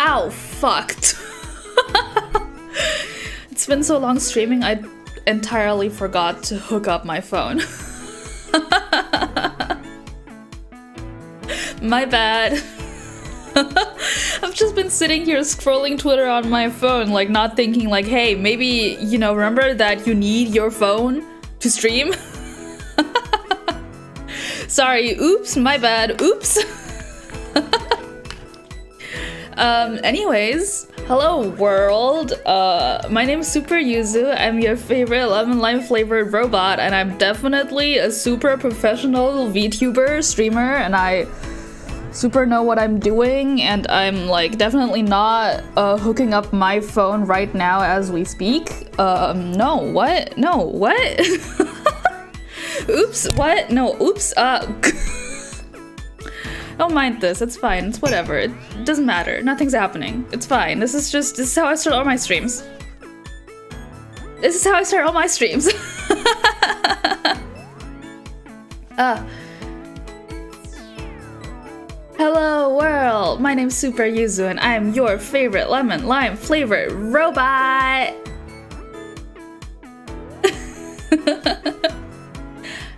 Ow, fucked. It's been so long streaming, I entirely forgot to hook up my phone. My bad. I've just been sitting here scrolling Twitter on my phone, like not thinking like, hey, maybe, you know, remember that you need your phone to stream? Sorry, oops, my bad, oops. Anyways, hello world. My name is SUPERYUZU. I'm your favorite lemon lime flavored robot, and I'm definitely a super professional VTuber streamer, and I super know what I'm doing, and I'm like definitely not hooking up my phone right now as we speak. No, what? No, what? Oops, what? No, oops, don't mind this, it's fine, it's whatever, it doesn't matter, nothing's happening, it's fine. This is how I start all my streams. This is how I start all my streams. Hello world, my name's SUPERYUZU and I am your favorite lemon lime flavored robot.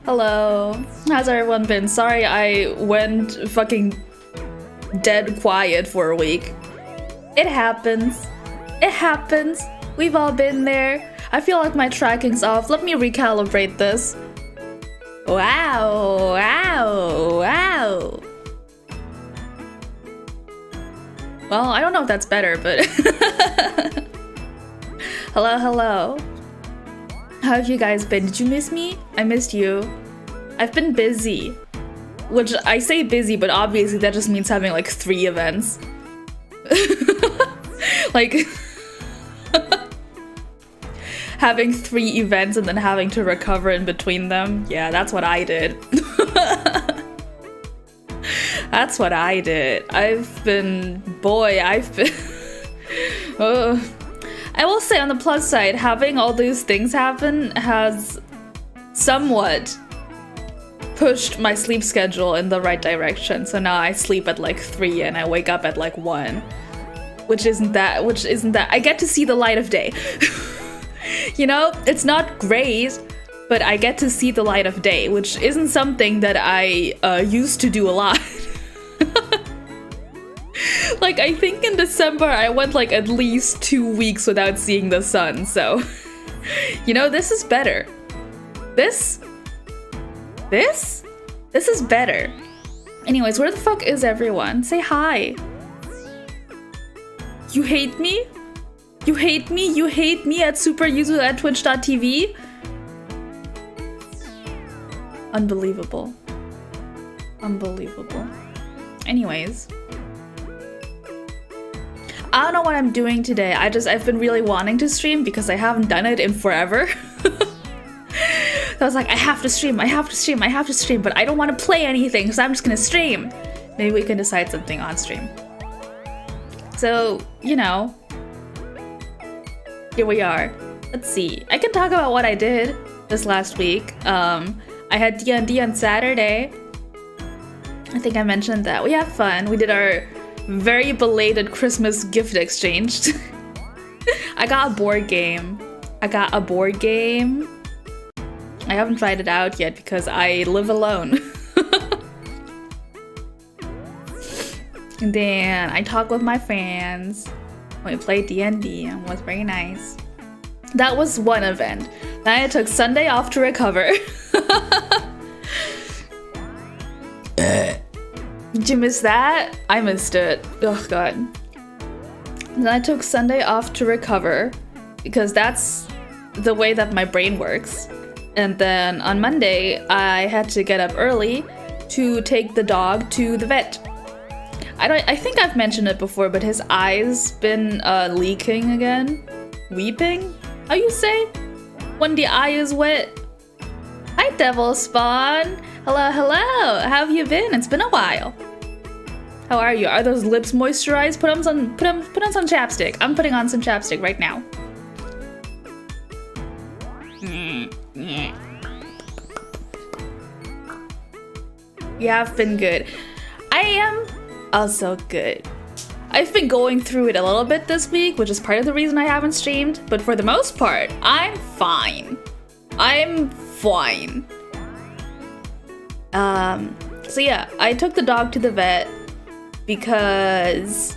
Hello, how's everyone been? Sorry I went fucking dead quiet for a week. It happens. It happens. We've all been there. I feel like my tracking's off. Let me recalibrate this. Wow, wow, wow. Well, I don't know if that's better, but... Hello, hello. How have you guys been? Did you miss me? I missed you. I've been busy. Which, I say busy, but obviously that just means having like 3 events. Like... having 3 events and then having to recover in between them. Yeah, that's what I did. That's what I did. I've been... I will say on the plus side, having all these things happen has somewhat pushed my sleep schedule in the right direction. So now I sleep at like 3 and I wake up at like 1. Which isn't that, I get to see the light of day. You know, it's not great, but I get to see the light of day, which isn't something that I used to do a lot. Like, I think in December I went like at least 2 weeks without seeing the sun, so... You know, this is better. This is better. Anyways, where the fuck is everyone? Say hi. You hate me? You hate me? You hate me at SUPERYUZU at twitch.tv? Unbelievable. Unbelievable. Anyways. I don't know what I'm doing today. I've been really wanting to stream because I haven't done it in forever. So I was like, I have to stream, I have to stream, I have to stream, but I don't want to play anything, so I'm just gonna stream. Maybe we can decide something on stream. So, you know, here we are. Let's see. I can talk about what I did this last week. I had D&D on Saturday. I think I mentioned that. We had fun. We did our very belated Christmas gift exchange. I got a board game. I haven't tried it out yet because I live alone. And then I talked with my friends. We played D&D and it was very nice. That was one event. Then I took Sunday off to recover. Did you miss that? I missed it. Oh god. Then I took Sunday off to recover because that's the way that my brain works. And then on Monday, I had to get up early to take the dog to the vet. I think I've mentioned it before, but his eye's been leaking again. Weeping? How you say? When the eye is wet. Hi, Devil Spawn. Hello, hello. How have you been? It's been a while. How are you? Are those lips moisturized? Put on some chapstick. I'm putting on some chapstick right now. You have been good. I am also good. I've been going through it a little bit this week, which is part of the reason I haven't streamed, but for the most part, I'm fine. I'm fine. So yeah, I took the dog to the vet because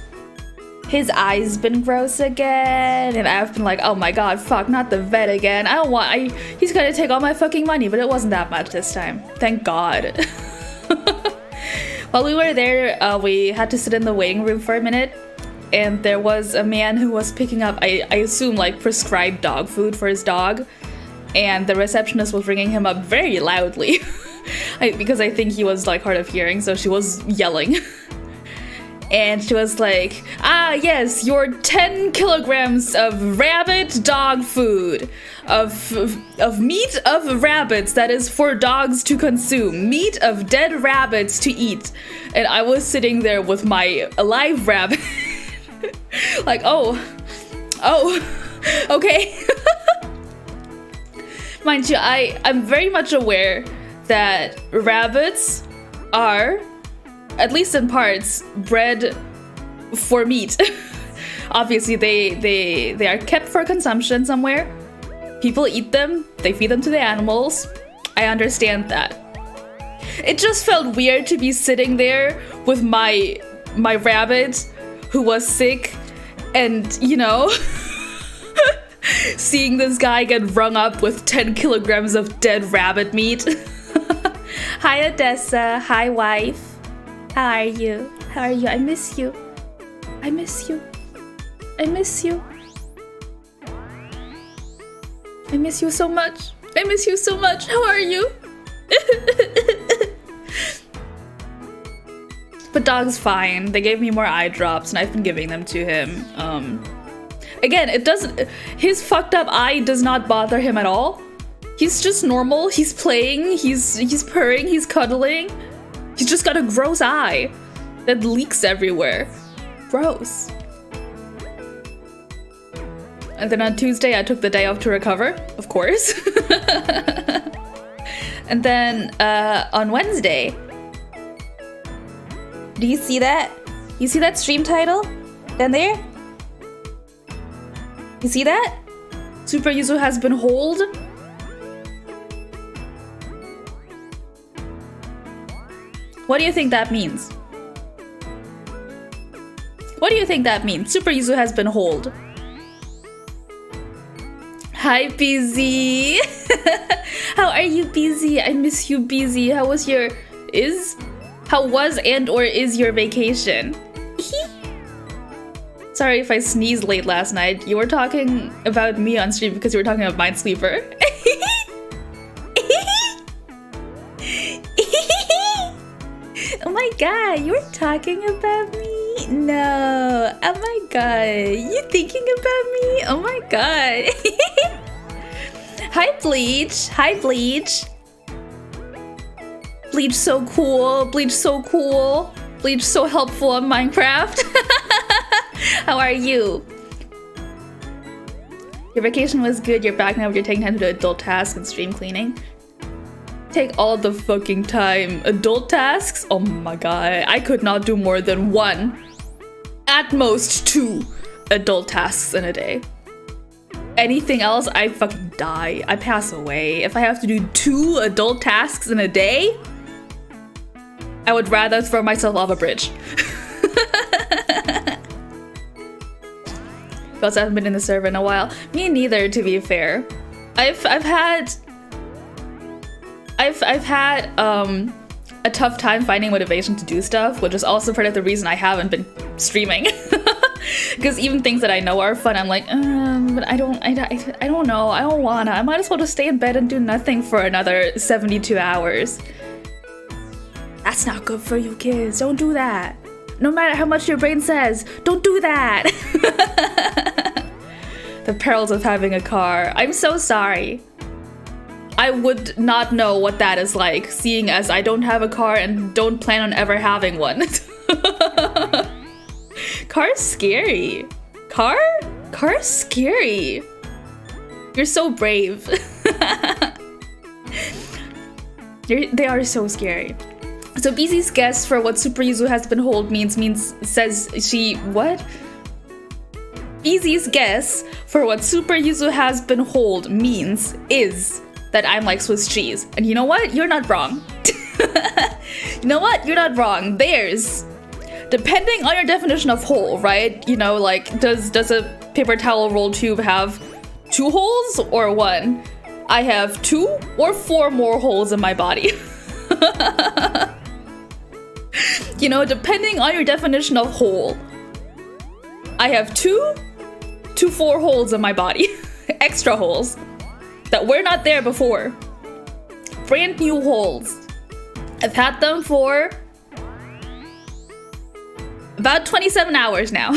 his eye's been gross again, and I've been like, oh my god, fuck, not the vet again. I don't want, he's gonna take all my fucking money, but it wasn't that much this time. Thank God. While we were there, we had to sit in the waiting room for a minute, and there was a man who was picking up, I assume, like, prescribed dog food for his dog, and the receptionist was ringing him up very loudly, because I think he was, like, hard of hearing, so she was yelling. And she was like, ah, yes, your 10 kilograms of rabbit dog food, of meat of rabbits that is for dogs to consume, meat of dead rabbits to eat. And I was sitting there with my alive rabbit, like, oh, okay. Mind you, I'm very much aware that rabbits are, at least in parts, bred for meat. Obviously, they are kept for consumption somewhere. People eat them, they feed them to the animals. I understand that. It just felt weird to be sitting there with my rabbit who was sick and, you know, seeing this guy get rung up with 10 kilograms of dead rabbit meat. Hi, Odessa. Hi, wife. How are you? How are you? I miss you. I miss you. I miss you. I miss you so much. I miss you so much. How are you? But dog's fine. They gave me more eye drops and I've been giving them to him. Again, it doesn't, his fucked up eye does not bother him at all. He's just normal. He's playing, he's purring, he's cuddling. He's just got a gross eye that leaks everywhere. Gross. And then on Tuesday, I took the day off to recover, of course. And then on Wednesday, do you see that? You see that stream title down there? You see that? SUPERYUZU has been holed. What do you think that means? What do you think that means? SUPERYUZU has been holed. Hi, BZ. How are you, BZ? I miss you, BZ. How was your... How was and or is your vacation? Sorry if I sneezed late last night. You were talking about me on stream because you were talking about Minesweeper. Oh my god, you were talking about me? No. Oh my god, you thinking about me? Oh my god. Hi, Bleach. Hi, Bleach. Bleach so cool. Bleach so cool. Bleach so helpful on Minecraft. How are you? Your vacation was good. You're back now. You're taking time to do adult tasks and stream cleaning. Take all the fucking time. Adult tasks? Oh my god. I could not do more than 1. At most 2 adult tasks in a day. Anything else, I fucking die. I pass away. If I have to do 2 adult tasks in a day, I would rather throw myself off a bridge. Because I haven't been in the server in a while. Me neither, to be fair. I've had a tough time finding motivation to do stuff, which is also part of the reason I haven't been streaming. Because even things that I know are fun, I'm like, but I don't know, I don't wanna. I might as well just stay in bed and do nothing for another 72 hours. That's not good for you kids, don't do that. No matter how much your brain says, don't do that. The perils of having a car. I'm so sorry. I would not know what that is like, seeing as I don't have a car and don't plan on ever having one. Car's scary. Car's scary. You're so brave. They are so scary. So BZ's guess for what SUPERYUZU has been hold says she what? BZ's guess for what SUPERYUZU has been hold means is that I'm like Swiss cheese. And you know what? You're not wrong. You know what? You're not wrong. There's, depending on your definition of whole, right? You know, like, does a paper towel roll tube have 2 holes or 1? I have 2 or 4 more holes in my body. You know, depending on your definition of whole, I have 2 to 4 holes in my body. Extra holes that were not there before. Brand new holes. I've had them for about 27 hours now.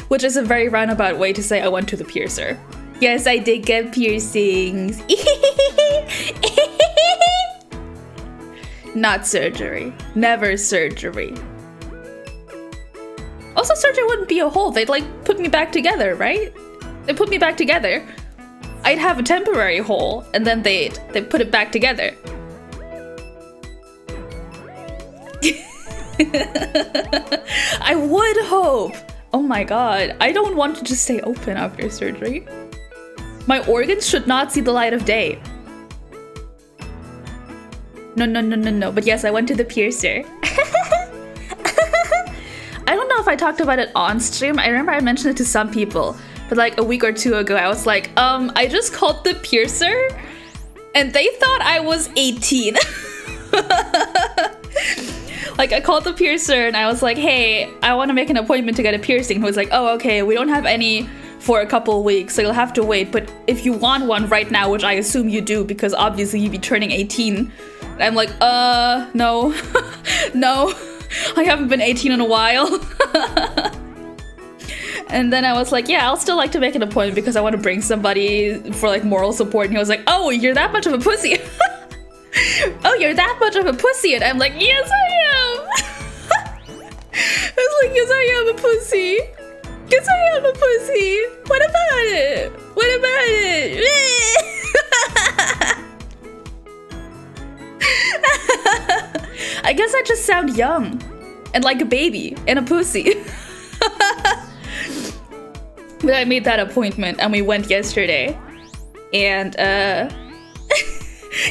Which is a very roundabout way to say I went to the piercer. Yes, I did get piercings. Not surgery. Never surgery. Also, surgery wouldn't be a hole. They'd like put me back together, right? They put me back together. I'd have a temporary hole, and then they'd put it back together. I would hope. Oh my god, I don't want to just stay open after surgery. My organs should not see the light of day. No. But yes, I went to the piercer. I don't know if I talked about it on stream. I remember I mentioned it to some people, but like a week or 2 ago, I was like, I just called the piercer, and they thought I was 18. Like, I called the piercer and I was like, hey, I want to make an appointment to get a piercing. He was like, oh, okay, we don't have any for a couple of weeks, so you'll have to wait. But if you want one right now, which I assume you do, because obviously you'd be turning 18. And I'm like, no, no, I haven't been 18 in a while. And then I was like, yeah, I'll still like to make an appointment because I want to bring somebody for like moral support. And he was like, oh, you're that much of a pussy. Oh, you're that much of a pussy. And I'm like, yes, I am. I was like, yes, I am a pussy. Yes, I am a pussy. What about it? What about it? I guess I just sound young and like a baby and a pussy. But I made that appointment and we went yesterday. And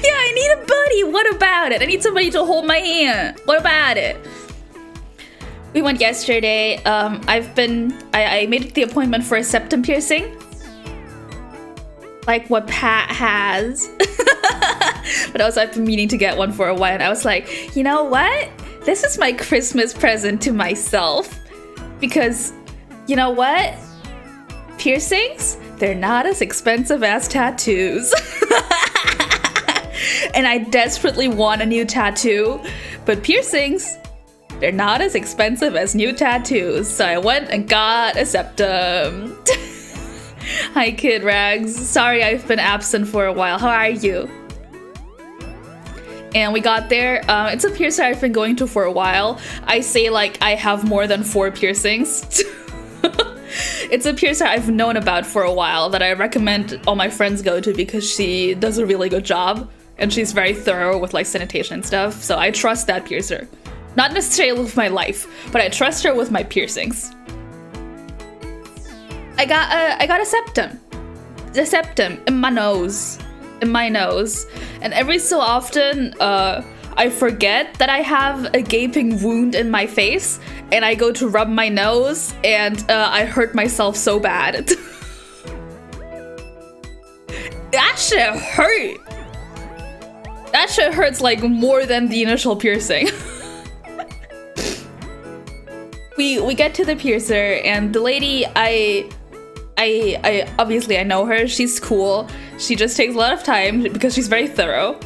yeah, I need a buddy. What about it? I need somebody to hold my hand. What about it? We went yesterday. I made the appointment for a septum piercing. Like what Pat has. But also I've been meaning to get one for a while. And I was like, you know what? This is my Christmas present to myself. Because, you know what? Piercings, they're not as expensive as tattoos. And I desperately want a new tattoo, but piercings, they're not as expensive as new tattoos. So I went and got a septum. Hi, Kid Rags. Sorry I've been absent for a while. How are you? And we got there. It's a piercer I've been going to for a while. I say like I have more than 4 piercings. It's a piercer I've known about for a while that I recommend all my friends go to because she does a really good job. And she's very thorough with like sanitation and stuff. So I trust that piercer. Not necessarily with my life, but I trust her with my piercings. I got a septum. The septum in my nose. In my nose. And every so often, I forget that I have a gaping wound in my face. And I go to rub my nose and I hurt myself so bad. That shit hurt. That shit hurts like more than the initial piercing. We get to the piercer and the lady, I obviously I know her. She's cool. She just takes a lot of time because she's very thorough.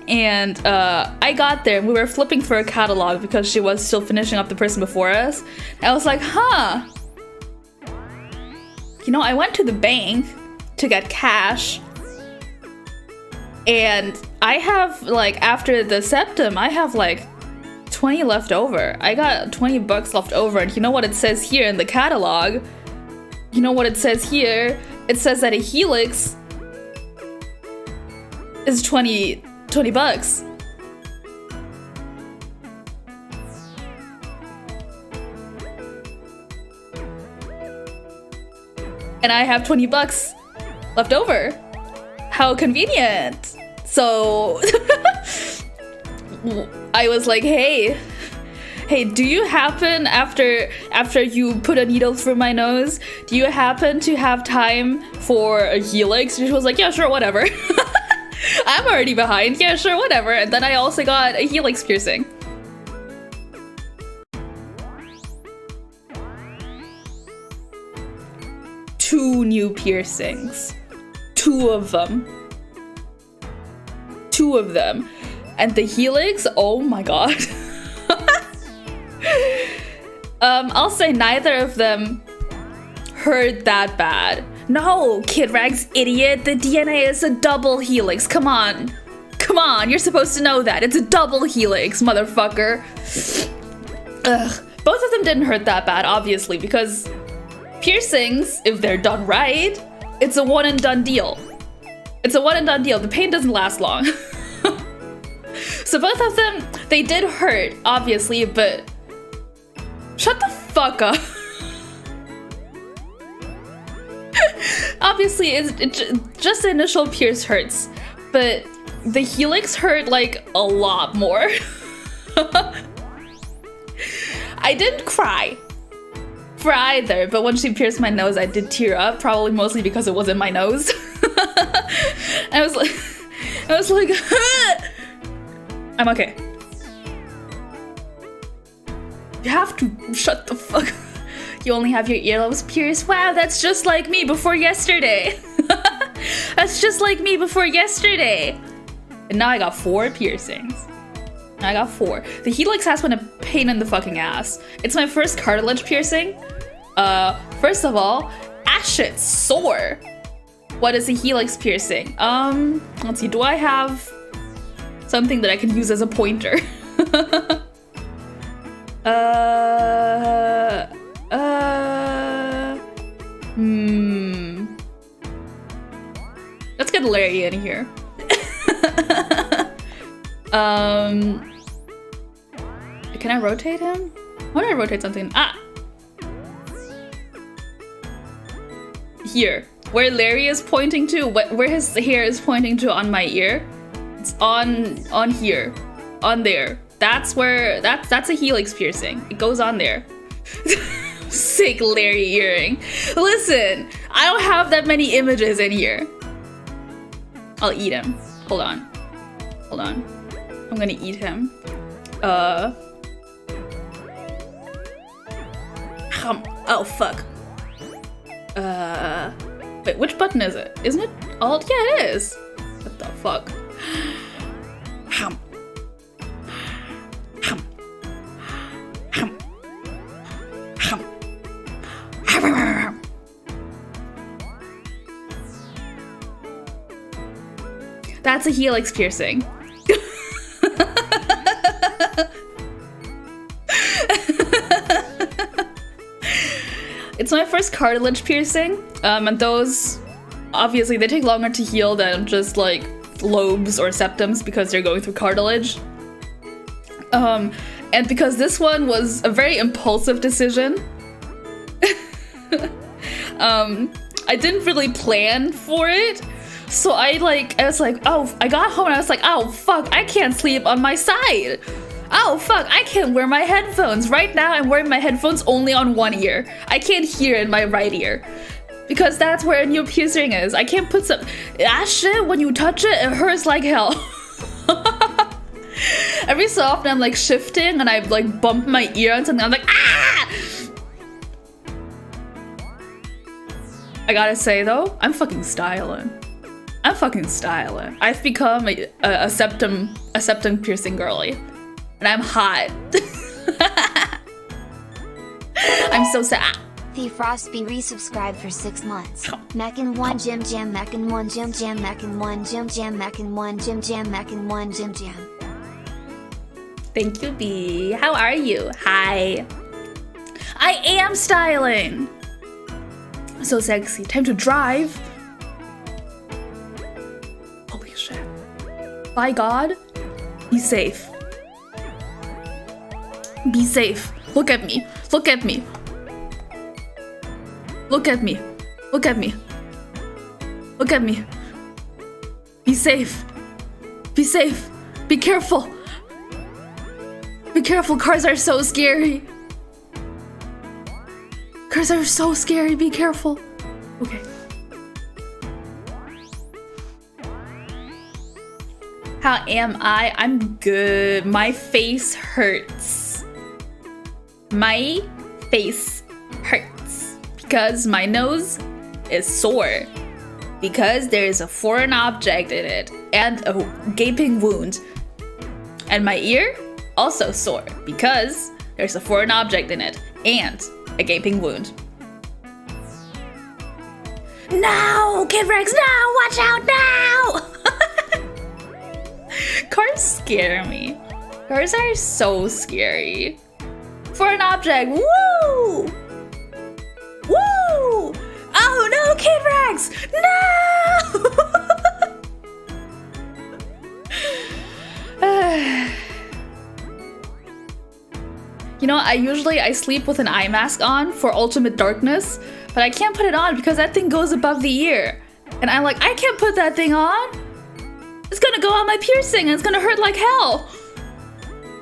And I got there and we were flipping through a catalog because she was still finishing up the person before us. And I was like, huh. You know, I went to the bank to get cash. And I have, like, after the septum, I have, like, 20 left over. I got 20 bucks left over. And you know what it says here in the catalog? You know what it says here? It says that a helix is 20 bucks. And I have 20 bucks left over. How convenient. So I was like, hey, do you happen, after you put a needle through my nose, do you happen to have time for a helix? And she was like, yeah, sure, whatever. I'm already behind. Yeah, sure, whatever. And then I also got a helix piercing. Two new piercings. Two of them. And the helix, oh my god. I'll say neither of them hurt that bad. No, Kid Rag's idiot. The DNA is a double helix. Come on, you're supposed to know that. It's a double helix, motherfucker. Ugh. Both of them didn't hurt that bad, obviously, because piercings, if they're done right, it's a one and done deal. The pain doesn't last long. So both of them, they did hurt, obviously, but shut the fuck up. Obviously, just the initial pierce hurts, but the helix hurt like a lot more. I didn't cry for either, but when she pierced my nose, I did tear up, probably mostly because it was in my nose. I was like, I'm okay. You have to shut the fuck up. You only have your earlobes pierced. Wow, that's just like me before yesterday. That's just like me before yesterday. And now I got 4 piercings. I got 4. The helix has been a pain in the fucking ass. It's my first cartilage piercing. First of all, ass shit's sore. What is a helix piercing? Let's see, do I have something that I can use as a pointer? Let's get Larry in here. Can I rotate him? Why don't I rotate something? Ah! Here. Where Larry is pointing to, where his hair is pointing to on my ear. It's on here. On there. That's where, that's a helix piercing. It goes on there. Sick Larry earring. Listen, I don't have that many images in here. I'll eat him. Hold on. I'm gonna eat him. Oh fuck. Wait, which button is it? Isn't it Alt? Yeah, it is. What the fuck? Hum. Hum. Hum. Hum. That's a helix piercing. It's my first cartilage piercing, and those, obviously, they take longer to heal than just like lobes or septums because they're going through cartilage. And because this one was a very impulsive decision, I didn't really plan for it. So I was like, oh, I got home and I was like, oh fuck, I can't sleep on my side. Oh fuck, I can't wear my headphones. Right now I'm wearing my headphones only on one ear. I can't hear in my right ear. Because that's where a new piercing is. I can't put some, that shit, when you touch it, it hurts like hell. Every so often I'm like shifting and I like bump my ear on something, I'm like, ah! I gotta say though, I'm fucking styling. I've become a septum piercing girly. And I'm hot. I'm so sad. The Frostby resubscribed for 6 months. Meckin' 1 Jim Jam, Meckin' 1 Jim Jam, Meckin' 1 Jim Jam, Meckin' 1 Jim Jam, Meckin' 1 Jim Jam. Thank you, B. How are you? Hi. I am styling. So sexy. Time to drive. Holy shit. By God, be safe. Be safe. Look at me. Look at me. Look at me. Look at me. Look at me. Be safe. Be safe. Be careful. Be careful. Cars are so scary. Cars are so scary. Be careful. Okay. How am I? I'm good. My face hurts. My face hurts because my nose is sore because there is a foreign object in it and a gaping wound. And my ear also sore because there's a foreign object in it and a gaping wound. No! Kid Rex, no! Watch out now! Cars scare me. Cars are so scary. Foreign object, woo! Woo! Oh no, Kid Rex! No! You know, I sleep with an eye mask on for ultimate darkness, but I can't put it on because that thing goes above the ear. And I'm like, I can't put that thing on. It's gonna go on my piercing and it's gonna hurt like hell.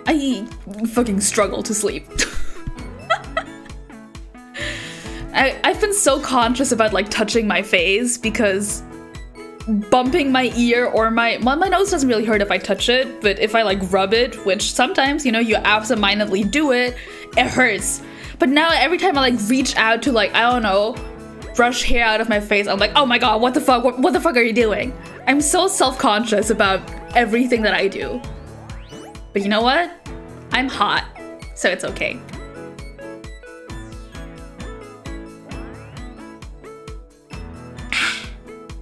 I fucking struggle to sleep. I've been so conscious about like touching my face because bumping my ear or my nose doesn't really hurt if I touch it, but if I like rub it, which sometimes, you know, you absentmindedly do it, it hurts. But now every time I like reach out to like, I don't know, brush hair out of my face, I'm like, oh my god, what the fuck? What the fuck are you doing? I'm so self-conscious about everything that I do. But you know what? I'm hot, so it's okay.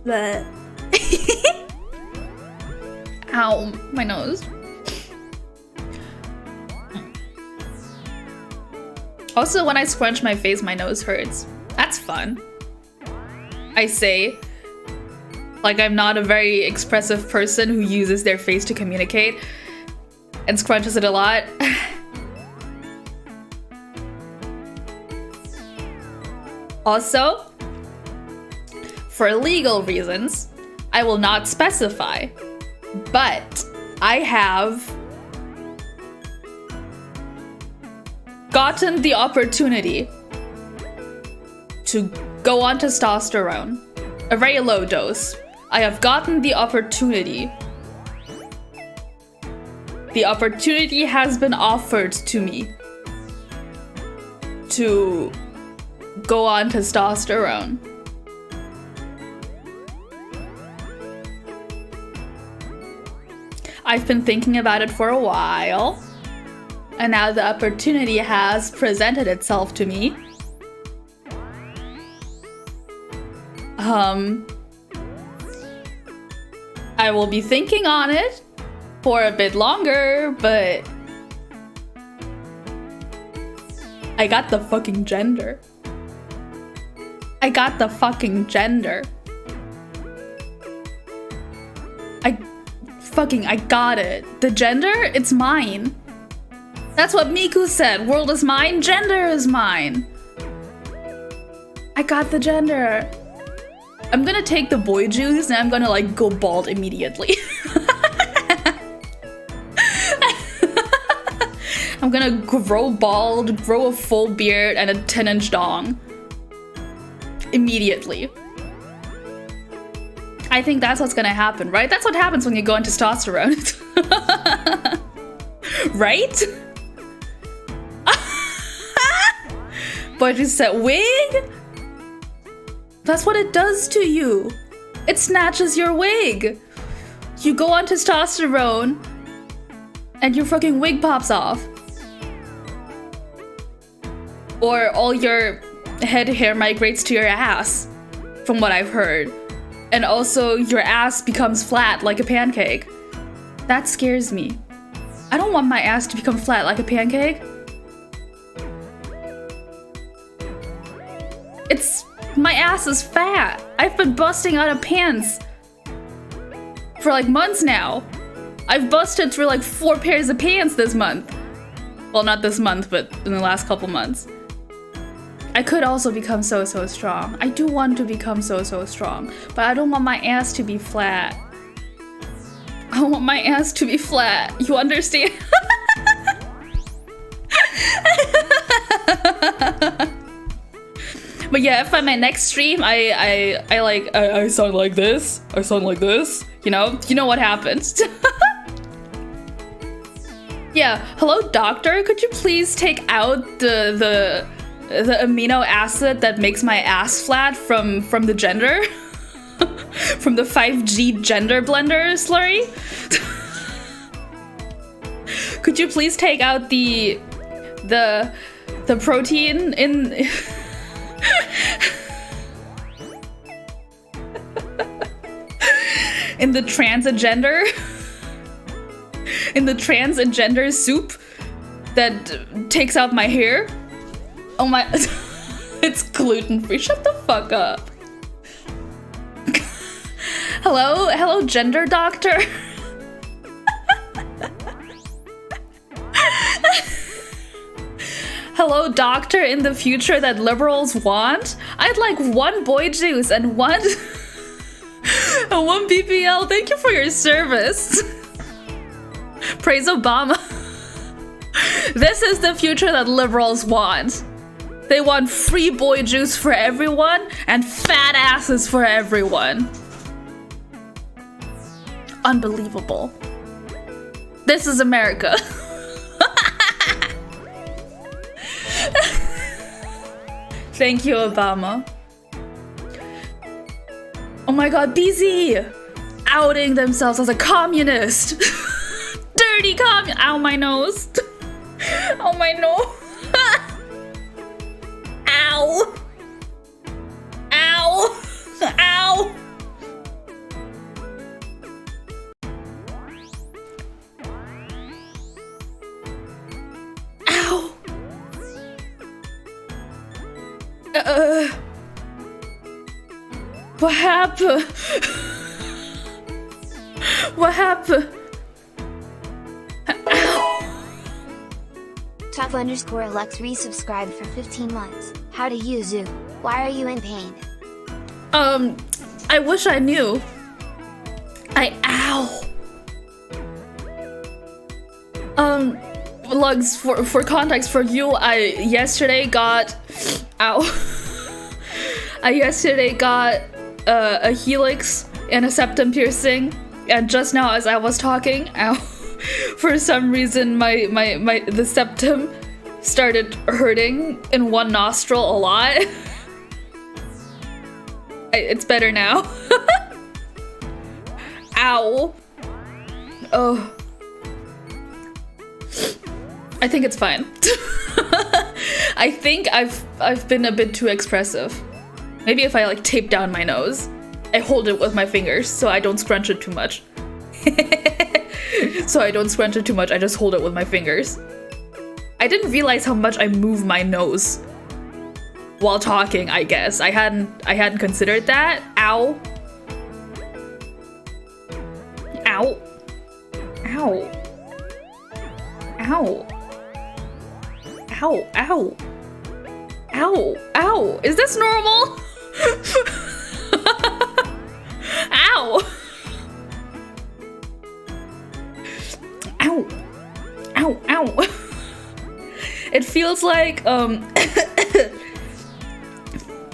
But ow, my nose. Also, when I scrunch my face, my nose hurts. That's fun. I say, like I'm not a very expressive person who uses their face to communicate and scrunches it a lot. Also, for legal reasons, I will not specify, but I have gotten the opportunity to go on testosterone, a very low dose. I have gotten the opportunity. The opportunity has been offered to me to go on testosterone. I've been thinking about it for a while, and now the opportunity has presented itself to me. I will be thinking on it for a bit longer, but I got the fucking gender. I got the fucking gender. I got it. The gender, it's mine. That's what Miku said. World is mine, gender is mine. I got the gender. I'm gonna take the boy juice and I'm gonna like go bald immediately. I'm gonna grow bald, grow a full beard and a 10-inch dong. Immediately. I think that's what's gonna happen, right? That's what happens when you go on testosterone. Right? But you said wig? That's what it does to you. It snatches your wig. You go on testosterone and your fucking wig pops off. Or all your head hair migrates to your ass, from what I've heard. And also your ass becomes flat like a pancake. That scares me. I don't want my ass to become flat like a pancake. My ass is fat. I've been busting out of pants for like months now. I've busted through like 4 pairs of pants this month. Well, not this month, but in the last couple months. I could also become so strong. I do want to become so strong, but I don't want my ass to be flat. I want my ass to be flat. You understand? But yeah, if I'm my next stream, I sound like this. I sound like this. You know what happens. Yeah, hello doctor. Could you please take out the amino acid that makes my ass flat from the gender? From the 5G gender blender slurry? Could you please take out the protein in in the transgender soup that takes out my hair? Oh my, it's gluten-free. Shut the fuck up. Hello gender doctor. Hello doctor in the future that liberals want. I'd like 1 boy juice and one BBL. Thank you for your service. Praise Obama. This is the future that liberals want. They want free boy juice for everyone and fat asses for everyone. Unbelievable. This is America. Thank you, Obama. Oh my god, BZ! Outing themselves as a communist! Dirty communist! Ow, my nose! Oh my nose! Ow! Ow! Ow! Ow! What happened? What happened? Top_Lux resubscribed for 15 months. How to use Zoo? Why are you in pain? I wish I knew. Ow. Lugs, for context for you, I yesterday got a helix and a septum piercing, and just now as I was talking, ow, for some reason the septum started hurting in one nostril a lot. It's better now. Ow. Oh. I think it's fine. I think I've been a bit too expressive. Maybe if I like tape down my nose, I hold it with my fingers so I don't scrunch it too much. I just hold it with my fingers. I didn't realize how much I move my nose while talking, I guess. I hadn't considered that. Ow. Ow. Ow. Ow. Ow. Ow. Ow. Ow. Is this normal? Ow. Ow. Ow. Ow. It feels like,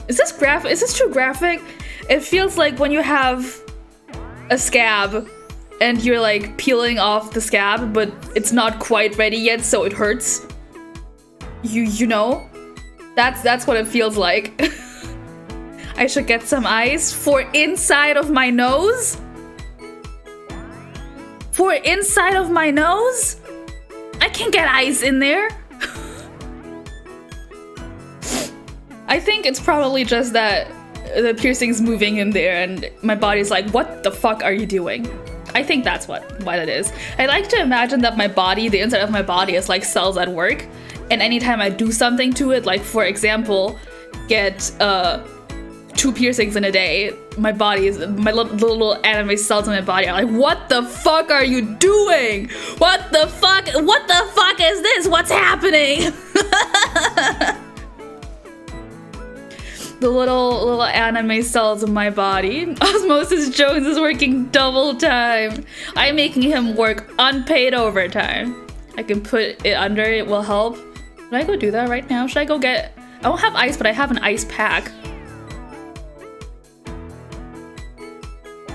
is this too graphic? It feels like when you have a scab and you're like peeling off the scab, but it's not quite ready yet, so it hurts. You know? That's what it feels like. I should get some ice for inside of my nose? For inside of my nose? I can get ice in there. I think it's probably just that the piercing's moving in there and my body's like, what the fuck are you doing? I think that's what it is. I like to imagine that my body, the inside of my body is like cells at work, and anytime I do something to it, like for example, get 2 piercings in a day, my little anime cells in my body are like, what the fuck are you doing? What the fuck is this? What's happening? The little anime cells in my body. Osmosis Jones is working double time. I'm making him work unpaid overtime. I can put it under, it will help. Should I go do that right now? Should I go get... I don't have ice, but I have an ice pack.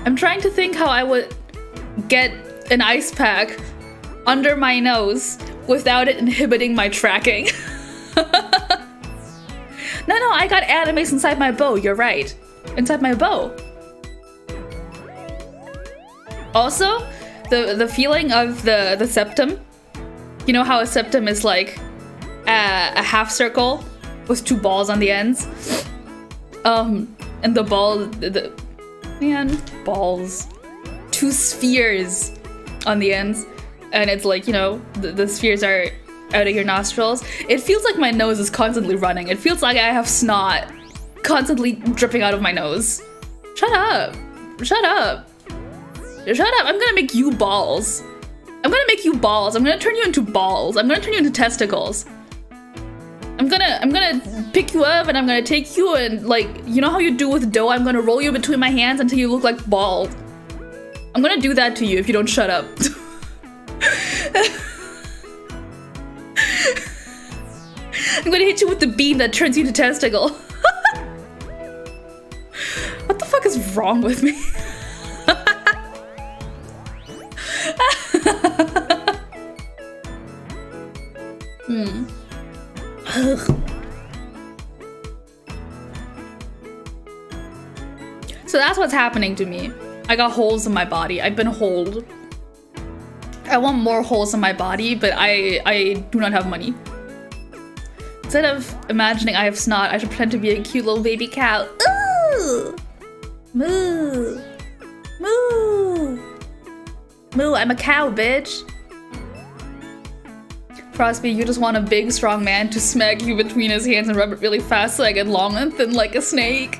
I'm trying to think how I would get an ice pack under my nose without it inhibiting my tracking. No, I got animes inside my bow. You're right. Inside my bow. Also, the feeling of the septum. You know how a septum is like a half circle with 2 balls on the ends? And the ball... balls. 2 spheres on the ends. And it's like, you know, the spheres are out of your nostrils. It feels like my nose is constantly running. It feels like I have snot constantly dripping out of my nose. Shut up. Shut up. Shut up. I'm gonna make you balls. I'm gonna make you balls. I'm gonna turn you into balls. I'm gonna turn you into testicles. I'm gonna pick you up and I'm gonna take you and, like, you know how you do with dough? I'm gonna roll you between my hands until you look like ball. I'm gonna do that to you if you don't shut up. I'm gonna hit you with the beam that turns you to testicle. What the fuck is wrong with me? So that's what's happening to me. I got holes in my body. I've been holed. I want more holes in my body, but I do not have money. Instead of imagining I have snot, I should pretend to be a cute little baby cow. Ooh! Moo! Moo! Moo, I'm a cow, bitch. Frosty, you just want a big, strong man to smack you between his hands and rub it really fast so I get long and thin like a snake.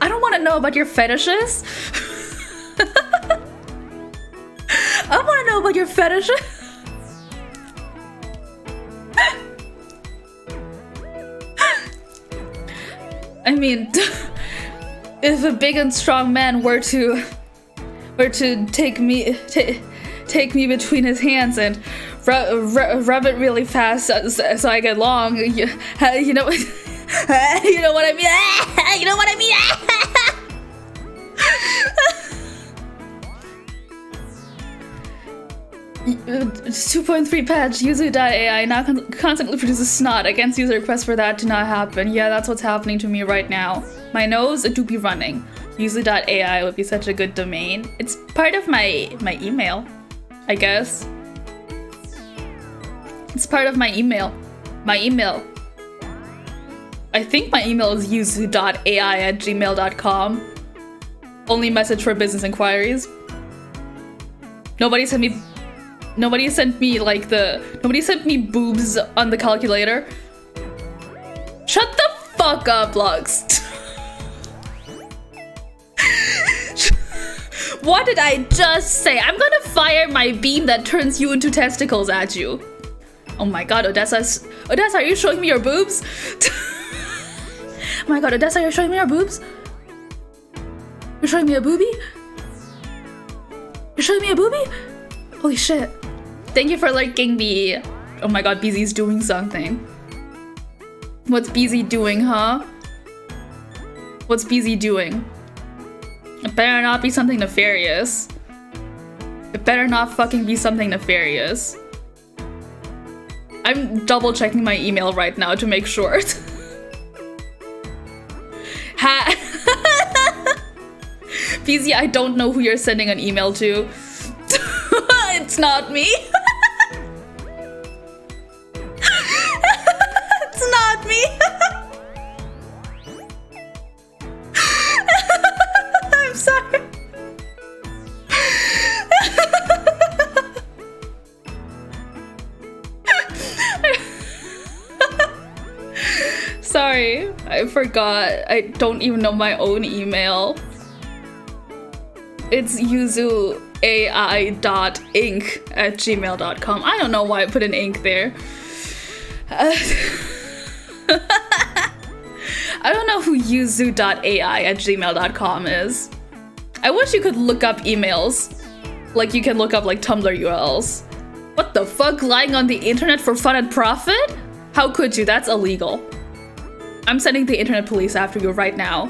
I don't want to know about your fetishes. I don't want to know about your fetishes. I mean, if a big and strong man were to take me between his hands and rub it really fast so I get long, you know, you know what I mean? You know what I mean? It's 2.3 patch, Yuzu.ai now constantly produces snot. Against user requests for that to not happen. Yeah, that's what's happening to me right now. My nose, it do be running. Yuzu.ai would be such a good domain. It's part of my email, I guess. It's part of my email. My email. I think my email is yuzu.ai@gmail.com. Only message for business inquiries. Nobody sent me boobs on the calculator. Shut the fuck up, Lux. What did I just say? I'm gonna fire my beam that turns you into testicles at you. Oh my god, Odessa, are you showing me your boobs? Oh my god, Odessa, you're showing me your boobs? You're showing me a boobie? You're showing me a boobie? Holy shit. Thank you for liking me. Oh my god, BZ's doing something. What's BZ doing, huh? What's BZ doing? It better not be something nefarious. It better not fucking be something nefarious. I'm double checking my email right now to make sure. BZ, I don't know who you're sending an email to. It's not me. It's not me. I'm sorry. Sorry, I forgot. I don't even know my own email. It's yuzuai.inc@gmail.com. I don't know why I put an ink there. I don't know who yuzu.ai@gmail.com is. I wish you could look up emails. Like you can look up like Tumblr URLs. What the fuck? Lying on the internet for fun and profit? How could you? That's illegal. I'm sending the internet police after you right now.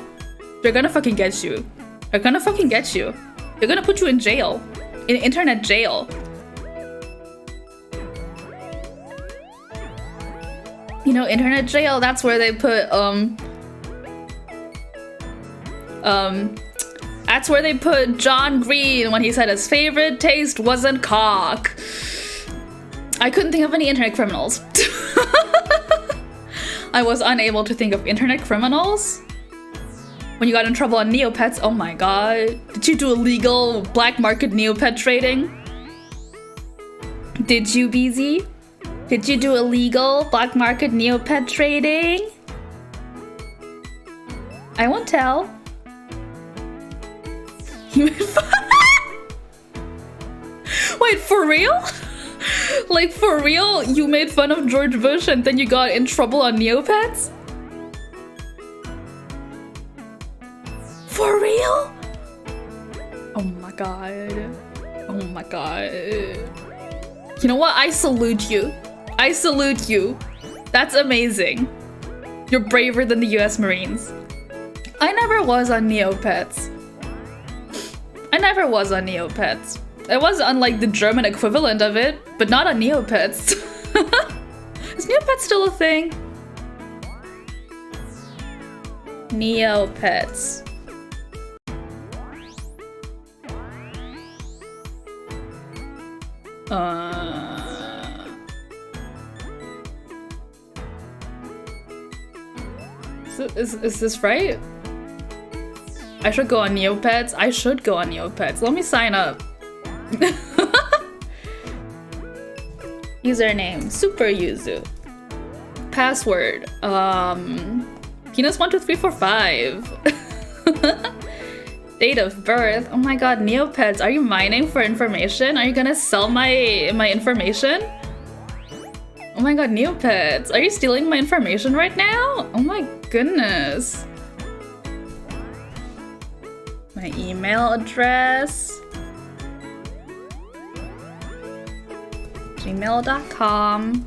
They're gonna fucking get you. They're gonna fucking get you. They're gonna put you in jail. In internet jail. You know, internet jail, that's where they put, that's where they put John Green when he said his favorite taste wasn't cock. I couldn't think of any internet criminals. I was unable to think of internet criminals. When you got in trouble on Neopets, oh my god. Did you do illegal black market Neopet trading? Did you, BZ? Did you do illegal black market Neopet trading? I won't tell. Wait, for real? Like, for real? You made fun of George Bush and then you got in trouble on Neopets? For real? Oh my god. Oh my god. You know what? I salute you. I salute you. That's amazing. You're braver than the US Marines. I never was on Neopets. I never was on Neopets. I was on like the German equivalent of it, but not on Neopets. Is Neopets still a thing? Neopets. Is this right? I should go on Neopets. I should go on Neopets. Let me sign up. Username SUPERYUZU. Password penis12345. Date of birth. Oh my god, Neopets, are you mining for information? Are you gonna sell my information? Oh my god, Neopets, are you stealing my information right now? Oh my goodness. My email address. gmail.com.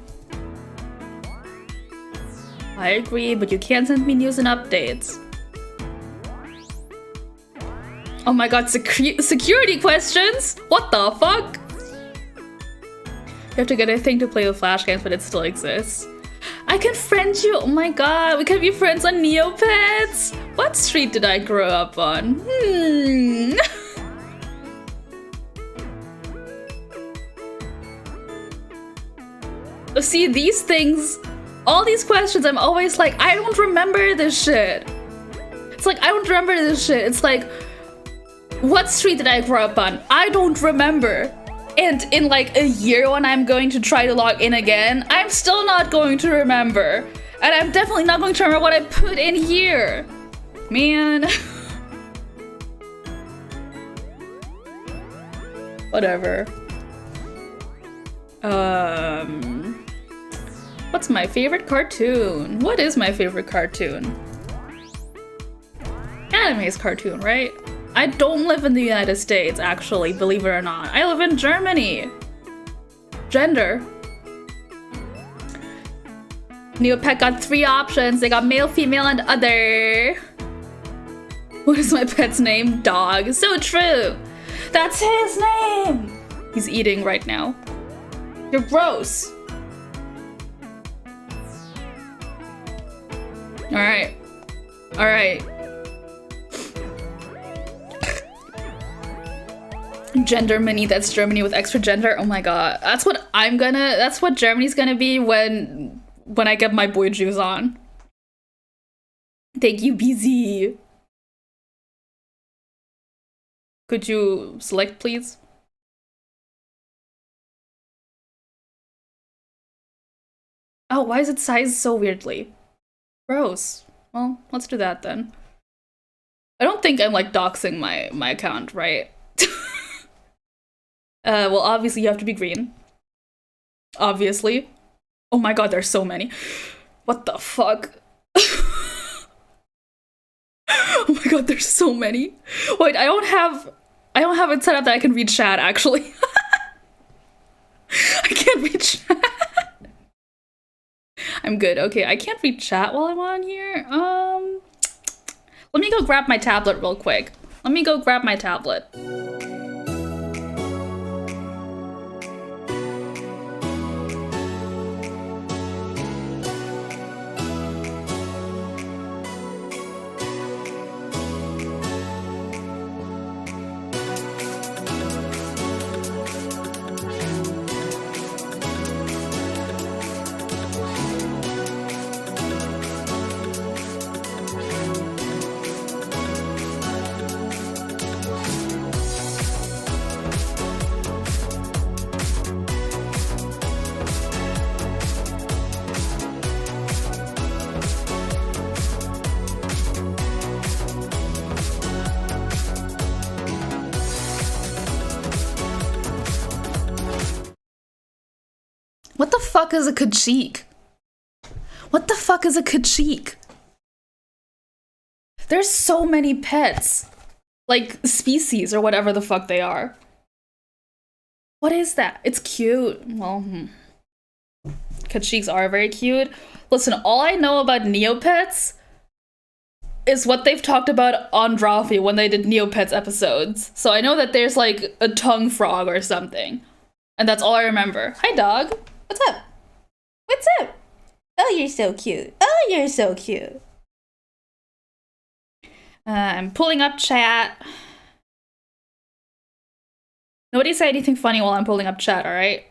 I agree, but you can't send me news and updates. Oh my god, security questions? What the fuck? You have to get a thing to play the Flash games, but it still exists. I can friend you. Oh my god, we can be friends on Neopets. What street did I grow up on? See, these things, all these questions, I'm always like, I don't remember this shit. It's like, I don't remember this shit. It's like, what street did I grow up on? I don't remember. And in like a year when I'm going to try to log in again, I'm still not going to remember. And I'm definitely not going to remember what I put in here. Man. Whatever. What's my favorite cartoon? What is my favorite cartoon? Anime's cartoon, right? I don't live in the United States, actually, believe it or not. I live in Germany. Gender. Neopet got 3 options. They got male, female, and other. What is my pet's name? Dog. So true. That's his name. He's eating right now. You're gross. Alright. Alright. Gender mini, that's Germany with extra gender. Oh my god. That's what Germany's gonna be when I get my boy juice on. Thank you, BZ. Could you select, please? Oh, why is it sized so weirdly? Gross. Well, let's do that then. I don't think I'm like doxing my account, right? Well, obviously you have to be green. Obviously. Oh my god, there's so many. What the fuck? Oh my god, there's so many. Wait, I don't have it set up that I can read chat actually. I can't read chat. I'm good. Okay, I can't read chat while I'm on here. Let me go grab my tablet real quick. Let me go grab my tablet. What the fuck is a Kajik? What the fuck is a Kajik? There's so many pets. Like, species or whatever the fuck they are. What is that? It's cute. Well, Kajiks are very cute. Listen, all I know about Neopets is what they've talked about on Drawfee when they did Neopets episodes. So I know that there's like a tongue frog or something. And that's all I remember. Hi, dog. What's up? What's up? Oh, you're so cute. Oh, you're so cute. I'm pulling up chat. Nobody say anything funny while I'm pulling up chat, alright?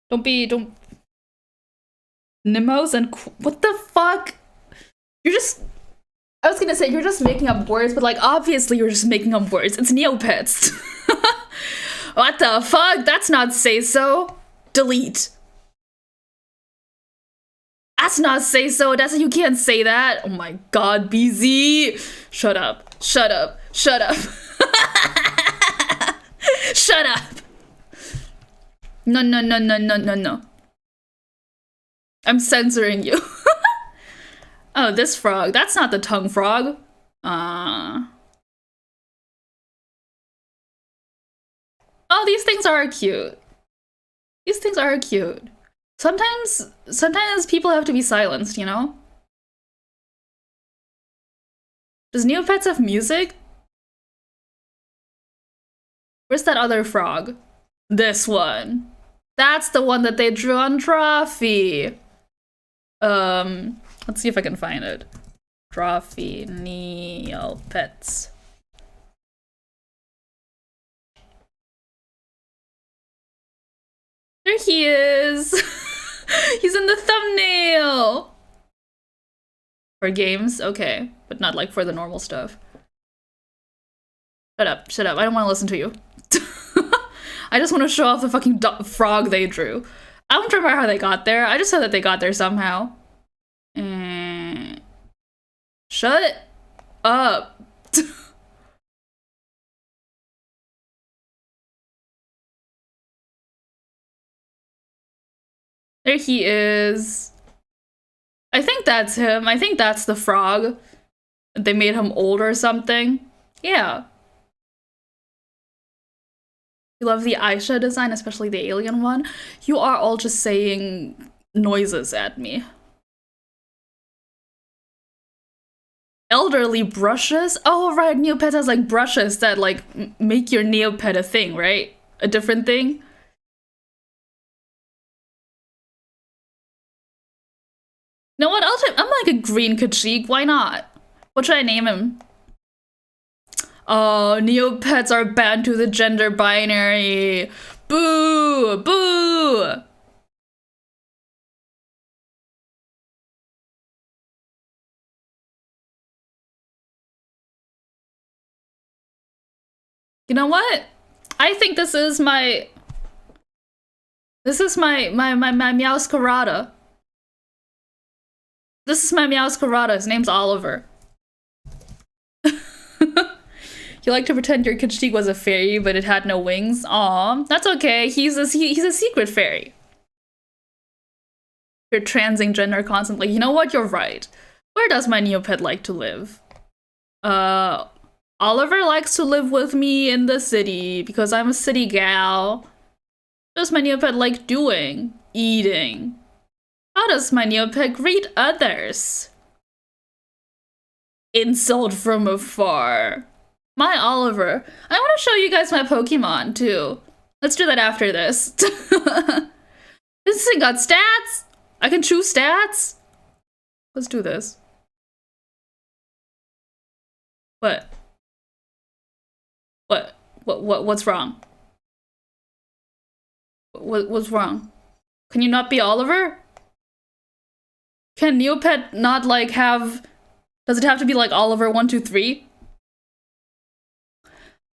Don't. Nimos and what the fuck? You're just, I was gonna say, you're just making up words, but like, obviously you're just making up words. It's Neopets. What the fuck? That's not say so. Delete. That's not say so. That's, you can't say that. Oh my god, BZ. Shut up. Shut up. Shut up. Shut up. No, no, no, no, no, no, no. I'm censoring you. Oh, this frog. That's not the tongue frog. Oh, these things are cute. These things are cute. Sometimes people have to be silenced, you know? Does Neopets have music? Where's that other frog? This one. That's the one that they drew on Drawfee. Let's see if I can find it. Drawfee Neopets. There he is! He's in the thumbnail! For games? Okay. But not like for the normal stuff. Shut up, shut up. I don't want to listen to you. I just want to show off the fucking frog they drew. I don't remember how they got there. I just said that they got there somehow. Shut up. There he is. I think that's him. I think that's the frog. They made him old or something. Yeah. You love the Aisha design, especially the alien one. You are all just saying noises at me. Elderly brushes? Oh, right. Neopet has like brushes that like make your Neopet a thing, right? A different thing. You know what? I'm like a green Kajik. Why not? What should I name him? Oh, Neopets are banned to the gender binary. Boo! Boo! You know what? I think this is my Meowscarada. This is my Meowscarada. His name's Oliver. You like to pretend your Kitschtique was a fairy, but it had no wings. Aw, that's okay. He's a secret fairy. You're transing gender constantly. You know what? You're right. Where does my Neopet like to live? Oliver likes to live with me in the city because I'm a city gal. What does my Neopet like doing? Eating. How does my Neopet greet others? Insult from afar. My Oliver. I want to show you guys my Pokemon, too. Let's do that after this. This thing got stats! I can choose stats? Let's do this. What? What's wrong? What's wrong? Can you not be Oliver? Can Neopet not, like, have... Does it have to be, like, Oliver 1, 2, 3?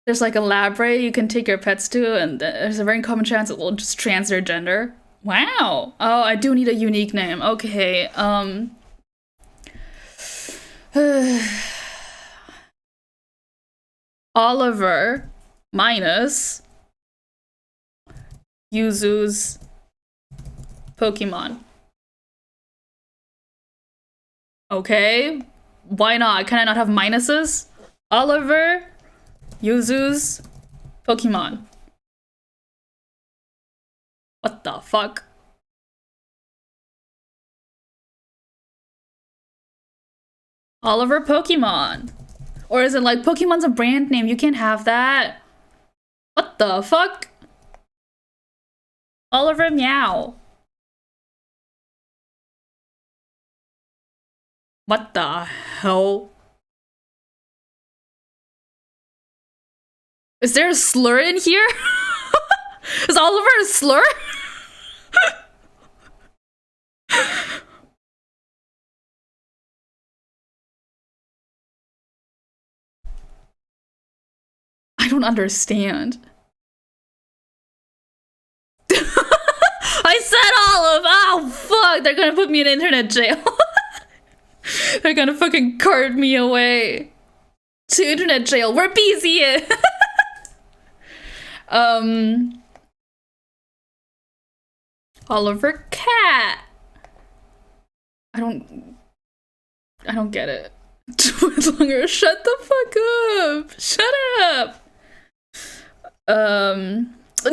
There's, like, a library you can take your pets to, and there's a very common chance it will just trans their gender. Wow! Oh, I do need a unique name. Okay, Oliver minus Yuzu's Pokemon. Okay, why not? Can I not have minuses? Oliver, Yuzu's Pokemon. What the fuck? Oliver Pokemon. Or is it like Pokemon's a brand name? You can't have that. What the fuck? Oliver Meow. What the hell? Is there a slur in here? Is Oliver a slur? I don't understand. I said Olive! Oh, fuck! They're gonna put me in internet jail. They're gonna fucking cart me away to internet jail. We're busy. Oliver Cat. I don't get it. Twiddlinger, shut the fuck up. Shut up. No!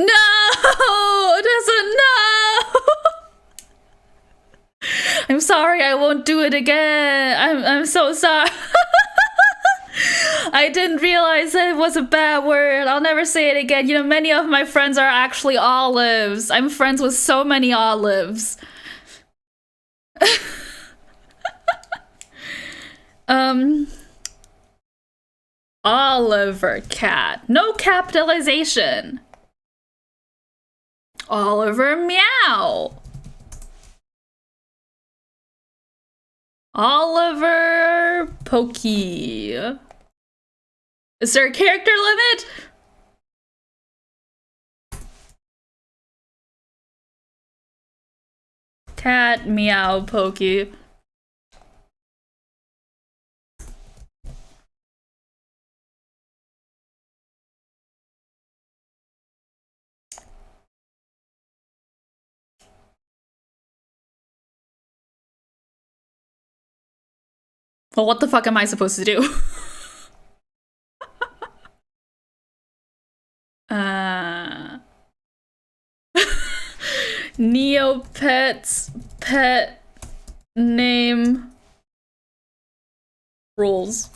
Tessa, no! I'm sorry, I won't do it again. I'm so sorry. I didn't realize it was a bad word. I'll never say it again. You know, many of my friends are actually olives. I'm friends with so many olives. Oliver Cat. No capitalization. Oliver Meow. Oliver Pokey. Is there a character limit? Cat Meow Pokey. Well, what the fuck am I supposed to do? Neopet's pet name rules.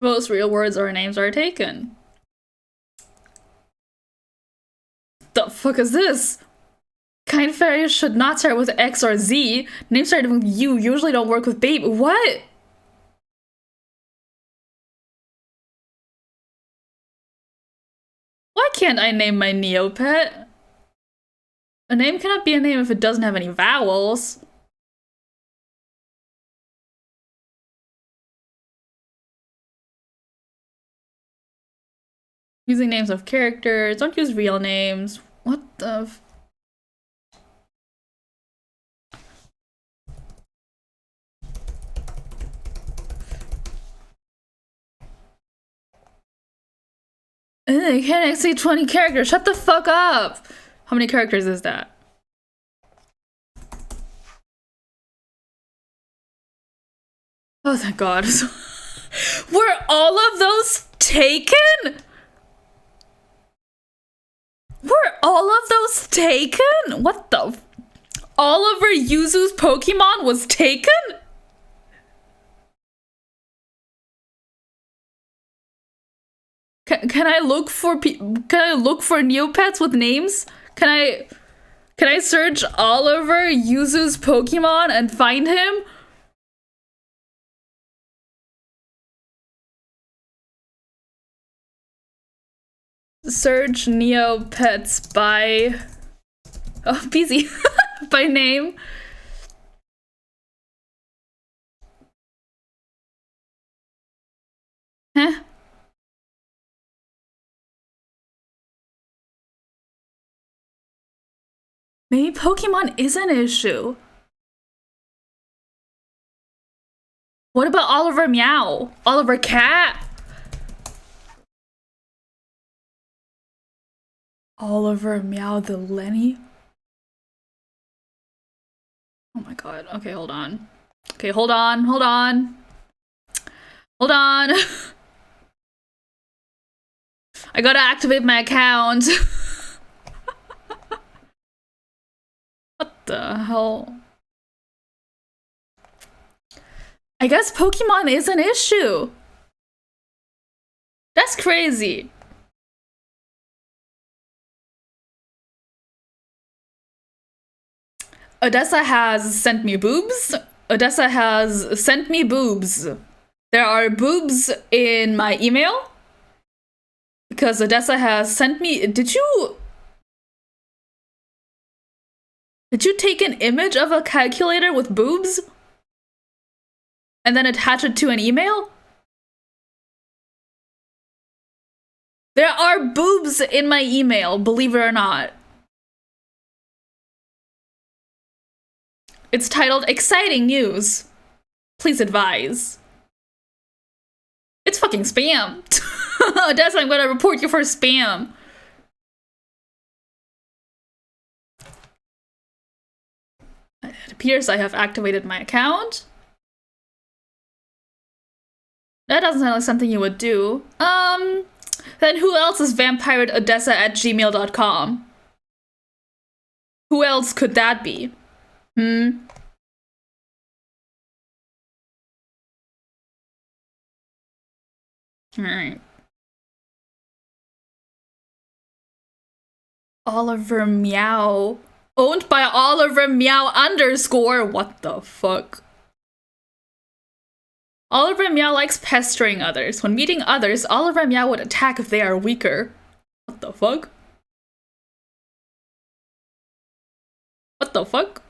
Most real words or names are taken. The fuck is this? Kind fairies should not start with X or Z. Names starting with U usually don't work with baby. What? Why can't I name my Neopet? A name cannot be a name if it doesn't have any vowels. Using names of characters. Don't use real names. What the f- I can't exceed 20 characters. Shut the fuck up. How many characters is that? Oh, thank God. Were all of those taken? Were all of those taken? What the? Oliver Yuzu's Pokemon was taken? Can I look for Neopets with names? Can I search Oliver Yuzu's Pokemon and find him? Search Neopets by busy by name. Huh? Maybe Pokemon is an issue. What about Oliver Meow? Oliver Cat? Oliver Meow the Lenny? Oh my God. Okay, hold on. Okay, hold on. Hold on. Hold on. I gotta activate my account. What the hell? I guess Pokemon is an issue. That's crazy. Odessa has sent me boobs. Odessa has sent me boobs. There are boobs in my email. Because Odessa has sent me... Did you take an image of a calculator with boobs? And then attach it to an email? There are boobs in my email, believe it or not. It's titled Exciting News. Please advise. It's fucking spam. Odessa, I'm gonna report you for spam. It appears I have activated my account. That doesn't sound like something you would do. Then who else is vampireodessa@gmail.com? Who else could that be? Alright. Oliver Meow. Owned by Oliver Meow _. What the fuck? Oliver Meow likes pestering others. When meeting others, Oliver Meow would attack if they are weaker. What the fuck? What the fuck?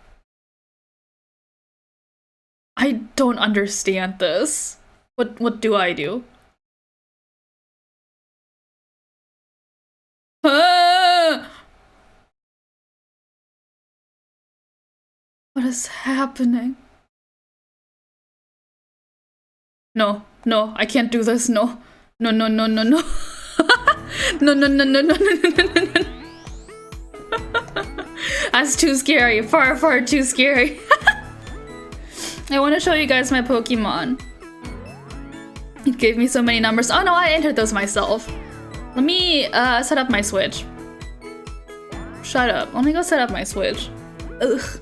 I don't understand this. What do I do? What is happening? No, no, I can't do this. No. No, no, no, no, no. No, no, no, no, no, no, no, no, no. That's too scary. Far, far too scary. I want to show you guys my Pokemon. It gave me so many numbers. Oh no, I entered those myself. Let me set up my Switch. Shut up. Let me go set up my Switch. Ugh.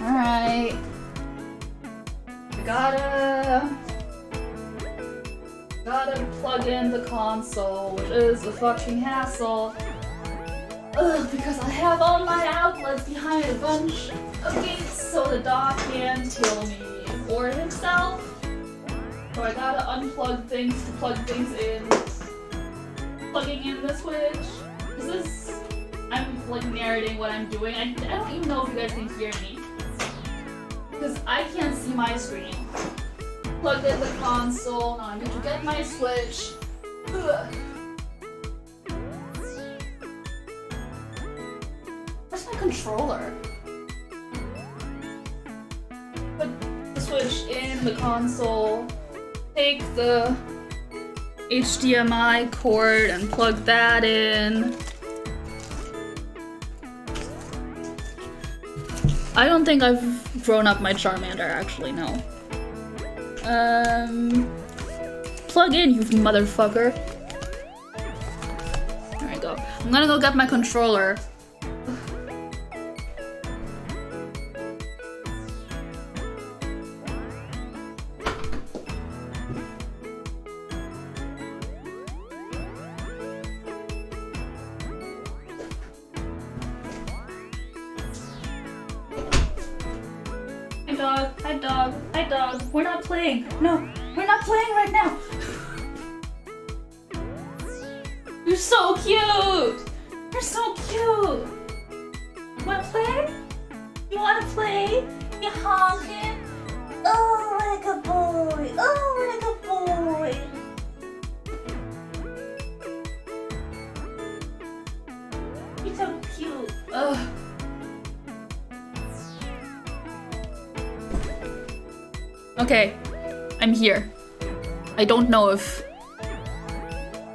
Alright. Gotta plug in the console, which is a fucking hassle. Ugh, because I have all my outlets behind a bunch of gates, so the dog can't kill me or himself. So I gotta unplug things to plug things in. Plugging in the Switch. I'm like narrating what I'm doing. I don't even know if you guys can hear me. Because I can't see my screen. Plugged in the console. Now I need to get my Switch. Ugh. Where's my controller? Put the Switch in the console. Take the HDMI cord and plug that in. I don't think I've grown up my Charmander, actually, no. Plug in, you motherfucker. There we go. I'm gonna go get my controller. Hi dog, we're not playing. No, we're not playing right now. You're so cute. You're so cute. Wanna play? You wanna play? You honking? Oh, what a good boy. Oh, what a good boy. You're so cute. Ugh. Okay, I'm here. I don't know if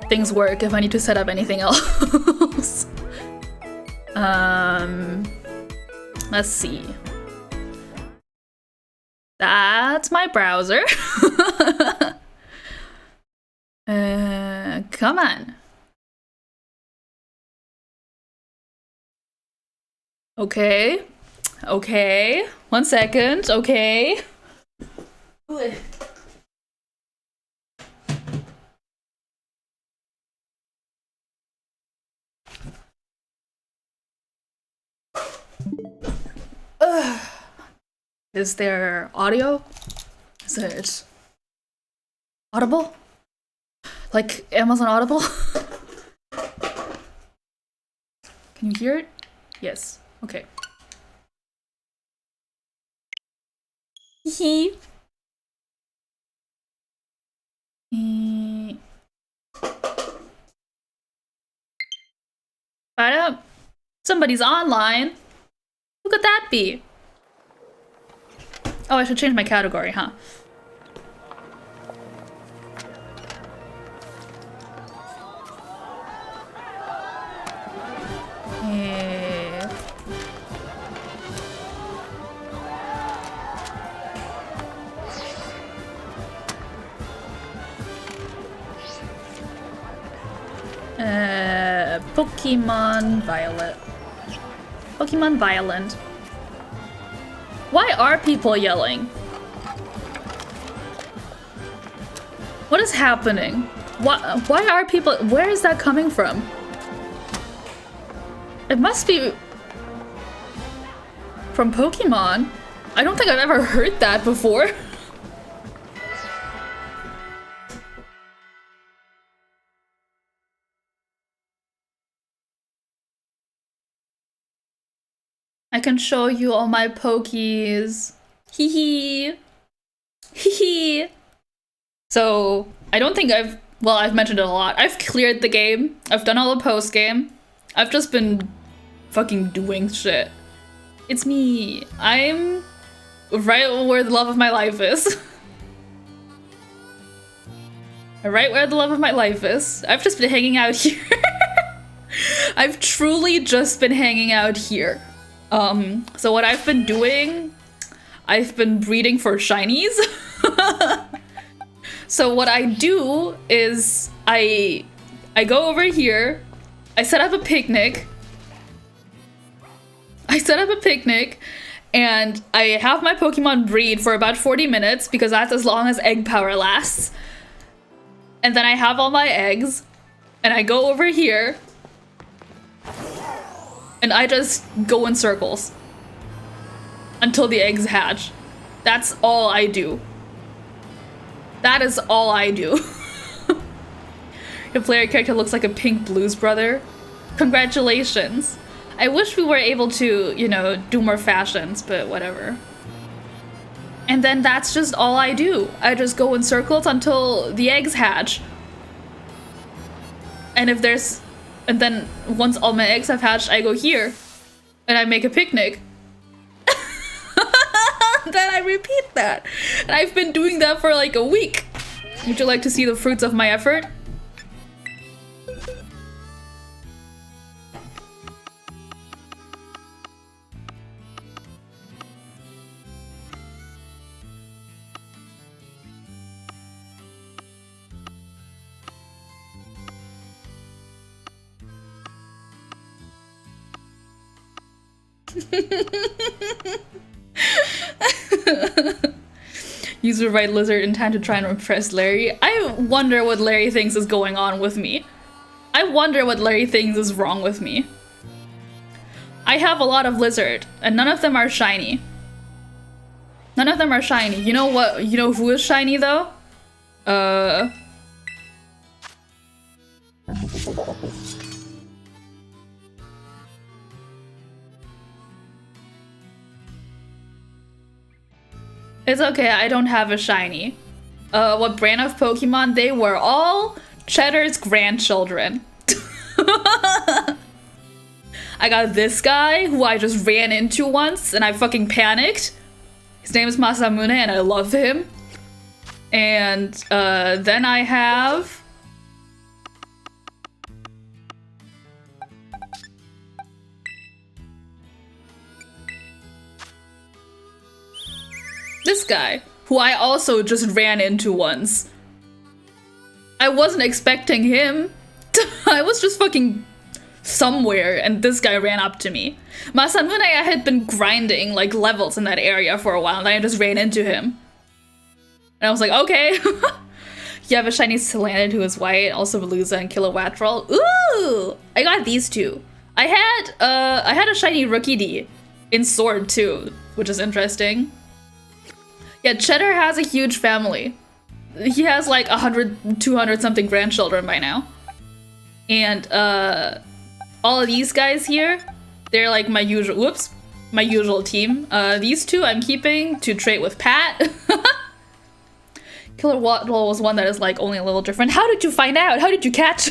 things work, if I need to set up anything else. Let's see. That's my browser. Come on. Okay. Okay. 1 second. Okay. Is there audio? Is it audible? Like Amazon Audible? Can you hear it? Yes. Okay. Hee. Somebody's online. Who could that be? Oh, I should change my category, huh? Pokemon Violet. Pokemon Violent. Why are people yelling? What is happening? Why are people... Where is that coming from? It must be... from Pokemon. I don't think I've ever heard that before. I can show you all my Pokies. Hee hee. Hee hee. So, I don't think I've mentioned it a lot. I've cleared the game. I've done all the post game. I've just been fucking doing shit. It's me. I'm right where the love of my life is. Right where the love of my life is. I've just been hanging out here. I've truly just been hanging out here. So what I've been doing, I've been breeding for shinies. So what I do is I go over here, I set up a picnic. And I have my Pokemon breed for about 40 minutes because that's as long as egg power lasts. And then I have all my eggs and I go over here and I just go in circles until the eggs hatch. That's all I do. That is all I do. Your player character looks like a pink Blues Brother. Congratulations. I wish we were able to, you know, do more fashions, but whatever. And then that's just all I do. I just go in circles until the eggs hatch. And if there's... And then once all my eggs have hatched, I go here. And I make a picnic. Then I repeat that. And I've been doing that for like a week. Would you like to see the fruits of my effort? Use the right lizard in time to try and impress Larry. I wonder what Larry thinks is going on with me. I wonder what Larry thinks is wrong with me. I have a lot of lizard, and none of them are shiny. None of them are shiny. You know what? You know who is shiny though? It's okay, I don't have a shiny. What brand of Pokemon? They were all Cheddar's grandchildren. I got this guy who I just ran into once and I fucking panicked. His name is Masamune and I love him. And then I have this guy, who I also just ran into once. I wasn't expecting him. I was just fucking somewhere and this guy ran up to me. Masamune, I had been grinding like levels in that area for a while and I just ran into him. And I was like, okay. You have a shiny Salandit who is white, also Veluza and Kilowattrel. Ooh! I got these two. I had a shiny Rookidee in Sword too, which is interesting. Yeah, Cheddar has a huge family. He has like 100, 200 something grandchildren by now. And all of these guys here, they're like my usual team. These two I'm keeping to trade with Pat. Killer Waddle was one that is like only a little different. How did you find out? How did you catch?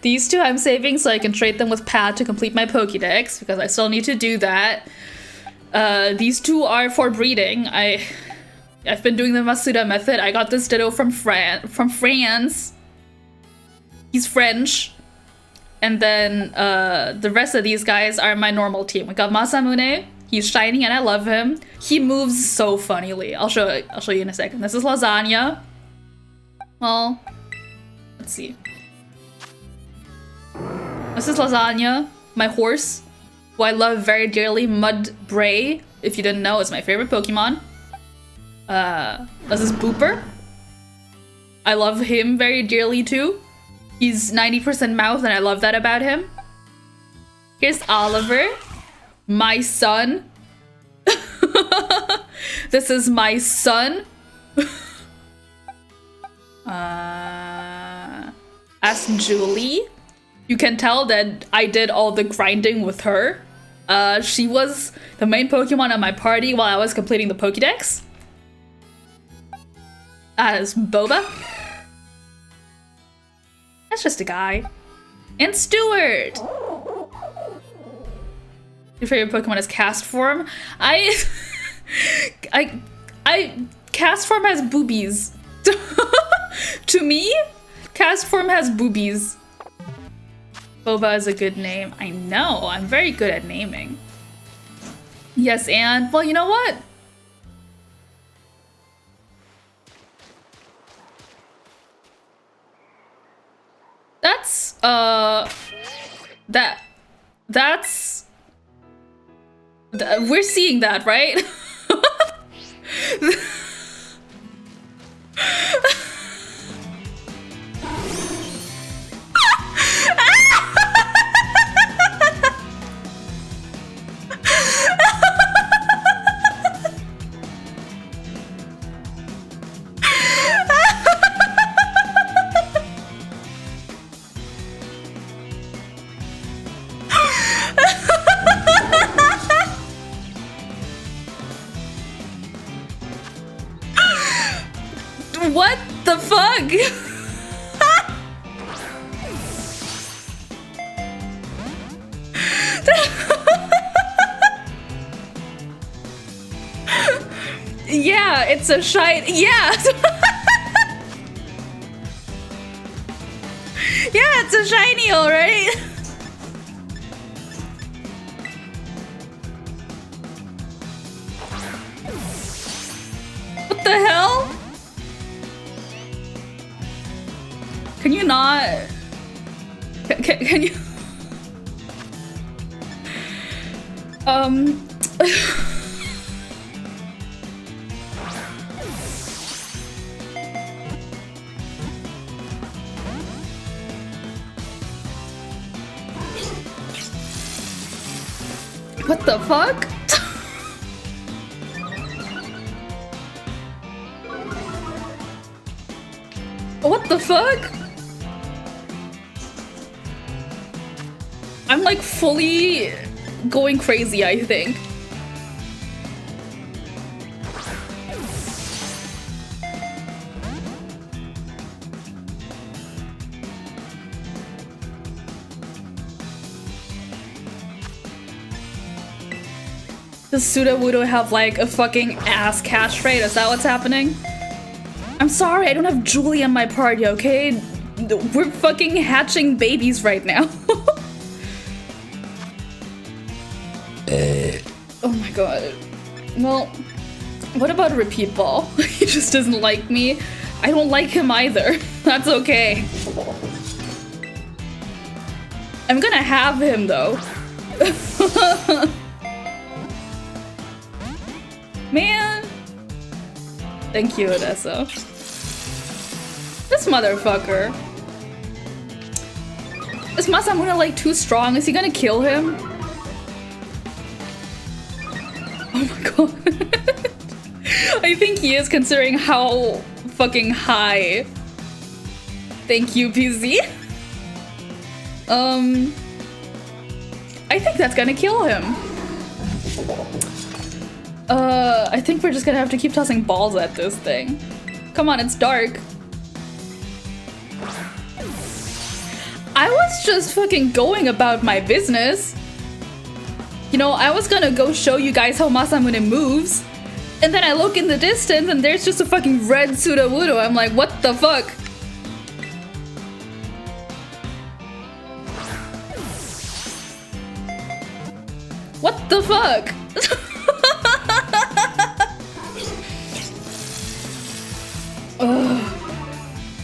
These two I'm saving so I can trade them with Pat to complete my Pokédex because I still need to do that. These two are for breeding. I've been doing the Masuda method. I got this Ditto from France. He's French. And then the rest of these guys are my normal team. We got Masamune. He's shiny and I love him. He moves so funnily. I'll show you in a second. This is Lasagna. Well, let's see. This is Lasagna, my horse, who I love very dearly. Mudbray, if you didn't know, is my favorite Pokemon. This is Booper. I love him very dearly too. He's 90% mouth and I love that about him. Here's Oliver, my son. This is my son. Ask Julie. You can tell that I did all the grinding with her. She was the main Pokemon on my party while I was completing the Pokédex. As Boba. That's just a guy. And Stuart! Your favorite Pokemon is Castform? Castform has boobies. To me, Castform has boobies. Boba is a good name. I know, I'm very good at naming. Yes, and, well, you know what? We're seeing that, right? What the fuck? Yeah, it's a shiny. Yeah. Yeah, it's a shiny, all right. What the hell? Can you not? Can you? Um... What the fuck? What the fuck? I'm like fully going crazy, I think. Does Sudowoodo have like a fucking ass catchphrase? Is that what's happening? I'm sorry, I don't have Julie in my party, okay? We're fucking hatching babies right now. Oh my god. Well, what about Repeat Ball? He just doesn't like me. I don't like him either. That's okay. I'm gonna have him though. Man. Thank you, Odessa. This motherfucker. Is Masamune like too strong? Is he gonna kill him? Oh my god. I think he is, considering how fucking high. Thank you, PZ. I think that's gonna kill him. I think we're just gonna have to keep tossing balls at this thing. Come on, it's dark. I was just fucking going about my business. You know, I was gonna go show you guys how Masamune moves. And then I look in the distance and there's just a fucking red Sudowoodo. I'm like, what the fuck? What the fuck?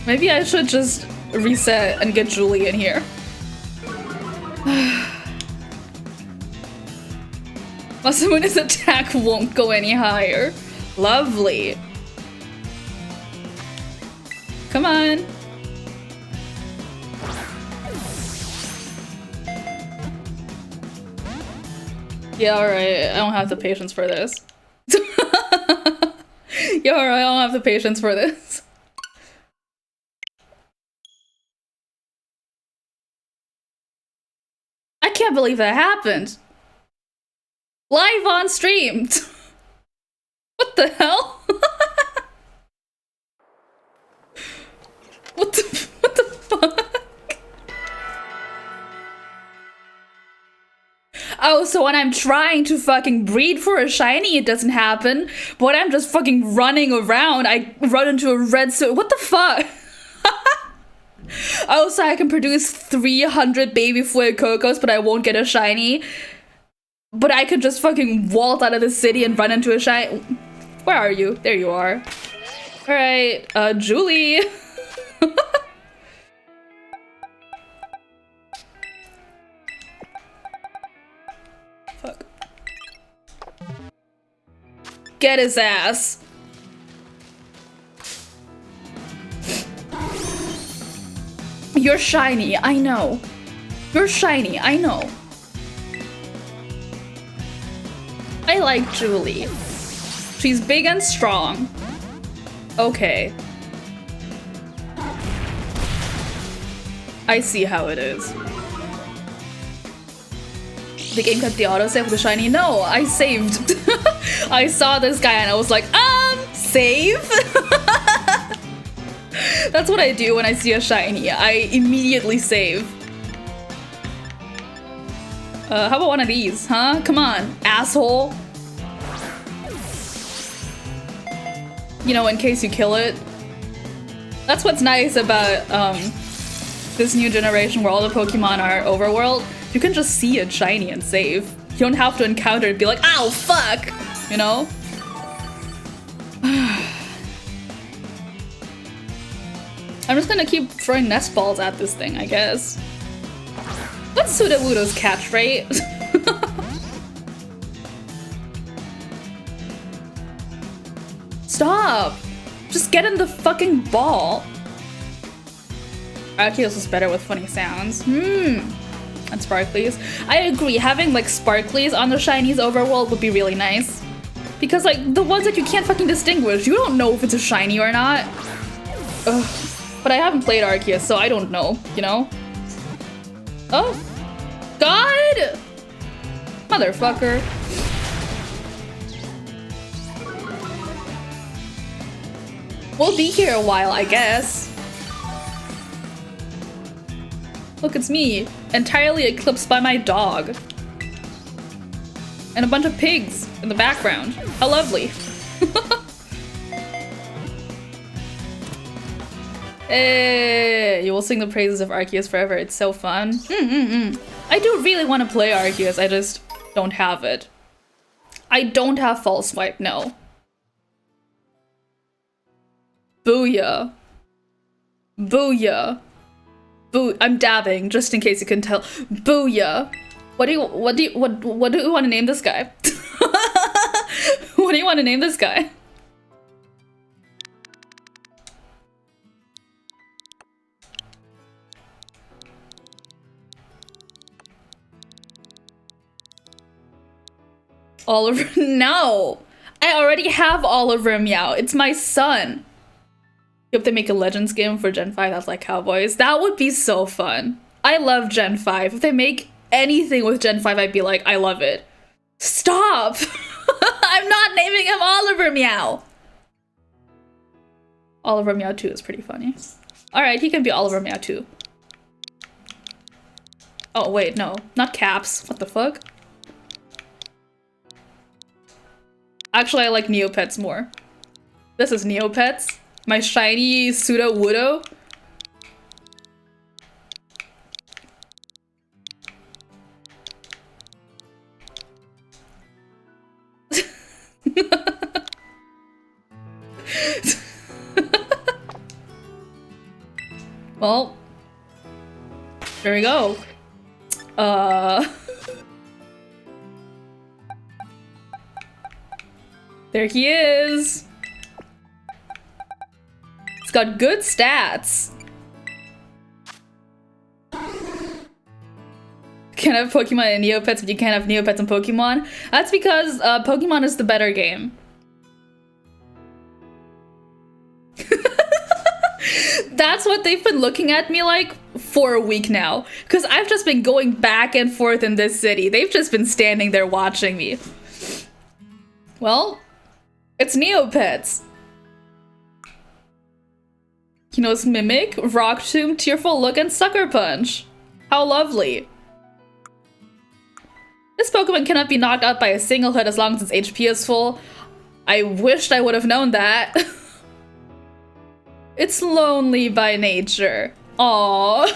Maybe I should just reset and get Julie in here. Masamune's attack won't go any higher. Lovely. Come on. Yeah, alright. I don't have the patience for this. Yeah, alright. I don't have the patience for this. I can't believe that happened. Live on stream. What the hell? What the fuck? Oh, so when I'm trying to fucking breed for a shiny, it doesn't happen. But when I'm just fucking running around, I run into a red what the fuck? Oh, so I can produce 300 baby Fuegocos, but I won't get a shiny. But I could just fucking vault out of the city and run into a shiny. Where are you? There you are. Alright, Julie. Fuck. Get his ass. You're shiny, I know. You're shiny, I know. I like Julie. She's big and strong. Okay. I see how it is. The game cut the autosave with the shiny? No, I saved. I saw this guy and I was like, save? That's what I do when I see a shiny. I immediately save. How about one of these, huh? Come on, asshole. You know, in case you kill it. That's what's nice about this new generation where all the Pokemon are overworld. You can just see it shiny and save. You don't have to encounter it and be like, ow, fuck! You know? I'm just gonna keep throwing nest balls at this thing, I guess. What's Sudowoodo's catchphrase? stop! Just get in the fucking ball. Arceus was better with funny sounds. And sparklies. I agree, having like sparklies on the shinies overworld would be really nice. Because like the ones that you can't fucking distinguish, you don't know if it's a shiny or not. Ugh. But I haven't played Arceus, so I don't know, you know? Oh. God! Motherfucker. We'll be here a while, I guess. Look, it's me, entirely eclipsed by my dog. And a bunch of pigs in the background. How lovely. Hey, you will sing the praises of Arceus forever. It's so fun. I do really want to play Arceus, I just don't have it. I don't have False Swipe, no. Booyah. Booyah. I'm dabbing, just in case you can tell. Booyah. What do you want to name this guy? What do you want to name this guy? Oliver, no! I already have Oliver Meow. It's my son. Hope they make a Legends game for Gen 5 that's like Cowboys. That would be so fun. I love Gen 5. If they make anything with Gen 5, I'd be like, I love it. Stop! I'm not naming him Oliver Meow. Oliver Meow 2 is pretty funny. Alright, he can be Oliver Meow 2. Oh, wait, no. Not Caps. What the fuck? Actually, I like Neopets more. This is Neopets. My shiny Pseudo-Woodo. Well, there we go. There he is. It's got good stats. Can't have Pokemon and Neopets, but you can't have Neopets and Pokemon. That's because Pokemon is the better game. That's what they've been looking at me like for a week now. Because I've just been going back and forth in this city. They've just been standing there watching me. Well, it's Neopets. He knows Mimic, Rock Tomb, Tearful Look, and Sucker Punch. How lovely. This Pokemon cannot be knocked out by a single hit as long as its HP is full. I wished I would have known that. It's lonely by nature. Aww.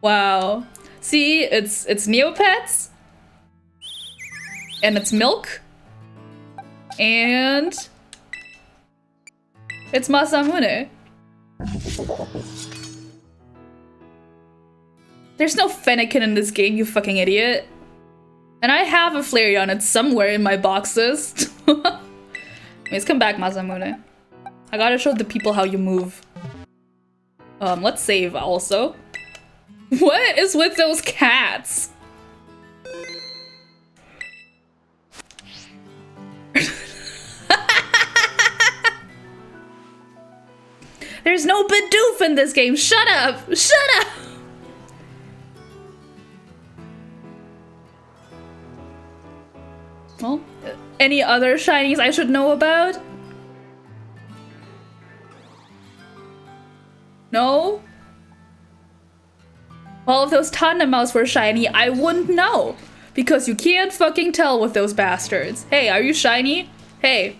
Wow. See, it's Neopets. And it's Milk. And it's Masamune. There's no Fennekin in this game, you fucking idiot. And I have a Flareon, it's somewhere in my boxes. Let's come back, Masamune. I gotta show the people how you move. Let's save also. What is with those cats? There's no Bidoof in this game. Shut up! Shut up! Well, any other shinies I should know about? No? Well, if those Tandemaus were shiny, I wouldn't know. Because you can't fucking tell with those bastards. Hey, are you shiny? Hey.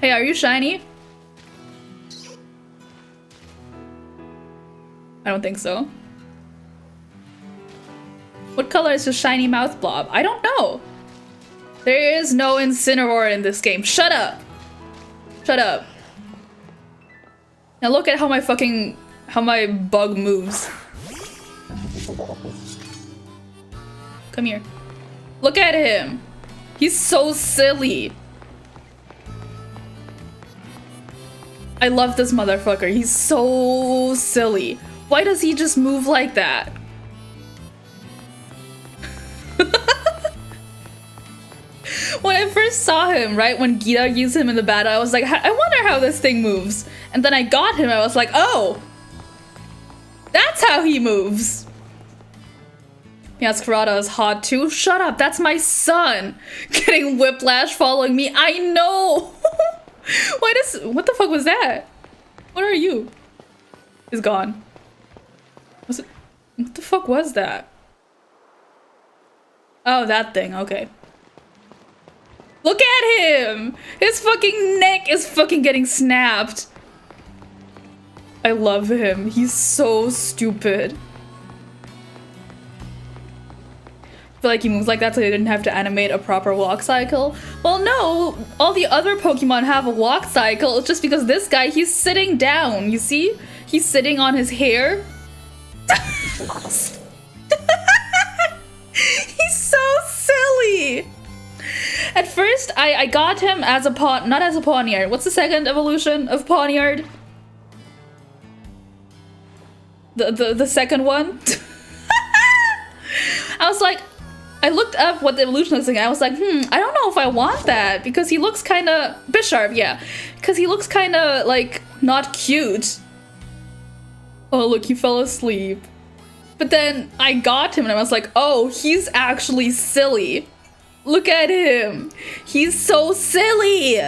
Hey, are you shiny? I don't think so. What color is his shiny mouth blob? I don't know. There is no Incineroar in this game. Shut up. Shut up. Now look at how my bug moves. Come here. Look at him. He's so silly. I love this motherfucker. He's so silly. Why does he just move like that? When I first saw him, right, when Gita used him in the battle, I was like, I wonder how this thing moves. And then I got him, I was like, oh! That's how he moves! Yes, Kurata is hot too. Shut up, that's my son! Getting whiplash following me, I know! What the fuck was that? What are you? He's gone. Was it? What the fuck was that? Oh, that thing, okay. Look at him! His fucking neck is fucking getting snapped. I love him. He's so stupid. I feel like he moves like that so they didn't have to animate a proper walk cycle. Well, no, all the other Pokemon have a walk cycle. It's just because this guy, he's sitting down. You see? He's sitting on his hair. He's so silly. At first, I got him as a not as a Pawniard. What's the second evolution of Pawniard? The second one? I was like, I looked up what the evolution looks like, and I was like, I don't know if I want that, because he looks kinda Bisharp, yeah. Because he looks kinda, like, not cute. Oh, look, he fell asleep. But then I got him, and I was like, oh, he's actually silly. Look at him. He's so silly.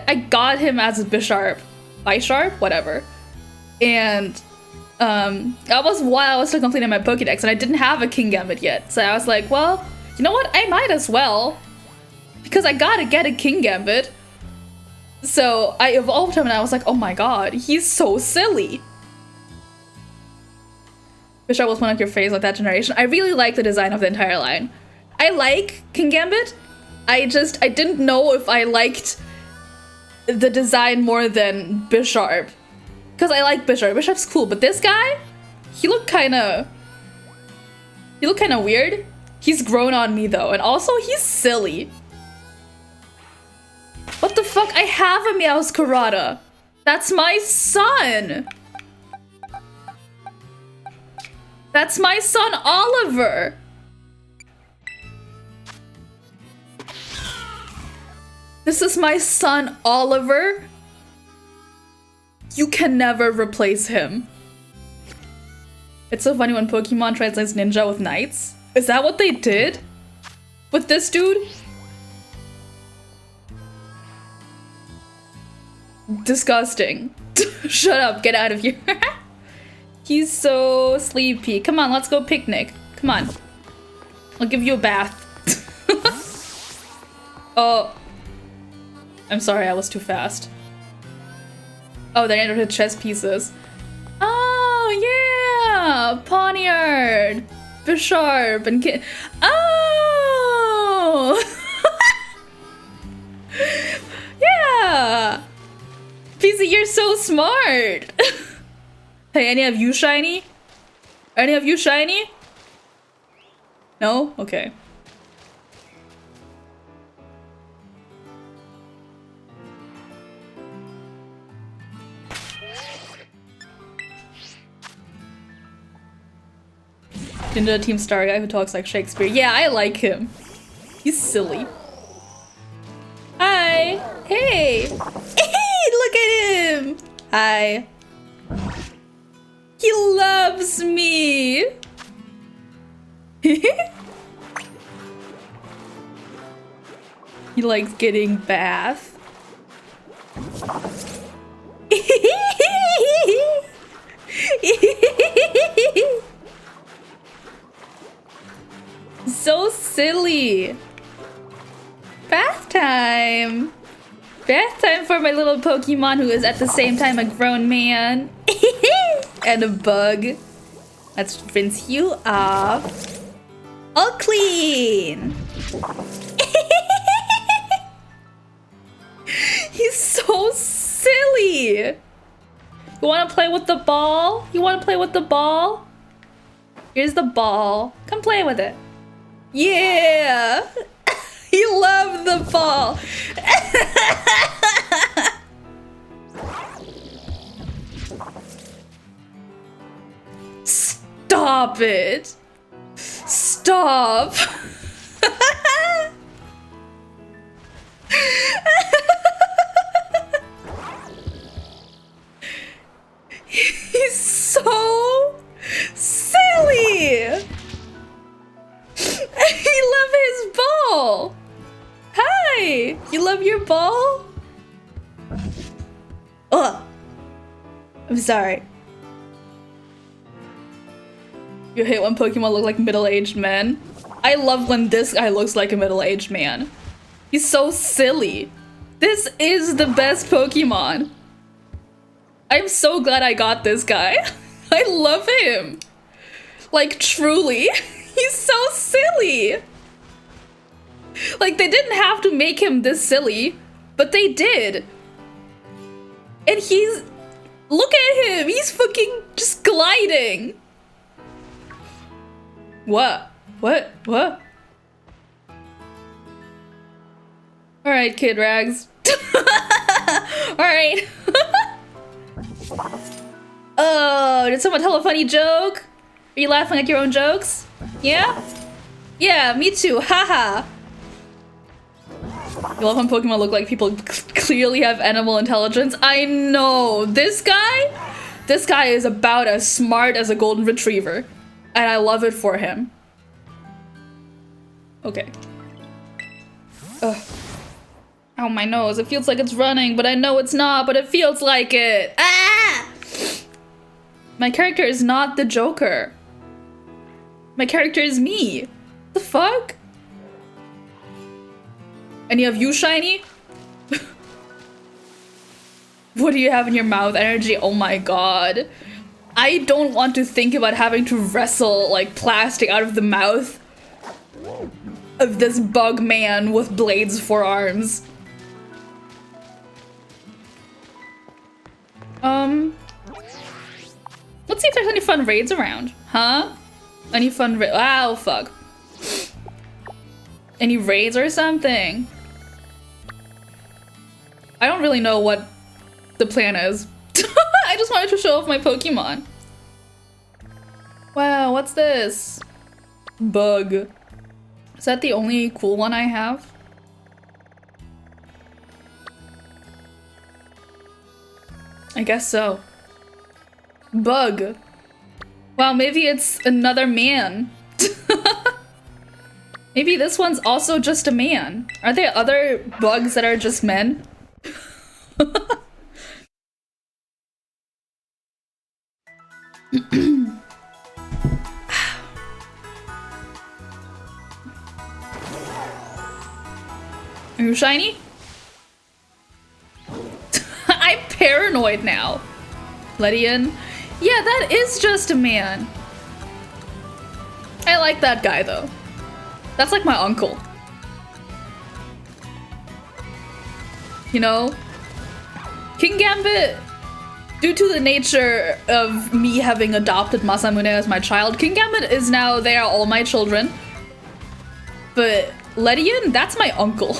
I got him as a Bisharp. Whatever. And that was while I was still completing my Pokédex, and I didn't have a Kingambit yet. So I was like, well, you know what? I might as well. Because I gotta get a Kingambit. So I evolved him, and I was like, oh my god, he's so silly. Bisharp was one of your favorites of that generation. I really like the design of the entire line. I like Kingambit. I didn't know if I liked the design more than Bisharp. Because I like Bisharp. Bisharp's cool, but this guy, he looked kinda weird. He's grown on me though, and also he's silly. What the fuck? I have a Meowscarada. That's my son. That's my son, Oliver. This is my son, Oliver. You can never replace him. It's so funny when Pokemon translates ninja with knights. Is that what they did with this dude? Disgusting. Shut up, get out of here. He's so sleepy. Come on, let's go picnic. Come on. I'll give you a bath. Oh. I'm sorry, I was too fast. Oh, they're into chess pieces. Oh, yeah! Pawniard! Bisharp and Kid. Oh! Yeah! PC, you're so smart! Hey, any of you shiny? Any of you shiny? No? Okay. Ninja Team Star guy who talks like Shakespeare. Yeah, I like him. He's silly. Hi! Hey! Hey! Look at him! Hi. He loves me! He likes getting bath. So silly. Bath time. Bath time for my little Pokemon who is at the same time a grown man. And a bug. Let's rinse you off. All clean. He's so silly. You want to play with the ball? You want to play with the ball? Here's the ball. Come play with it. Yeah. ball. Stop it. Stop. He's so silly. He love his ball. Hi. You love your ball? Ugh. I'm sorry. You hate when Pokemon look like middle-aged men? I love when this guy looks like a middle-aged man. He's so silly. This is the best Pokemon. I'm so glad I got this guy. I love him. Like, truly. He's so silly. Like, they didn't have to make him this silly, but they did. And he's... Look at him. He's fucking just gliding. What? What? What? Alright, Kid Rags. Alright. Oh, did someone tell a funny joke? Are you laughing at your own jokes? Yeah? Yeah, me too. Haha. You love when Pokemon look like people clearly have animal intelligence. I know. This guy is about as smart as a golden retriever. And I love it for him. Okay. Ugh. Ow, my nose. It feels like it's running, but I know it's not, but it feels like it. Ah! My character is not the Joker. My character is me. The fuck? Any of you shiny? What do you have in your mouth? Energy? Oh my god. I don't want to think about having to wrestle like plastic out of the mouth of this bug man with blades for arms. Let's see if there's any fun raids around. Huh? Any fun ra- Wow, fuck. Any raids or something? I don't really know what the plan is. I just wanted to show off my Pokemon. Wow, what's this? Bug. Is that the only cool one I have? I guess so. Bug. Wow, maybe it's another man. Maybe this one's also just a man. Are there other bugs that are just men? Are you shiny? I'm paranoid now. Ledian? Yeah, that is just a man. I like that guy though. That's like my uncle. You know? King Gambit, due to the nature of me having adopted Masamune as my child, King Gambit is now, they are all my children. But Ledian, that's my uncle.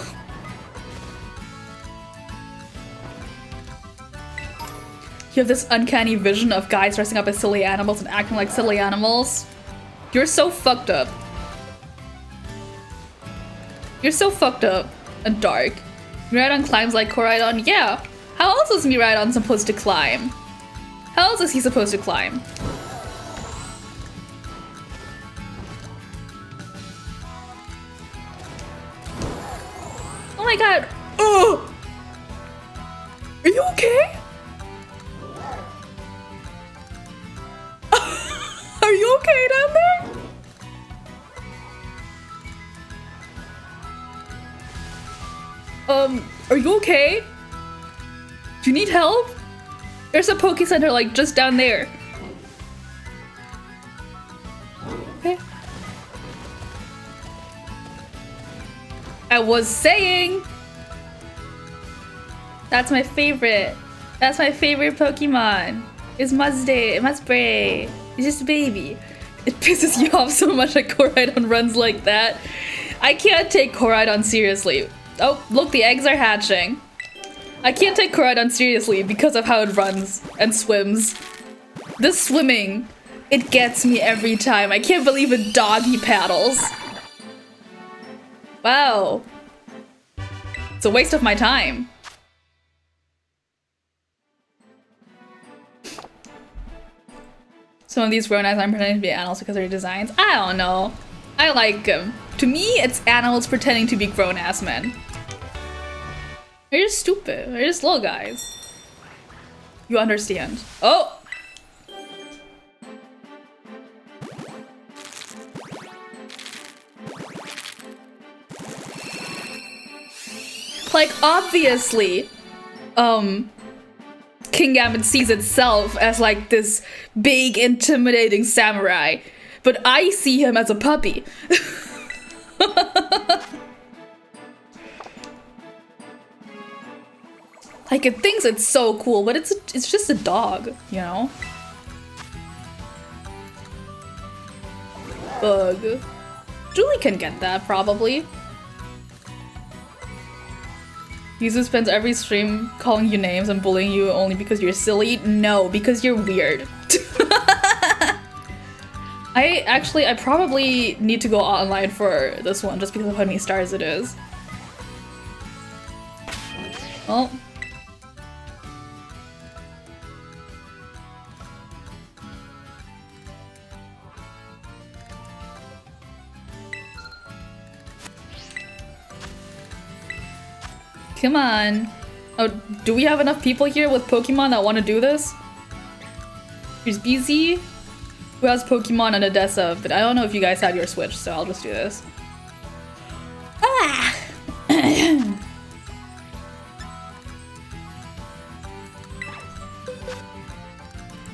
You have this uncanny vision of guys dressing up as silly animals and acting like silly animals. You're so fucked up. You're so fucked up and dark. Miraidon climbs like Koraidon? Yeah. How else is Miraidon supposed to climb? How else is he supposed to climb? Oh my god. Oh! Are you okay? Are you okay down there? Are you okay? Do you need help? There's a Poke Center like just down there. Okay. I was saying that's my favorite. That's my favorite Pokemon. It's Musbray. He's just a baby. It pisses you off so much that Koraidon runs like that. I can't take Koraidon seriously. Oh, look, the eggs are hatching. I can't take Koraidon seriously because of how it runs and swims. This swimming, it gets me every time. I can't believe it doggy paddles. Wow. It's a waste of my time. Some of these grown-ass I'm pretending to be animals because of their designs. I don't know. I like them. To me, it's animals pretending to be grown-ass men. They're just stupid. They're just little guys. You understand. Oh! Like, obviously, King Gambit sees itself as like this big, intimidating samurai, but I see him as a puppy. Like, it thinks it's so cool, but it's just a dog, you know? Bug. Julie can get that, probably. Yuzu spends every stream calling you names and bullying you only because you're silly? No, because you're weird. I probably need to go online for this one just because of how many stars it is. Well. Come on. Oh, do we have enough people here with Pokemon that want to do this? Here's BZ, who has Pokemon and Odessa, but I don't know if you guys have your Switch, so I'll just do this. Ah!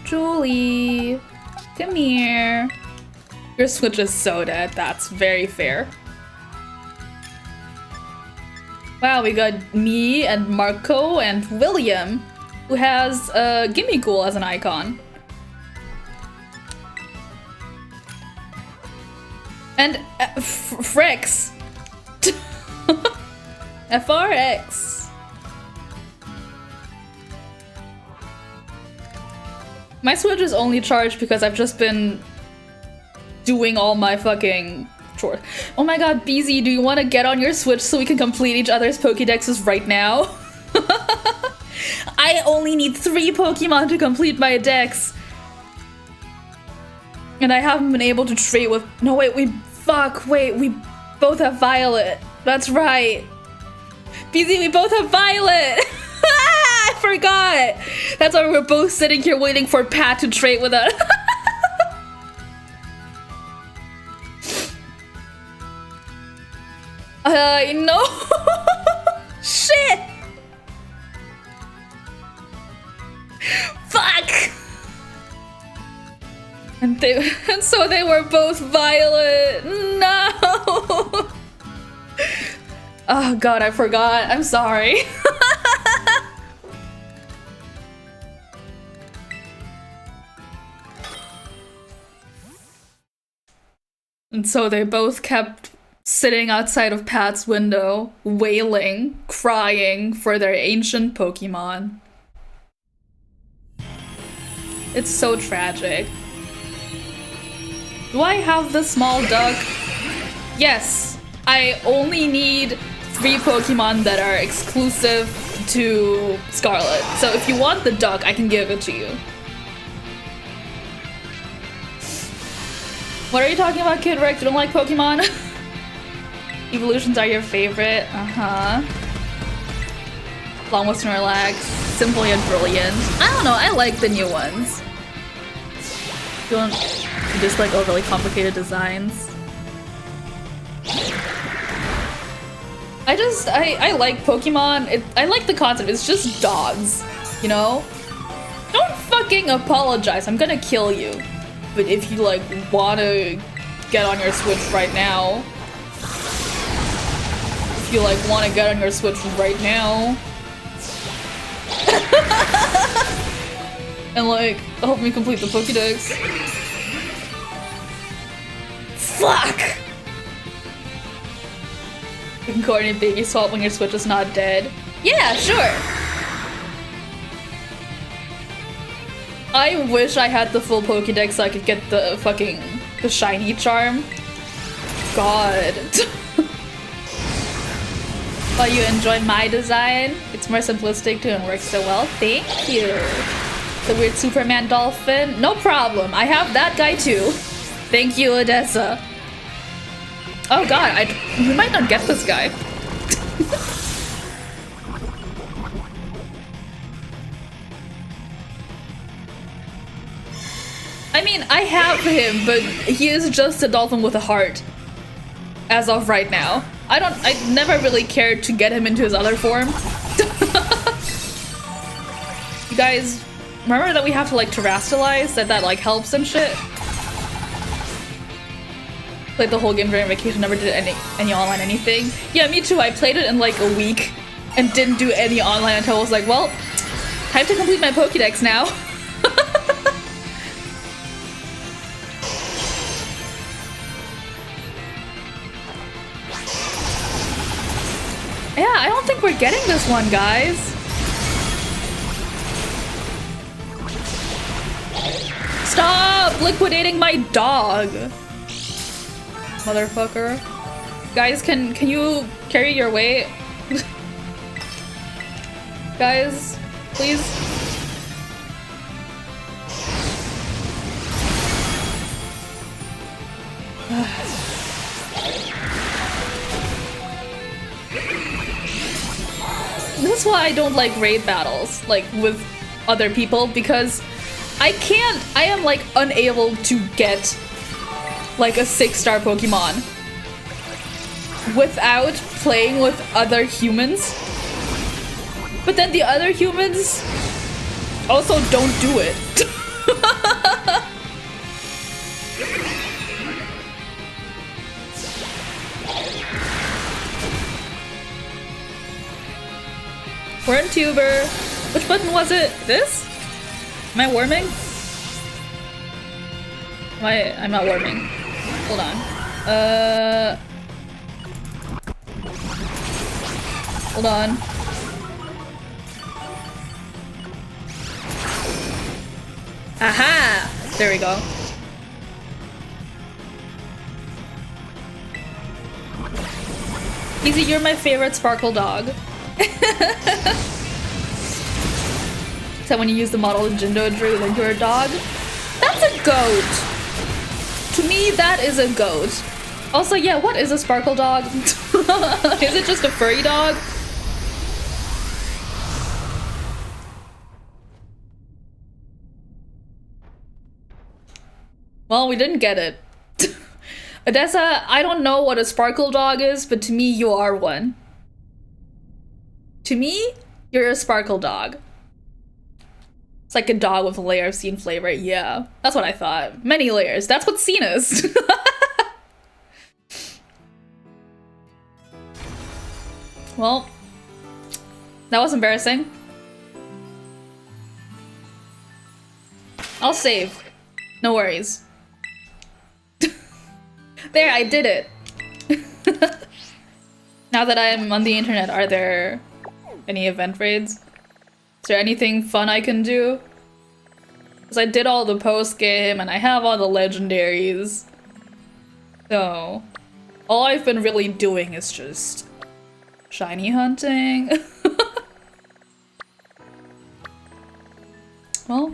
Julie, come here. Your Switch is so dead. That's very fair. Wow, we got me and Marco and William, who has Gimmighoul as an icon. And Frix. FRX. My Switch is only charged because I've just been doing all my fucking chores. Oh my god, BZ, do you want to get on your Switch so we can complete each other's Pokédexes right now? I only need 3 Pokemon to complete my dex. And I haven't been able to trade with... No, wait, we both have Violet. That's right. BZ, we both have Violet! I forgot! That's why we're both sitting here waiting for Pat to trade with us. No! Shit! Fuck! And so they were both Violet. No! Oh god, I forgot. I'm sorry. And so they both kept sitting outside of Pat's window, wailing, crying for their ancient Pokemon. It's so tragic. Do I have the small duck? Yes, I only need 3 Pokemon that are exclusive to Scarlet. So if you want the duck, I can give it to you. What are you talking about, Kid Rick? You don't like Pokemon? Evolutions are your favorite. Long with Snorlax, Simply and Brilliant. I don't know, I like the new ones. You just like overly complicated designs. I like Pokemon. I like the concept. It's just dogs, you know? Don't fucking apologize. I'm gonna kill you. But if you like wanna get on your Switch right now, if you like wanna get on your Switch right now, and like help me complete the Pokédex. Fuck! You can coordinate baby swap when your Switch is not dead. Yeah, sure. I wish I had the full Pokédex so I could get the shiny charm. God. Oh, you enjoy my design? It's more simplistic too and works so well. Thank you. The weird Superman dolphin? No problem. I have that guy too. Thank you, Odessa. Oh god, you might not get this guy. I mean, I have him, but he is just a dolphin with a heart. As of right now. I never really cared to get him into his other form. You guys, remember that we have to like terrestrialize? That like helps and shit? Played the whole game during vacation, never did any online anything. Yeah, me too. I played it in like a week and didn't do any online until I was like, well, time to complete my Pokédex now. Yeah, I don't think we're getting this one, guys. Stop liquidating my dog. Motherfucker. Guys, can you carry your weight? Guys, please. This is why I don't like raid battles, like, with other people, because I am, like, unable to get, like, a 6-star Pokemon without playing with other humans. But then the other humans also don't do it. We're in Tuber. Which button was it? This? Am I warming? I'm not warming. Hold on. Hold on. Aha! There we go. Easy, you're my favorite sparkle dog. So when you use the model of Jindo Drew, then you're a dog? That's a goat! To me, that is a goat. Also, yeah, what is a sparkle dog? Is it just a furry dog? Well, we didn't get it. Odessa, I don't know what a sparkle dog is, but to me, you are one. To me, you're a sparkle dog. It's like a dog with a layer of scene flavor. Yeah, that's what I thought. Many layers. That's what scene is. Well, that was embarrassing. I'll save. No worries. There, I did it. Now that I'm on the internet, are there any event raids? Is there anything fun I can do? Because I did all the post-game and I have all the legendaries. So, all I've been really doing is just shiny hunting. Well,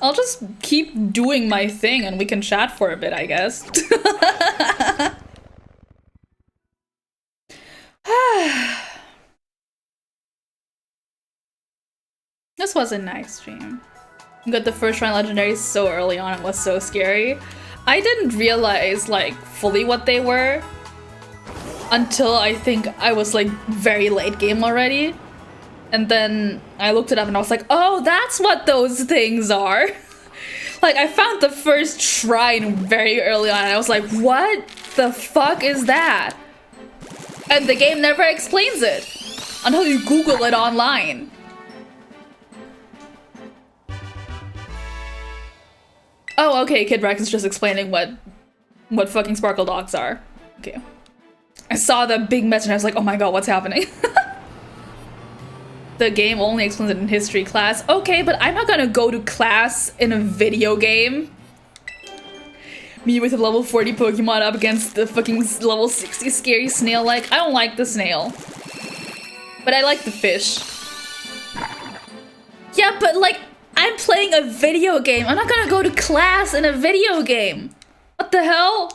I'll just keep doing my thing and we can chat for a bit, I guess. This was a nice stream. Got the first round legendaries so early on, it was so scary. I didn't realize, like, fully what they were until I think I was, like, very late game already. And then I looked it up and I was like, oh, that's what those things are. Like, I found the first shrine very early on and I was like, what the fuck is that? And the game never explains it until you Google it online. Oh, okay, Kid Rex is just explaining what fucking sparkle dogs are. Okay. I saw the big message and I was like, oh my god, what's happening? The game only explains it in history class. Okay, but I'm not gonna go to class in a video game. Me with a level 40 Pokemon up against the fucking level 60 scary snail. Like, I don't like the snail. But I like the fish. Yeah, but like, I'm playing a video game. I'm not gonna go to class in a video game. What the hell?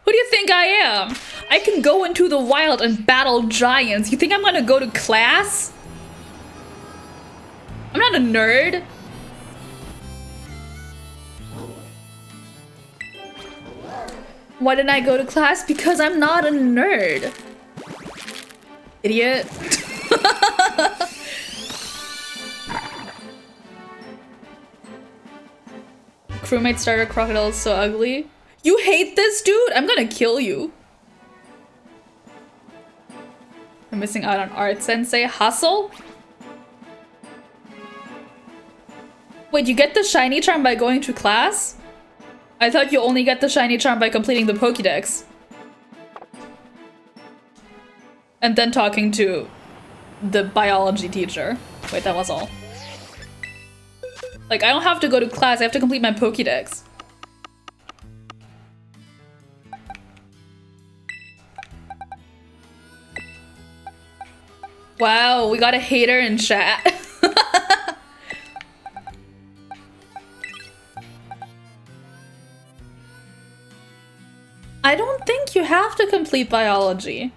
Who do you think I am? I can go into the wild and battle giants. You think I'm gonna go to class? I'm not a nerd. Why didn't I go to class? Because I'm not a nerd. Idiot. Crewmate starter crocodile is so ugly. You hate this dude? I'm gonna kill you. I'm missing out on art sensei. Hustle? Wait, you get the shiny charm by going to class? I thought you only get the shiny charm by completing the Pokédex. And then talking to the biology teacher. Wait, that was all. Like, I don't have to go to class, I have to complete my Pokédex. Wow, we got a hater in chat. I don't think you have to complete biology.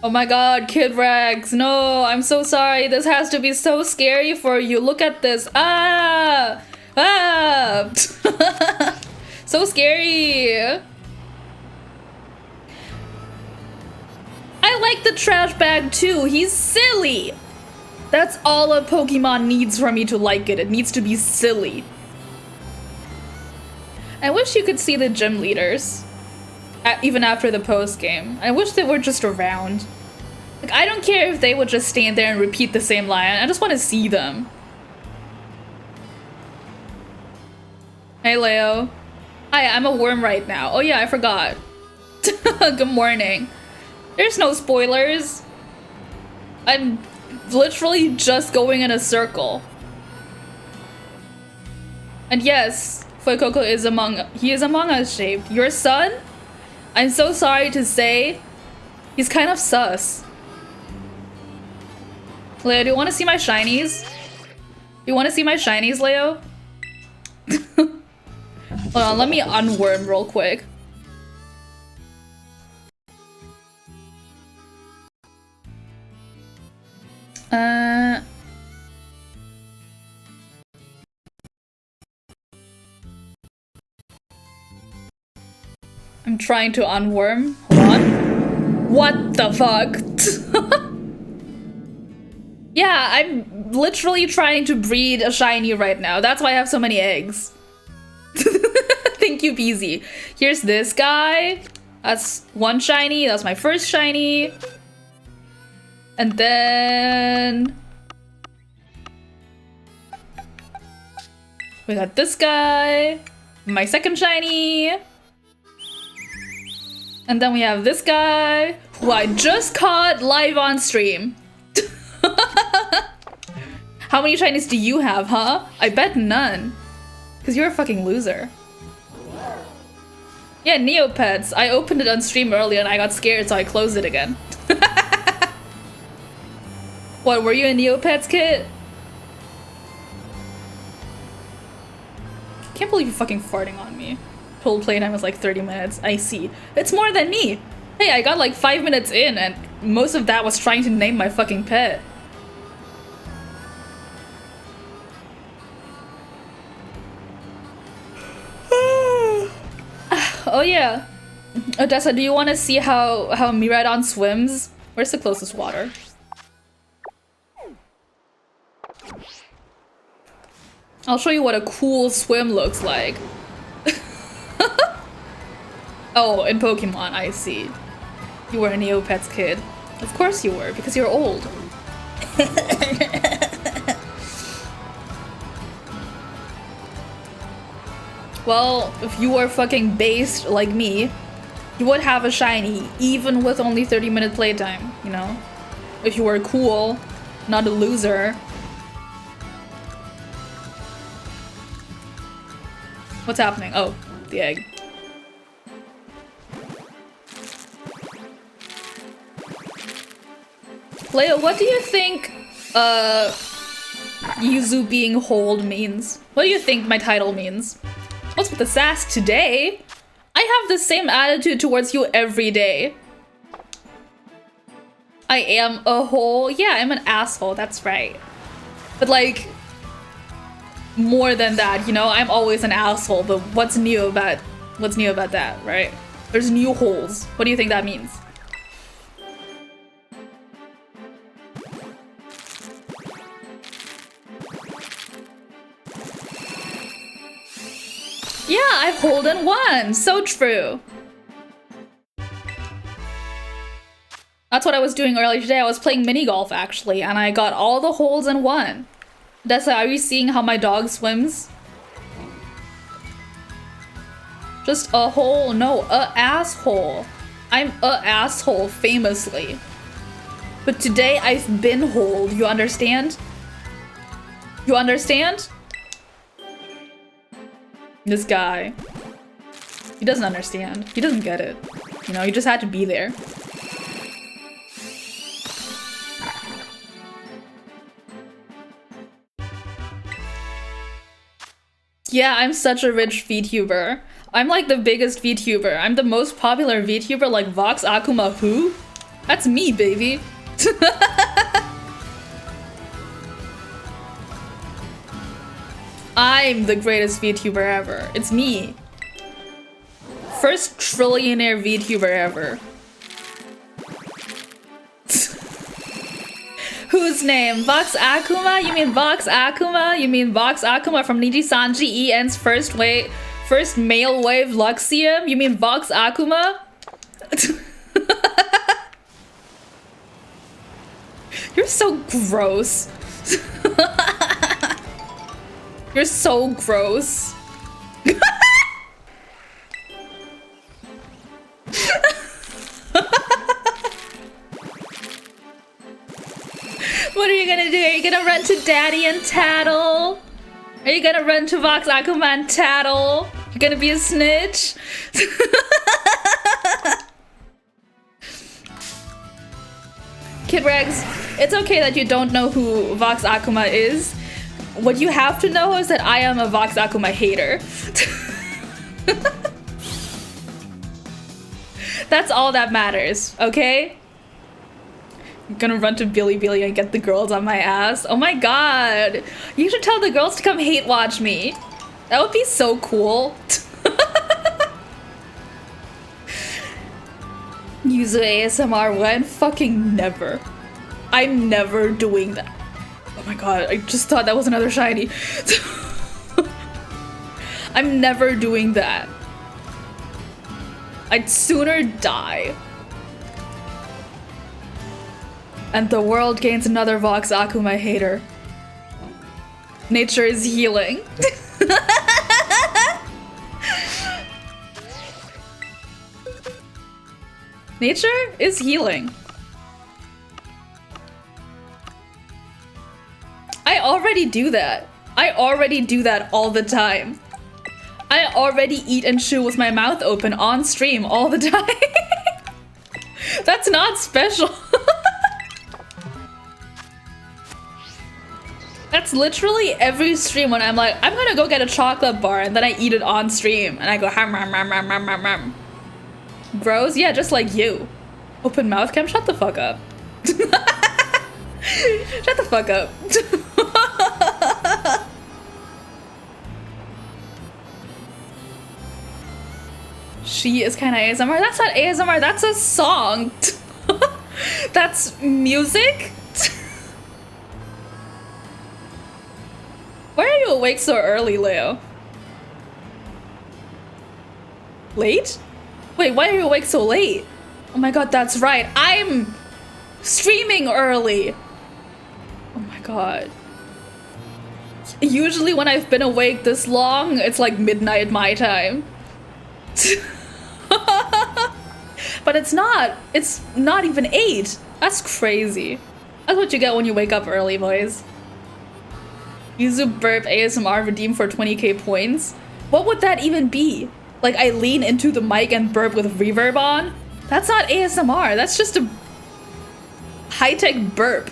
Oh my god, Kid Rex, no, I'm so sorry. This has to be so scary for you. Look at this. Ah! Ah! So scary. I like the trash bag too. He's silly. That's all a Pokemon needs for me to like it. It needs to be silly. I wish you could see the gym leaders. Even after the post game. I wish they were just around. Like, I don't care if they would just stand there and repeat the same line. I just want to see them. Hey, Leo. Hi, I'm a worm right now. Oh yeah, I forgot. Good morning. There's no spoilers. I'm literally just going in a circle. And yes, Fuecoco is Among Us shaped. Your son? I'm so sorry to say, he's kind of sus. Leo, do you want to see my shinies? You want to see my shinies, Leo? Hold on, let me unworm real quick. I'm trying to unworm. Hold on. What the fuck? Yeah, I'm literally trying to breed a shiny right now. That's why I have so many eggs. Thank you, Peasy. Here's this guy. That's one shiny. That's my first shiny. And then we got this guy. My second shiny. And then we have this guy, who I just caught live on stream. How many shinies do you have, huh? I bet none. Because you're a fucking loser. Yeah, Neopets. I opened it on stream earlier and I got scared, so I closed it again. What, were you a Neopets kid? Can't believe you're fucking farting on me. Total playtime was like 30 minutes. I see. It's more than me. Hey, I got like 5 minutes in and most of that was trying to name my fucking pet. Oh yeah. Odessa, do you want to see how Miraidon swims? Where's the closest water? I'll show you what a cool swim looks like. Oh, in Pokemon, I see. You were a Neopets kid. Of course you were, because you're old. Well, if you were fucking based like me, You would have a shiny, even with only 30-minute playtime, you know? If you were cool, not a loser. What's happening? Oh, the egg. Leo, what do you think Yuzu being hold means? What do you think my title means? What's with the sass today? I have the same attitude towards you every day. I am a hole. Yeah, I'm an asshole, that's right. But like, more than that, you know, I'm always an asshole, but what's new about that, right? There's new holes. What do you think that means? Yeah, I've holden one. So true. That's what I was doing earlier today. I was playing mini golf actually, and I got all the holes in one. That's are you seeing how my dog swims? Just a hole, no, a asshole. I'm a asshole famously. But today I've been holed, you understand? You understand? This guy. He doesn't understand. He doesn't get it. You know, he just had to be there. Yeah, I'm such a rich VTuber. I'm like the biggest VTuber. I'm the most popular VTuber like Vox Akuma who? That's me, baby. I'm the greatest VTuber ever. It's me. First trillionaire VTuber ever. Whose name? Vox Akuma? You mean Vox Akuma? You mean Vox Akuma from Niji Sanji EN's first male wave Luxium? You mean Vox Akuma? You're so gross. You're so gross. What are you gonna do? Are you gonna run to Daddy and tattle? Are you gonna run to Vox Akuma and tattle? You're gonna be a snitch? Kid Regs, it's okay that you don't know who Vox Akuma is. What you have to know is that I am a Vox Akuma hater. That's all that matters, okay? I'm gonna run to Billy and get the girls on my ass. Oh my god. You should tell the girls to come hate watch me. That would be so cool. Yuzu ASMR when? Fucking never. I'm never doing that. Oh my god, I just thought that was another shiny. I'm never doing that. I'd sooner die. And the world gains another Vox Akuma hater. Nature is healing. Nature is healing. I already do that. I already do that all the time. I already eat and chew with my mouth open on stream all the time. That's not special. That's literally every stream when I'm like, I'm gonna go get a chocolate bar and then I eat it on stream and I go ham ham ham ham ham ham ham. Bros, yeah, just like you. Open mouth cam, shut the fuck up. Shut the fuck up. She is kind of ASMR. That's not ASMR, that's a song. That's music? Why are you awake so early, Leo? Late? Wait, why are you awake so late? Oh my god, that's right. I'm streaming early. Oh my god. Usually when I've been awake this long, it's like midnight my time. But it's not. It's not even 8. That's crazy. That's what you get when you wake up early, boys. Yuzu burp ASMR redeem for 20k points. What would that even be? Like I lean into the mic and burp with reverb on? That's not ASMR. That's just a high-tech burp.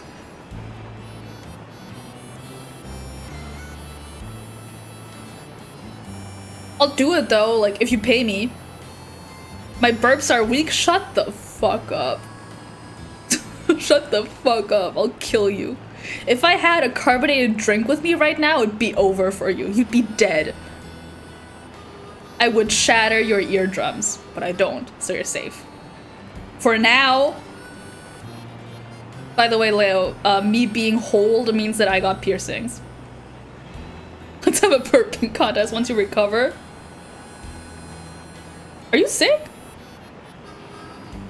I'll do it though, like if you pay me. My burps are weak. Shut the fuck up. Shut the fuck up. I'll kill you. If I had a carbonated drink with me right now, it'd be over for you. You'd be dead. I would shatter your eardrums, but I don't, so you're safe. For now. By the way, Leo, me being hold means that I got piercings. Let's have a burping contest once you recover. Are you sick?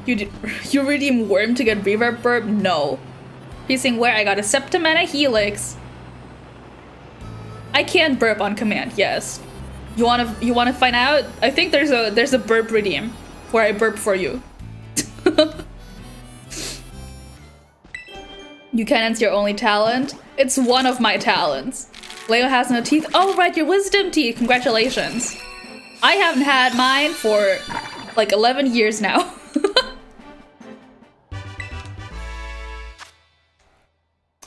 You redeem worm to get reverb burp? No. Piercing where? I got a septum and a helix. I can burp on command, yes. You wanna find out? I think there's a burp redeem where I burp for you. You can't your only talent? It's one of my talents. Leo has no teeth. Oh right, your wisdom teeth. Congratulations. I haven't had mine for like 11 years now.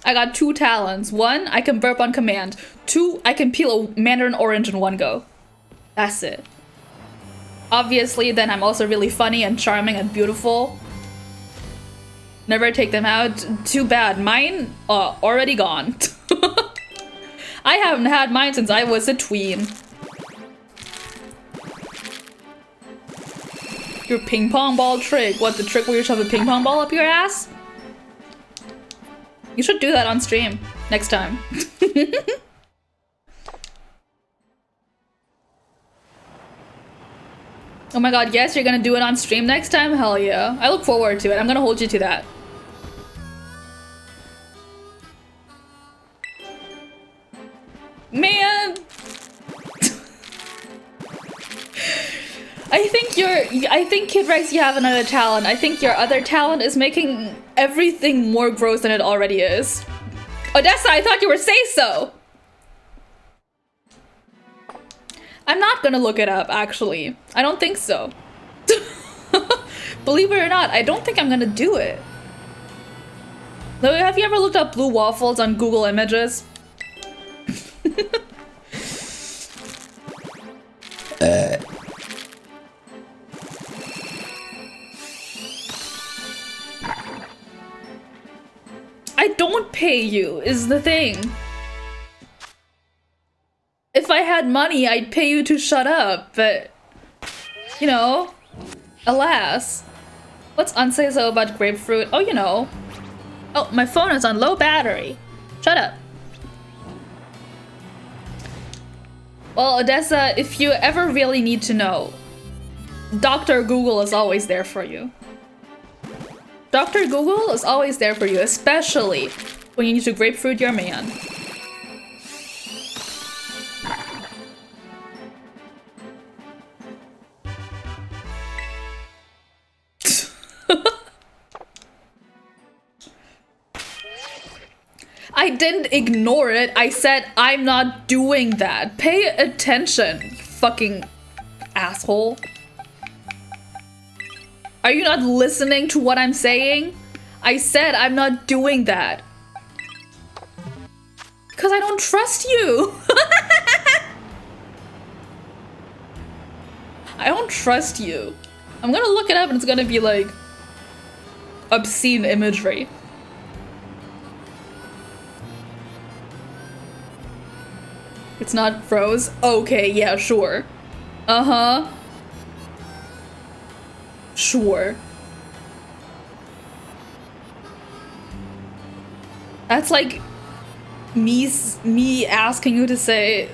I got 2 talents. 1, I can burp on command. 2, I can peel a mandarin orange in one go. That's it. Obviously, then I'm also really funny and charming and beautiful. Never take them out. Too bad. Mine already gone. I haven't had mine since I was a tween. Your ping pong ball trick. What, the trick where you shove a ping pong ball up your ass? You should do that on stream next time. Oh my god, yes, you're gonna do it on stream next time? Hell yeah. I look forward to it. I'm gonna hold you to that. Man! I think Kid Rex, you have another talent. I think your other talent is making everything more gross than it already is. Odessa, I thought you were say-so! I'm not gonna look it up, actually. I don't think so. Believe it or not, I don't think I'm gonna do it. Though, have you ever looked up blue waffles on Google Images? I don't pay you, is the thing. If I had money, I'd pay you to shut up, but, you know, alas. What's unsay so about grapefruit? Oh, you know. Oh, my phone is on low battery. Shut up. Well, Odessa, if you ever really need to know, Dr. Google is always there for you. Dr. Google is always there for you, especially when you need to grapefruit your man. I didn't ignore it. I said I'm not doing that. Pay attention, you fucking asshole. Are you not listening to what I'm saying? I said I'm not doing that. Because I don't trust you. I don't trust you. I'm gonna look it up and it's gonna be like obscene imagery. It's not froze? Okay, yeah, sure. Uh-huh. Sure. That's like me asking you to say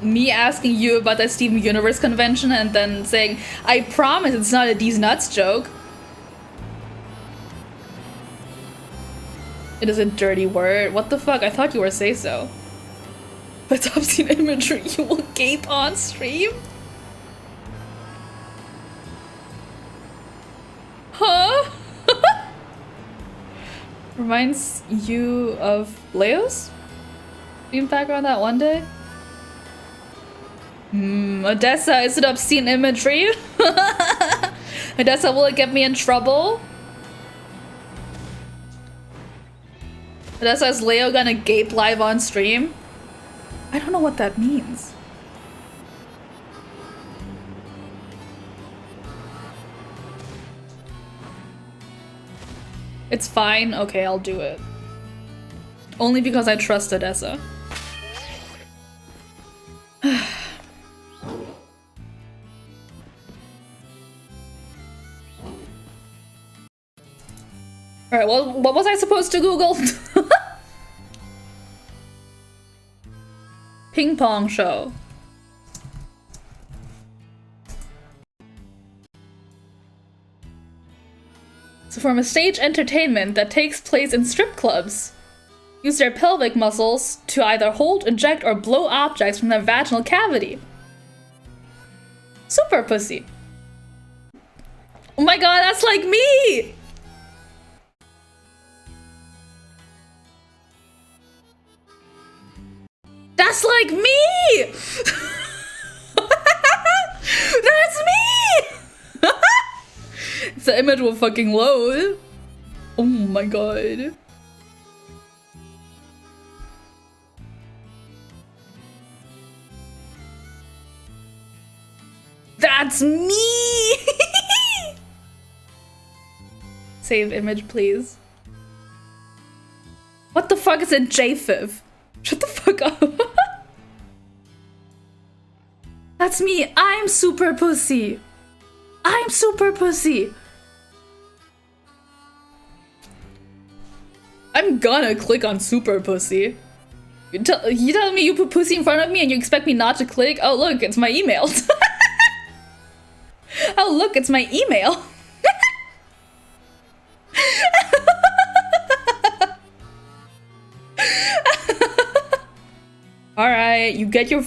me asking you about that Steven Universe convention and then saying, I promise it's not a These Nuts joke. It is a dirty word. What the fuck? I thought you were say-so. But obscene imagery, you will gape on stream? Reminds you of Leo's? Being back around that one day? Odessa, is it obscene imagery? Odessa, will it get me in trouble? Odessa, is Leo gonna gape live on stream? I don't know what that means. It's fine. Okay, I'll do it. Only because I trust Odessa. Alright, well, what was I supposed to Google? Ping pong show. To form a stage entertainment that takes place in strip clubs. Use their pelvic muscles to either hold, inject, or blow objects from their vaginal cavity. Super pussy. Oh my god, that's like me! That's like me! That's me! The image will fucking load. Oh my god. That's me! Save image, please. What the fuck is a JFIV? Shut the fuck up. That's me. I'm super pussy. I'm super pussy. I'm gonna click on super pussy. You tell me you put pussy in front of me and you expect me not to click? Oh look, it's my email. Oh look, it's my email. Alright, you get your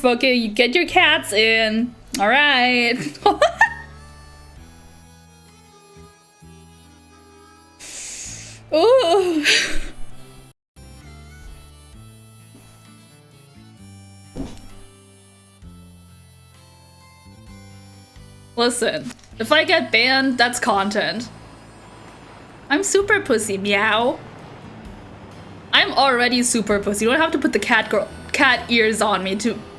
cats in. Alright. Ooh. Listen, if I get banned, that's content. I'm super pussy, meow. I'm already super pussy. You don't have to put the cat ears on me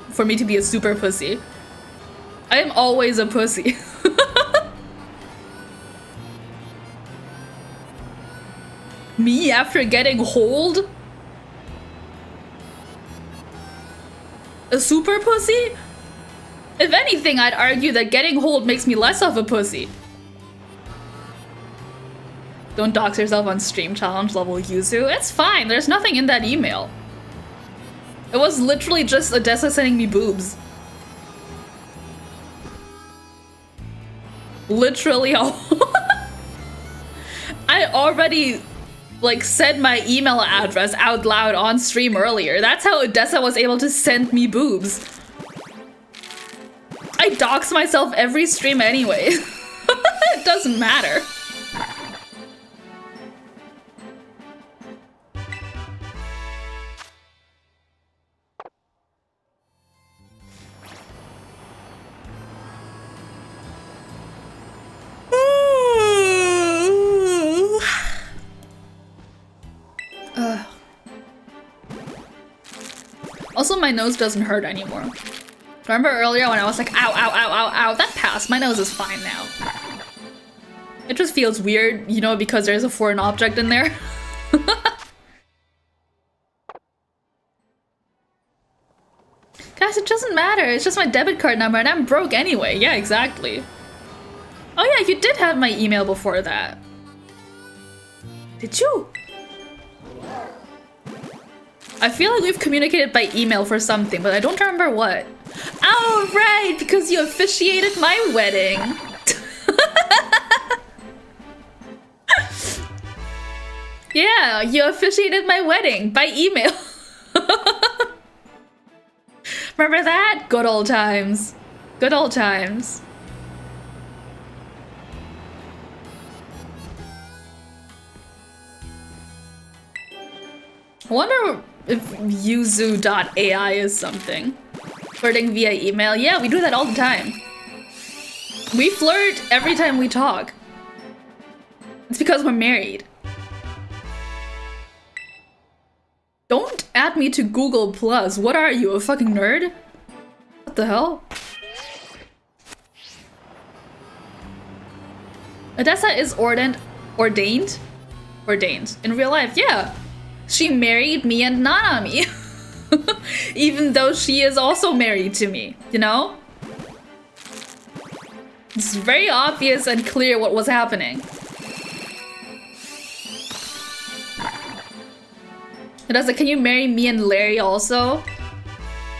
for me to be a super pussy. I am always a pussy. Me after getting hold? A super pussy? If anything, I'd argue that getting hold makes me less of a pussy. Don't dox yourself on stream challenge level Yuzu. It's fine, there's nothing in that email. It was literally just Odessa sending me boobs. Literally all. I already like said my email address out loud on stream earlier. That's how Odessa was able to send me boobs. I dox myself every stream anyway. It doesn't matter. Also, my nose doesn't hurt anymore. Remember earlier when I was like, ow, ow, ow, ow, ow? That passed. My nose is fine now. It just feels weird, you know, because there's a foreign object in there. Guys, it doesn't matter. It's just my debit card number and I'm broke anyway. Yeah, exactly. Oh yeah, you did have my email before that. Did you? I feel like we've communicated by email for something, but I don't remember what. Oh, right, because you officiated my wedding. Yeah, you officiated my wedding by email. Remember that? Good old times. Good old times. I wonder if yuzu.ai is something. Flirting via email. Yeah, we do that all the time. We flirt every time we talk. It's because we're married. Don't add me to Google Plus. What are you, a fucking nerd? What the hell? Odessa is ordained? Ordained. In real life, yeah. She married me and Nanami. Even though she is also married to me, you know? It's very obvious and clear what was happening. Odessa, can you marry me and Larry also?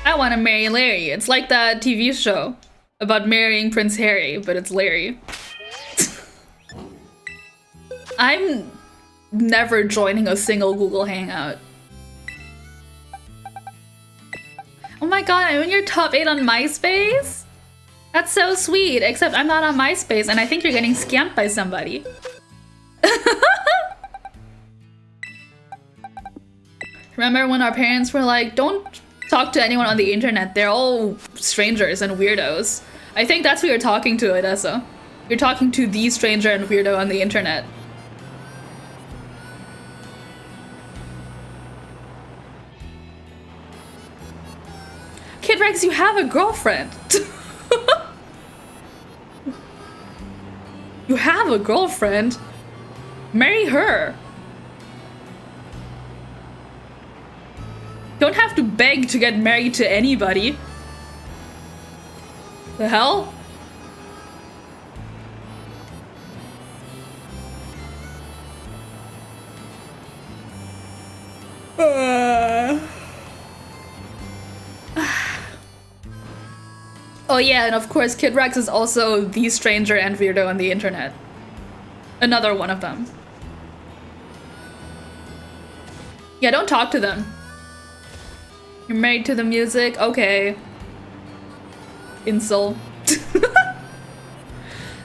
I want to marry Larry. It's like that TV show about marrying Prince Harry, but it's Larry. I'm never joining a single Google Hangout. Oh my god, I'm in your top 8 on MySpace? That's so sweet, except I'm not on MySpace and I think you're getting scammed by somebody. Remember when our parents were like, don't talk to anyone on the internet, they're all strangers and weirdos. I think that's who you're talking to, Odessa. You're talking to the stranger and weirdo on the internet. Kid Rex, you have a girlfriend. You have a girlfriend. Marry her. Don't have to beg to get married to anybody. The hell? Oh yeah, and of course Kid Rex is also the stranger and weirdo on the internet. Another one of them. Yeah, don't talk to them. You're married to the music? Okay. Insult.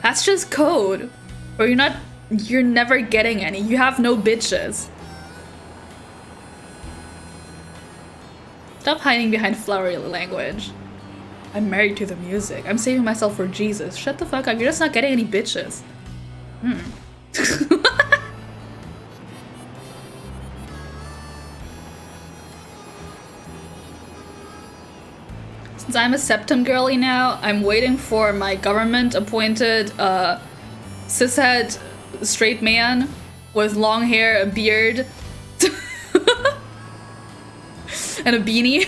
That's just code. Or you're never getting any. You have no bitches. Stop hiding behind flowery language. I'm married to the music. I'm saving myself for Jesus. Shut the fuck up. You're just not getting any bitches. Since I'm a septum girly now, I'm waiting for my government-appointed cishet straight man with long hair, a beard, and a beanie.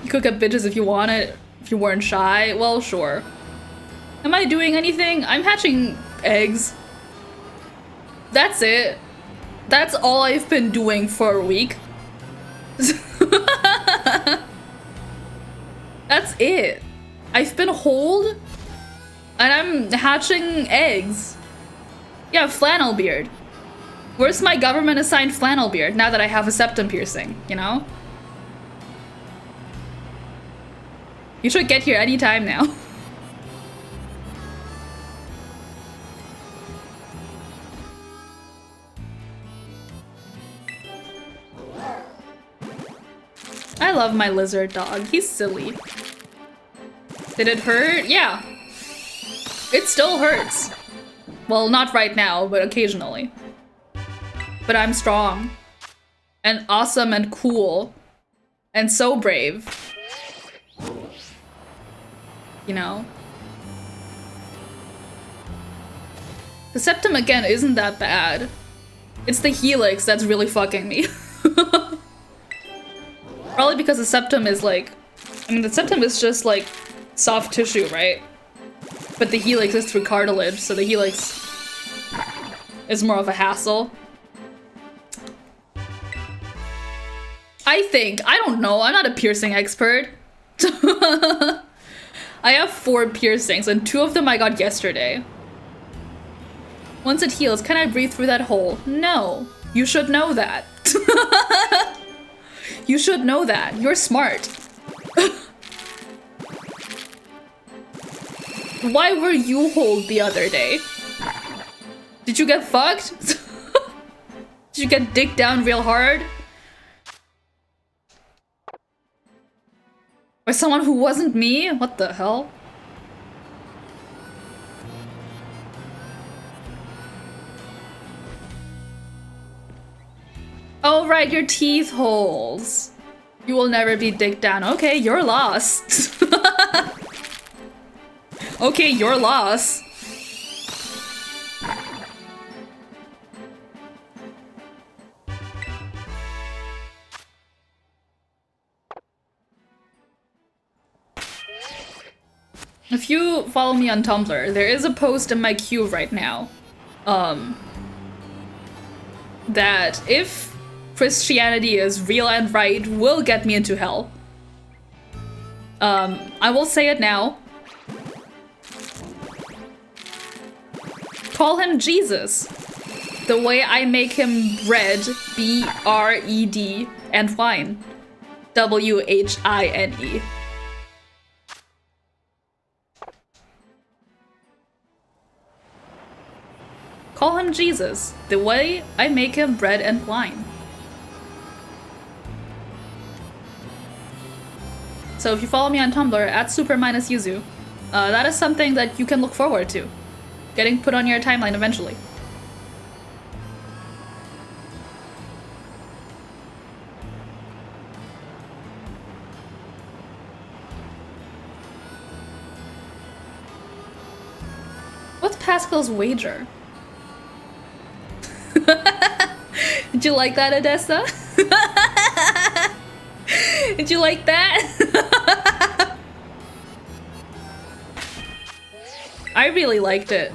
You could get bitches if you want it, if you weren't shy. Well, sure. Am I doing anything? I'm hatching eggs. That's it. That's all I've been doing for a week. That's it. I've been holed and I'm hatching eggs. Yeah, flannel beard. Where's my government assigned flannel beard now that I have a septum piercing, you know? You should get here anytime now. I love my lizard dog. He's silly. Did it hurt? Yeah. It still hurts. Well, not right now, but occasionally. But I'm strong. And awesome and cool. And so brave. You know? The septum, again, isn't that bad. It's the helix that's really fucking me. Probably because the septum is like... I mean, the septum is just like soft tissue, right? But the helix is through cartilage, so the helix is more of a hassle. I think. I don't know. I'm not a piercing expert. I have 4 piercings, and 2 of them I got yesterday. Once it heals, can I breathe through that hole? No. You should know that. You should know that. You're smart. Why were you holed the other day? Did you get fucked? Did you get dicked down real hard? By someone who wasn't me? What the hell? Oh right, your teeth holes. You will never be dicked down. Okay, you're lost. Okay, you're lost. If you follow me on Tumblr, there is a post in my queue right now. That if Christianity is real and right, will get me into hell. I will say it now. Call him Jesus. The way I make him bread, B-R-E-D, and wine, W-H-I-N-E. Call him Jesus, the way I make him bread and wine. So if you follow me on Tumblr, at super-yuzu, that is something that you can look forward to. Getting put on your timeline eventually. What's Pascal's wager? Did you like that, Odessa? Did you like that? I really liked it.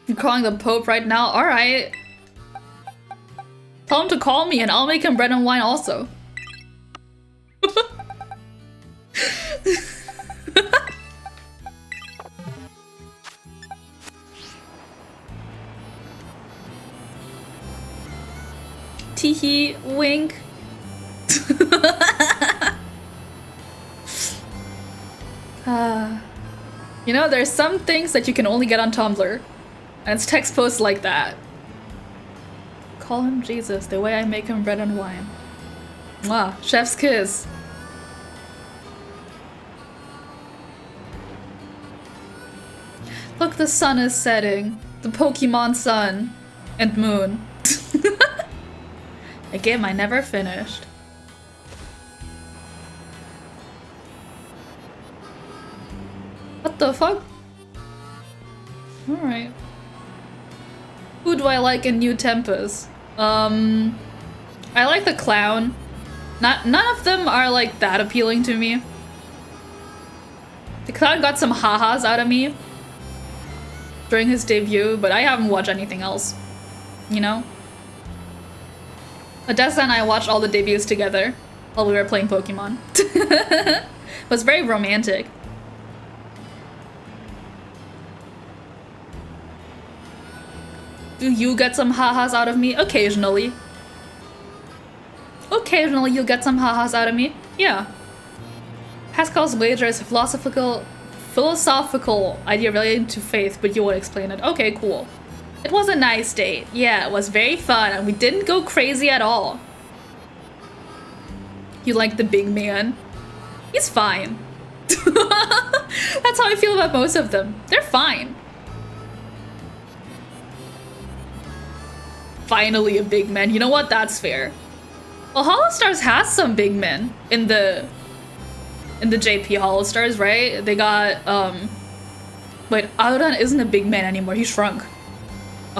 I'm calling the Pope right now? Alright. Tell him to call me and I'll make him bread and wine also. Teehee, wink. You know, there's some things that you can only get on Tumblr. And it's text posts like that. Call him Jesus, the way I make him bread and wine. Mwah, chef's kiss. Look, the sun is setting. The Pokemon sun and moon. A game I never finished. What the fuck? Alright. Who do I like in New Tempest? I like the clown. None of them are like that appealing to me. The clown got some ha-has out of me during his debut, but I haven't watched anything else. You know? Odessa and I watched all the debuts together while we were playing Pokemon. It was very romantic. Do you get some ha-has out of me? Occasionally. Occasionally you'll get some ha-has out of me. Yeah. Pascal's wager is a philosophical idea related to faith, but you won't explain it. Okay, cool. It was a nice date. Yeah, it was very fun, and we didn't go crazy at all. You like the big man? He's fine. That's how I feel about most of them. They're fine. Finally a big man. You know what? That's fair. Well, Holostars has some big men in the JP Holostars, right? They got wait, Aoran isn't a big man anymore. He shrunk. Do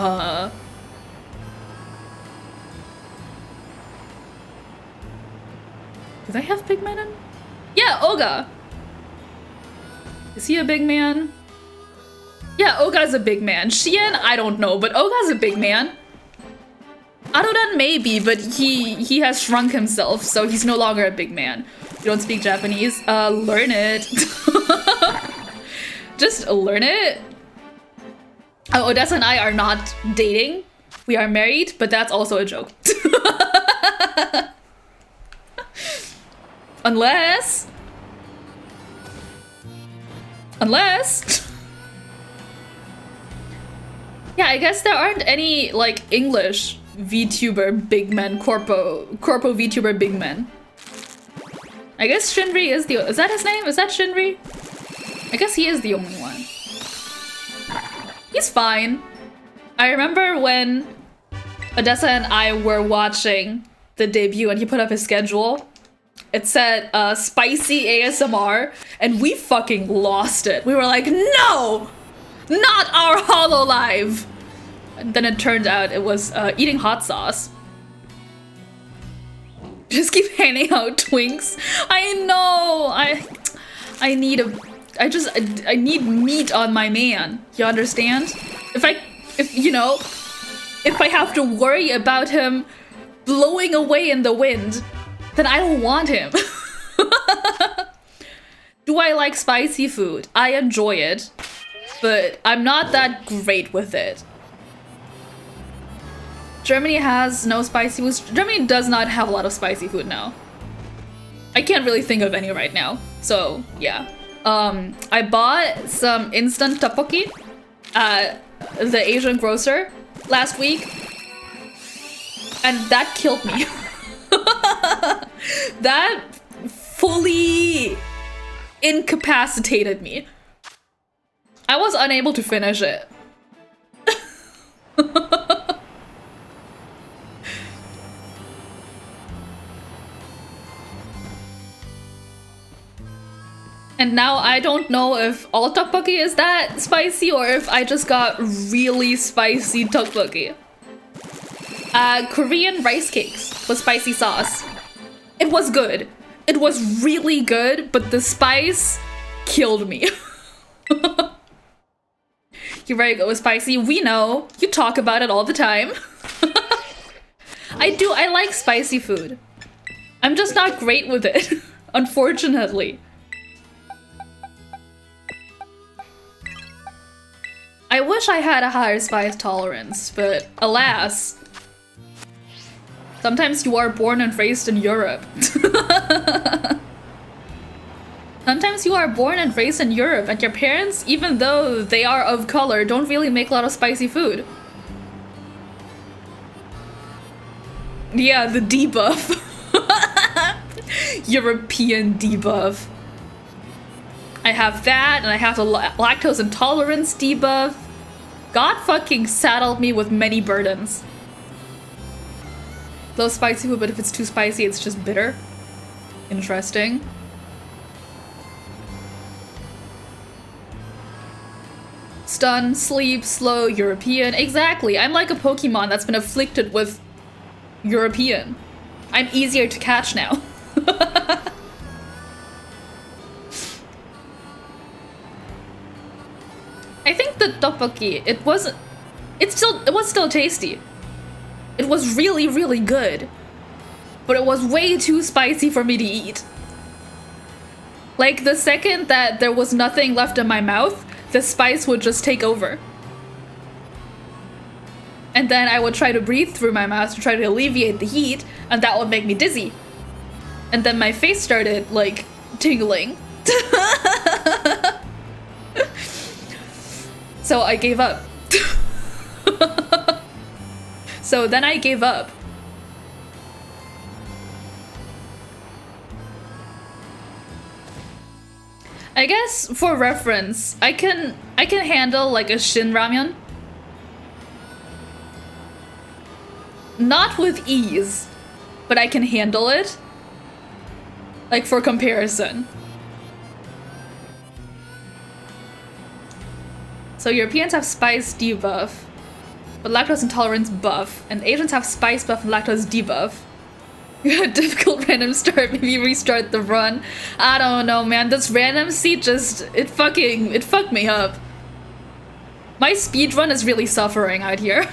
they have big men in? Yeah, Oga. Is he a big man? Yeah, Oga's a big man. Shien, I don't know, but Oga's a big man. Arodan maybe, but he has shrunk himself, so he's no longer a big man. You don't speak Japanese? Learn it. Just learn it. Odessa and I are not dating. We are married, but that's also a joke. Unless... Yeah, I guess there aren't any, like, English VTuber big men, corpo VTuber big men. I guess Shinri is that his name? Is that Shinri? I guess he is the only one. He's fine. I remember when Odessa and I were watching the debut and he put up his schedule. It said spicy ASMR and we fucking lost it. We were like, no! Not our HoloLive! And then it turned out it was eating hot sauce. Just keep handing out twinks. I know! I need I need meat on my man. You understand? If I have to worry about him blowing away in the wind, then I don't want him. Do I like spicy food? I enjoy it, but I'm not that great with it. Germany has no spicy food. Germany does not have a lot of spicy food now. I can't really think of any right now. So yeah. I bought some instant tteokbokki at the Asian grocer last week, and that killed me. That fully incapacitated me. I was unable to finish it. And now I don't know if all tteokbokki is that spicy or if I just got really spicy tteokbokki. Korean rice cakes with spicy sauce. It was good. It was really good, but the spice killed me. You're very good with spicy. We know. You talk about it all the time. I like spicy food. I'm just not great with it, unfortunately. I wish I had a higher spice tolerance, but alas. Sometimes you are born and raised in Europe. Sometimes you are born and raised in Europe, and your parents, even though they are of color, don't really make a lot of spicy food. Yeah, the debuff. European debuff. I have that, and I have the lactose intolerance debuff. God fucking saddled me with many burdens. Love spicy food, but if it's too spicy, it's just bitter. Interesting. Stun, sleep, slow, European. Exactly. I'm like a Pokemon that's been afflicted with European. I'm easier to catch now. I think the tteokbokki, it was still tasty. It was really, really good. But it was way too spicy for me to eat. Like, the second that there was nothing left in my mouth, the spice would just take over. And then I would try to breathe through my mouth to try to alleviate the heat, and that would make me dizzy. And then my face started, like, tingling. So I gave up. So then I gave up. I guess for reference, I can handle like a Shin ramen. Not with ease, but I can handle it. Like for comparison. So Europeans have spice debuff, but lactose intolerance buff, and Asians have spice buff and lactose debuff. You had a difficult random start, maybe restart the run. I don't know, man. This random seed just, it fucked me up. My speedrun is really suffering out here.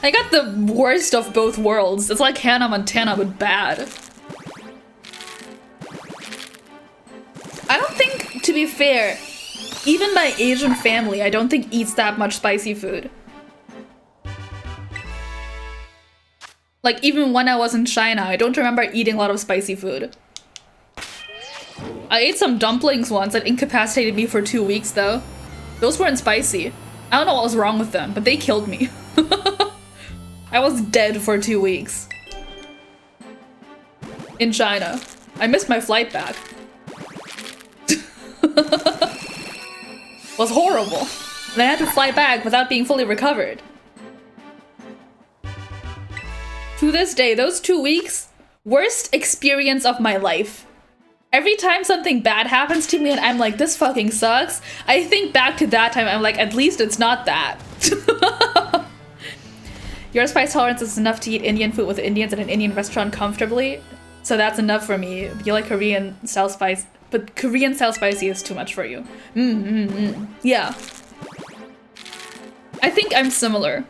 I got the worst of both worlds. It's like Hannah Montana, but bad. I don't think, to be fair, even my Asian family, I don't think eats that much spicy food. Like, even when I was in China, I don't remember eating a lot of spicy food. I ate some dumplings once that incapacitated me for 2 weeks, though. Those weren't spicy. I don't know what was wrong with them, but they killed me. I was dead for 2 weeks. In China. I missed my flight back. Was horrible. And I had to fly back without being fully recovered. To this day, those 2 weeks, worst experience of my life. Every time something bad happens to me and I'm like, this fucking sucks, I think back to that time, I'm like, at least it's not that. Your spice tolerance is enough to eat Indian food with Indians at an Indian restaurant comfortably. So that's enough for me. You like Korean style spice, but Korean style spicy is too much for you. Yeah. I think I'm similar.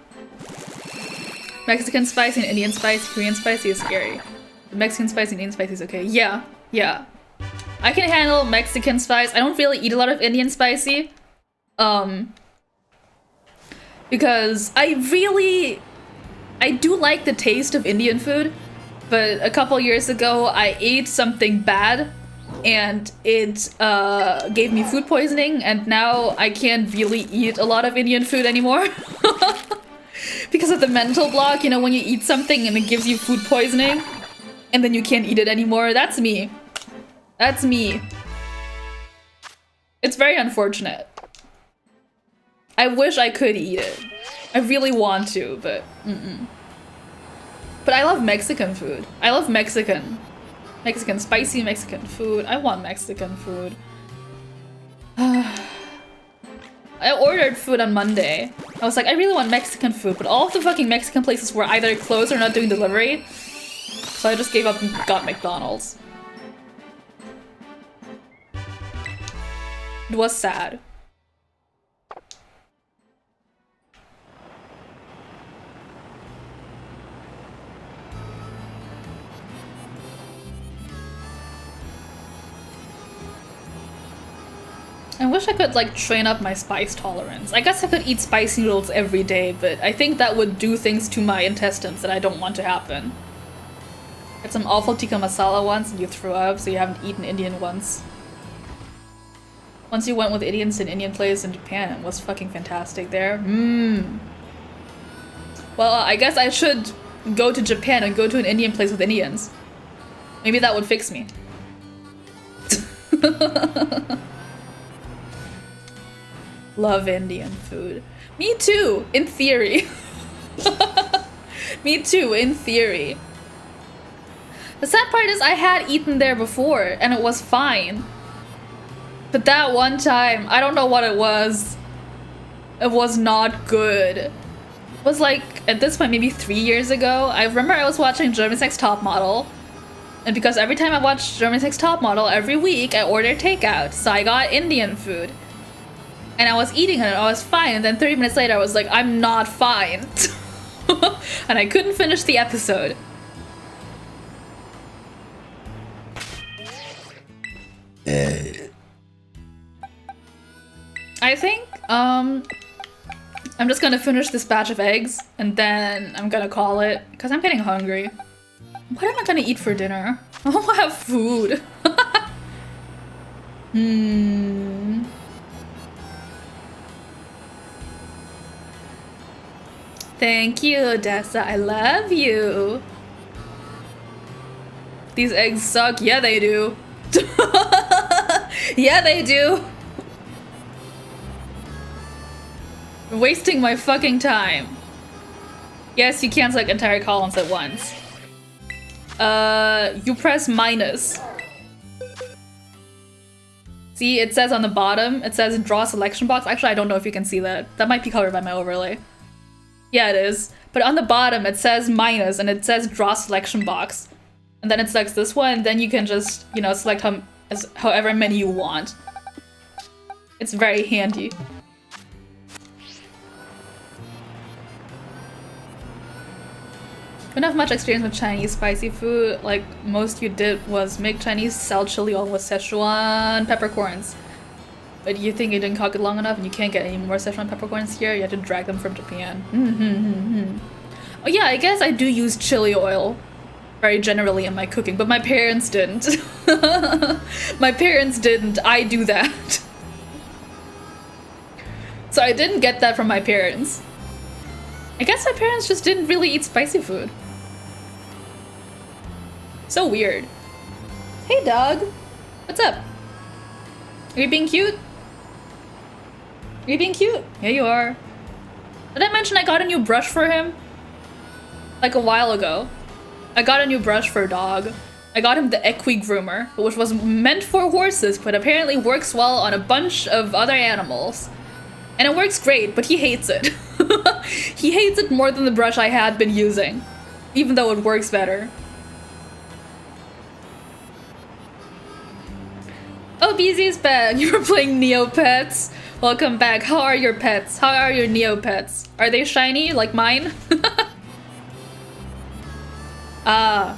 Mexican spicy and Indian spicy, Korean spicy is scary. The Mexican spicy and Indian spicy is okay. Yeah, yeah. I can handle Mexican spice. I don't really eat a lot of Indian spicy. Because I do like the taste of Indian food, but a couple years ago I ate something bad and it gave me food poisoning, and now I can't really eat a lot of Indian food anymore. Because of the mental block, you know, when you eat something and it gives you food poisoning and then you can't eat it anymore. That's me. That's me. It's very unfortunate. I wish I could eat it. I really want to, but But I love Mexican food. I love Mexican spicy Mexican food. I want Mexican food. I ordered food on Monday. I was like, I really want Mexican food, but all of the fucking Mexican places were either closed or not doing delivery. So I just gave up and got McDonald's. It was sad. I wish I could, like, train up my spice tolerance. I guess I could eat spicy noodles every day, but I think that would do things to my intestines that I don't want to happen. Had some awful tikka masala once and you threw up, so you haven't eaten Indian once. Once you went with Indians to an Indian place in Japan, it was fucking fantastic there. Well, I guess I should go to Japan and go to an Indian place with Indians. Maybe that would fix me. Love Indian food. Me too, in theory. Me too, in theory. The sad part is I had eaten there before and it was fine. But that one time, I don't know what it was. It was not good. It was like, at this point, maybe 3 years ago. I remember I was watching Germany's Next Top Model. And because every time I watched Germany's Next Top Model, every week I ordered takeout. So I got Indian food. And I was eating it and I was fine. And then 30 minutes later, I was like, I'm not fine. And I couldn't finish the episode. I think, I'm just gonna finish this batch of eggs and then I'm gonna call it because I'm getting hungry. What am I gonna eat for dinner? I don't have food. Thank you, Odessa. I love you. These eggs suck. Yeah, they do. Yeah, they do. Wasting my fucking time. Yes, you can't select entire columns at once. You press minus. See, it says on the bottom, it says draw selection box. Actually, I don't know if you can see that. That might be covered by my overlay. Yeah, it is. But on the bottom, it says minus and it says draw selection box. And then it selects this one, and then you can just, you know, select however many you want. It's very handy. Don't have much experience with Chinese spicy food. Like, most you did was make Chinese style chili oil with Szechuan peppercorns. But you think you didn't cook it long enough and you can't get any more Szechuan peppercorns here? You have to drag them from Japan. Oh yeah, I guess I do use chili oil very generally in my cooking, but my parents didn't. My parents didn't. I do that. So I didn't get that from my parents. I guess my parents just didn't really eat spicy food. So weird. Hey, dog. What's up? Are you being cute? Are you being cute? Yeah, you are. Did I mention I got a new brush for him? Like a while ago. I got a new brush for a dog. I got him the Equi Groomer, which was meant for horses, but apparently works well on a bunch of other animals. And it works great, but he hates it. He hates it more than the brush I had been using, even though it works better. Oh, BZ's back. You were playing Neopets. Welcome back. How are your pets? How are your Neopets? Are they shiny like mine? Ah.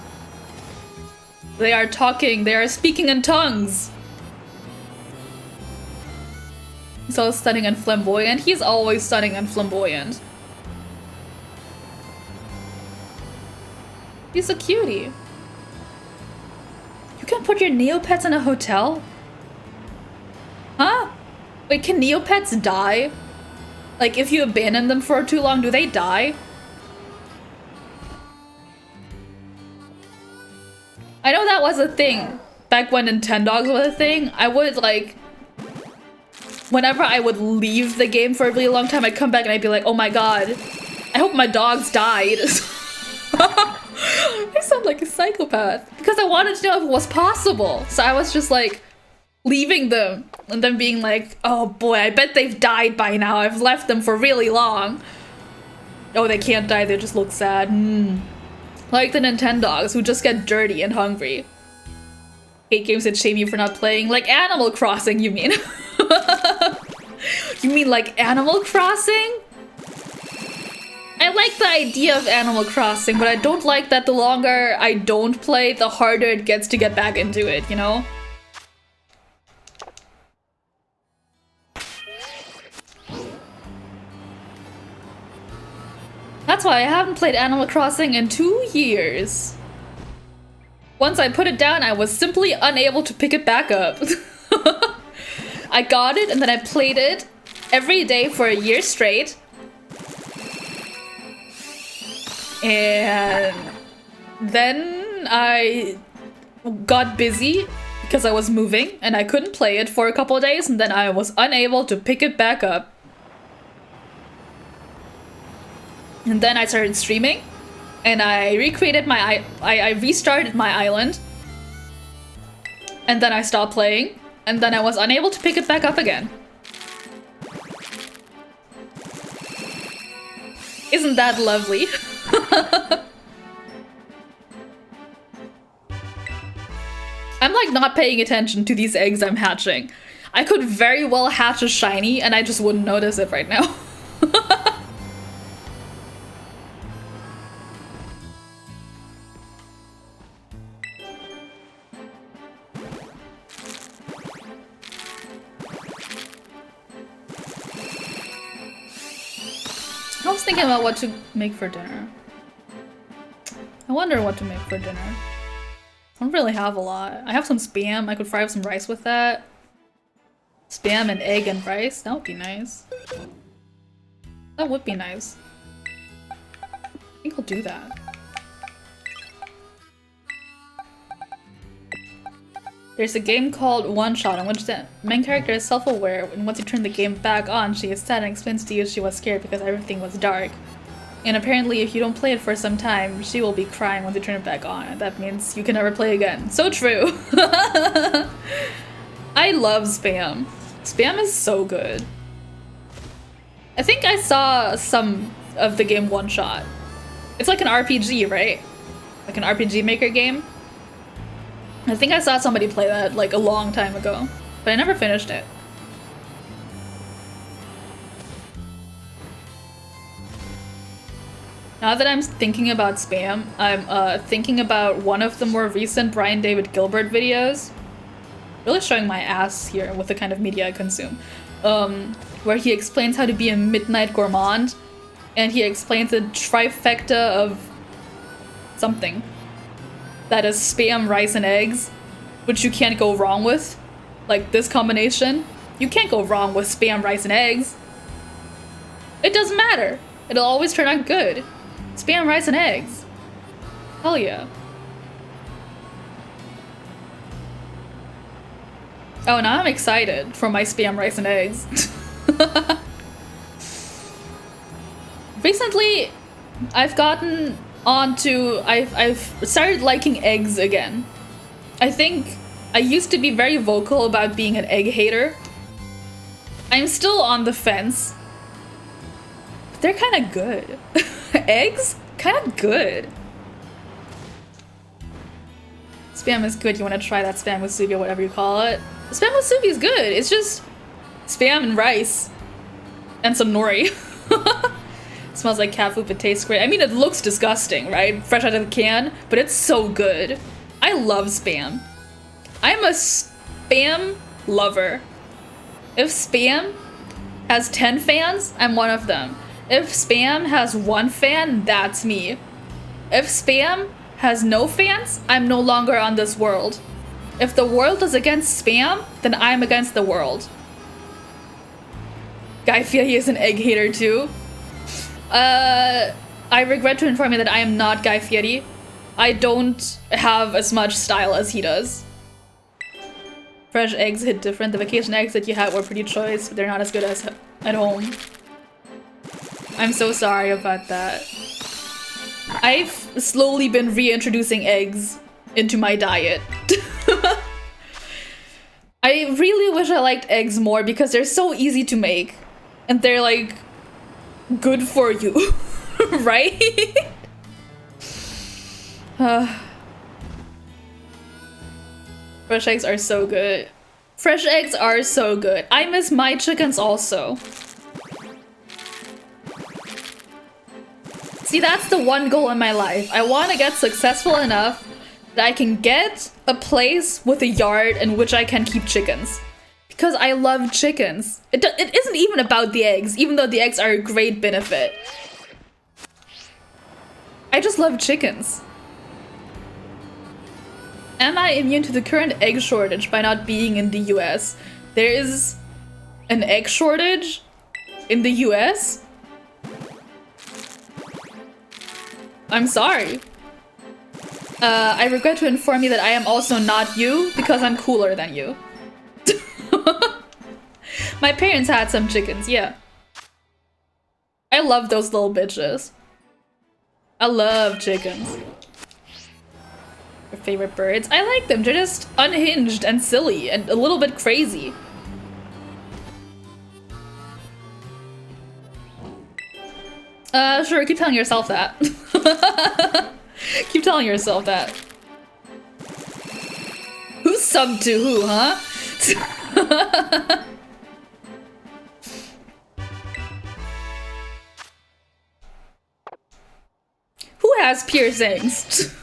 They are talking. They are speaking in tongues. So stunning and flamboyant. He's always stunning and flamboyant. He's a cutie. You can put your Neopets in a hotel? Huh? Wait, can Neopets die? Like, if you abandon them for too long, do they die? I know that was a thing. Back when Nintendogs was a thing, I would, like... Whenever I would leave the game for a really long time, I'd come back and I'd be like, oh my god, I hope my dogs died. I sound like a psychopath. Because I wanted to know if it was possible. So I was just like, leaving them. And then being like, oh boy, I bet they've died by now. I've left them for really long. Oh, they can't die, they just look sad. Like the Nintendogs who just get dirty and hungry. Hate games that shame you for not playing. Like Animal Crossing, you mean? You mean like Animal Crossing? I like the idea of Animal Crossing, but I don't like that the longer I don't play, the harder it gets to get back into it, you know? That's why I haven't played Animal Crossing in 2 years. Once I put it down, I was simply unable to pick it back up. I got it and then I played it every day for a year straight. And then I got busy because I was moving and I couldn't play it for a couple of days, and then I was unable to pick it back up. And then I started streaming and I recreated my I restarted my island. And then I stopped playing, and then I was unable to pick it back up again. Isn't that lovely? I'm like not paying attention to these eggs I'm hatching. I could very well hatch a shiny and I just wouldn't notice it right now. I was thinking about what to make for dinner. I wonder what to make for dinner. I don't really have a lot. I have some Spam. I could fry up some rice with that. Spam and egg and rice. That would be nice. That would be nice. I think I'll do that. There's a game called One Shot in which the main character is self-aware, and once you turn the game back on, she is sad and explains to you she was scared because everything was dark. And apparently if you don't play it for some time, she will be crying once you turn it back on, and that means you can never play again. So true! I love Spam. Spam is so good. I think I saw some of the game One Shot. It's like an RPG, right? Like an RPG Maker game. I think I saw somebody play that like a long time ago, but I never finished it. Now that I'm thinking about Spam, I'm thinking about one of the more recent Brian David Gilbert videos. Really showing my ass here with the kind of media I consume. Where he explains how to be a midnight gourmand, and he explains the trifecta of something. That is Spam, rice, and eggs, which you can't go wrong with. Like this combination, you can't go wrong with Spam, rice, and eggs. It doesn't matter. It'll always turn out good. Spam rice and eggs. Hell yeah. Oh, now I'm excited for my spam rice and eggs. Recently, I've gotten onto... I've started liking eggs again. I think I used to be very vocal about being an egg hater. I'm still on the fence. But they're kind of good. Eggs? Kind of good. Spam is good. You want to try that spam with subi or whatever you call it? Spam with subi is good. It's just spam and rice. And some nori. Smells like cat food but tastes great. I mean, it looks disgusting, right? Fresh out of the can, but it's so good. I love spam. I'm a spam lover. If spam has 10 fans, I'm one of them. If spam has 1 fan, that's me. If spam has no fans, I'm no longer on this world. If the world is against spam, then I'm against the world. Guy Fieri is an egg hater too. I regret to inform you that I am not Guy Fieri. I don't have as much style as he does. Fresh eggs hit different. The vacation eggs that you had were pretty choice, but they're not as good as at home. I'm so sorry about that. I've slowly been reintroducing eggs into my diet. I really wish I liked eggs more because they're so easy to make. And they're like good for you, right? Fresh eggs are so good. Fresh eggs are so good. I miss my chickens also. See, that's the one goal in my life. I want to get successful enough that I can get a place with a yard in which I can keep chickens. Because I love chickens. It isn't even about the eggs, even though the eggs are a great benefit. I just love chickens. Am I immune to the current egg shortage by not being in the US? There is an egg shortage in the US? I'm sorry. I regret to inform you that I am also not you because I'm cooler than you. My parents had some chickens, yeah. I love those little bitches. I love chickens. Your favorite birds? I like them. They're just unhinged and silly and a little bit crazy. Sure, keep telling yourself that. Keep telling yourself that. Who's sub to who, huh? Who has piercings?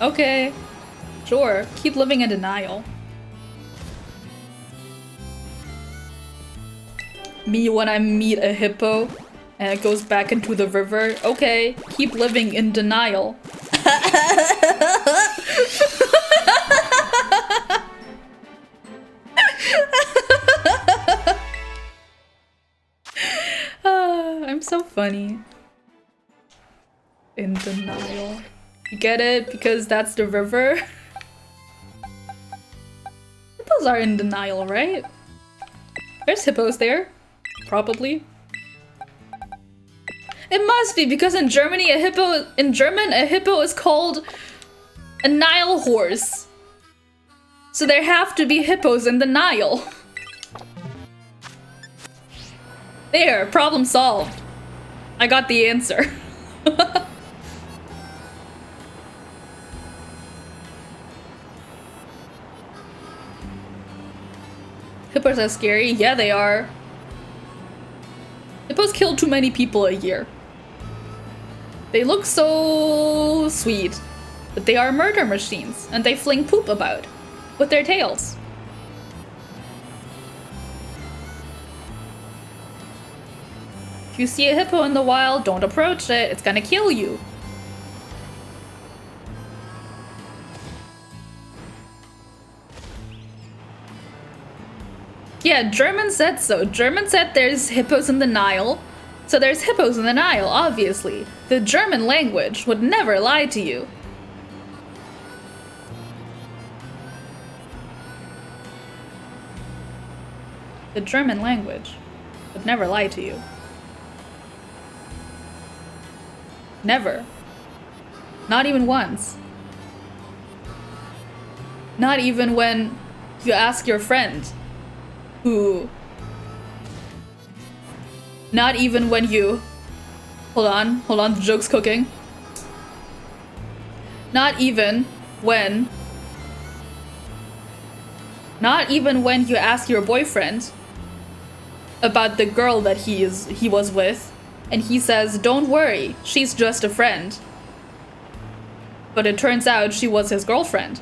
Okay. Sure. Keep living in denial. Me when I meet a hippo and it goes back into the river. Okay. Keep living in denial. I'm so funny. In denial. You get it? Because that's the river? Hippos are in denial, right? There's hippos there. Probably. It must be, because in Germany in German a hippo is called a Nile horse. So there have to be hippos in the Nile. There, problem solved. I got the answer. Hippos are scary. Yeah, they are. Hippos kill too many people a year. They look so sweet, but they are murder machines, and they fling poop about with their tails. If you see a hippo in the wild, don't approach it. It's gonna kill you. Yeah, German said so. German said there's hippos in the Nile. So there's hippos in the Nile, obviously. The German language would never lie to you. The German language would never lie to you. Never. Not even once. Not even when you ask your friend who... Not even when you... Hold on, the joke's cooking. Not even when... Not even when you ask your boyfriend about the girl that he was with, and he says, don't worry, she's just a friend. But it turns out she was his girlfriend.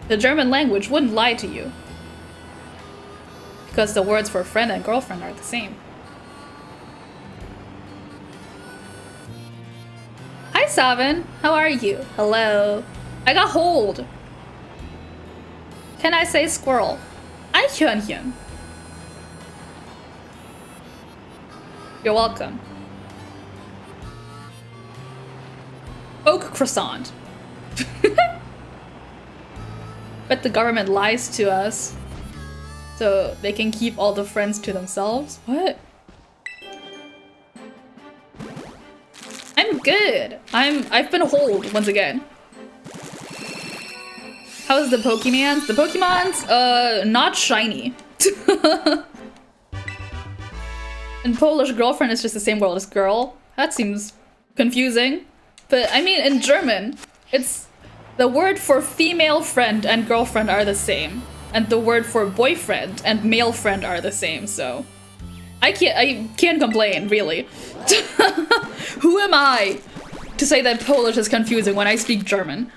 The German language wouldn't lie to you. Because the words for friend and girlfriend are the same. Hi, Savin. How are you? Hello. I got hold. Can I say squirrel? Eichhörnchen. You're welcome. Oak croissant. But the government lies to us so they can keep all the friends to themselves. What? I'm good. I've been hold once again. How's the Pokemons? The Pokemons, not shiny. And Polish girlfriend is just the same word as girl. That seems confusing. But I mean, in German, it's the word for female friend and girlfriend are the same. And the word for boyfriend and male friend are the same, so I can't complain, really. Who am I to say that Polish is confusing when I speak German?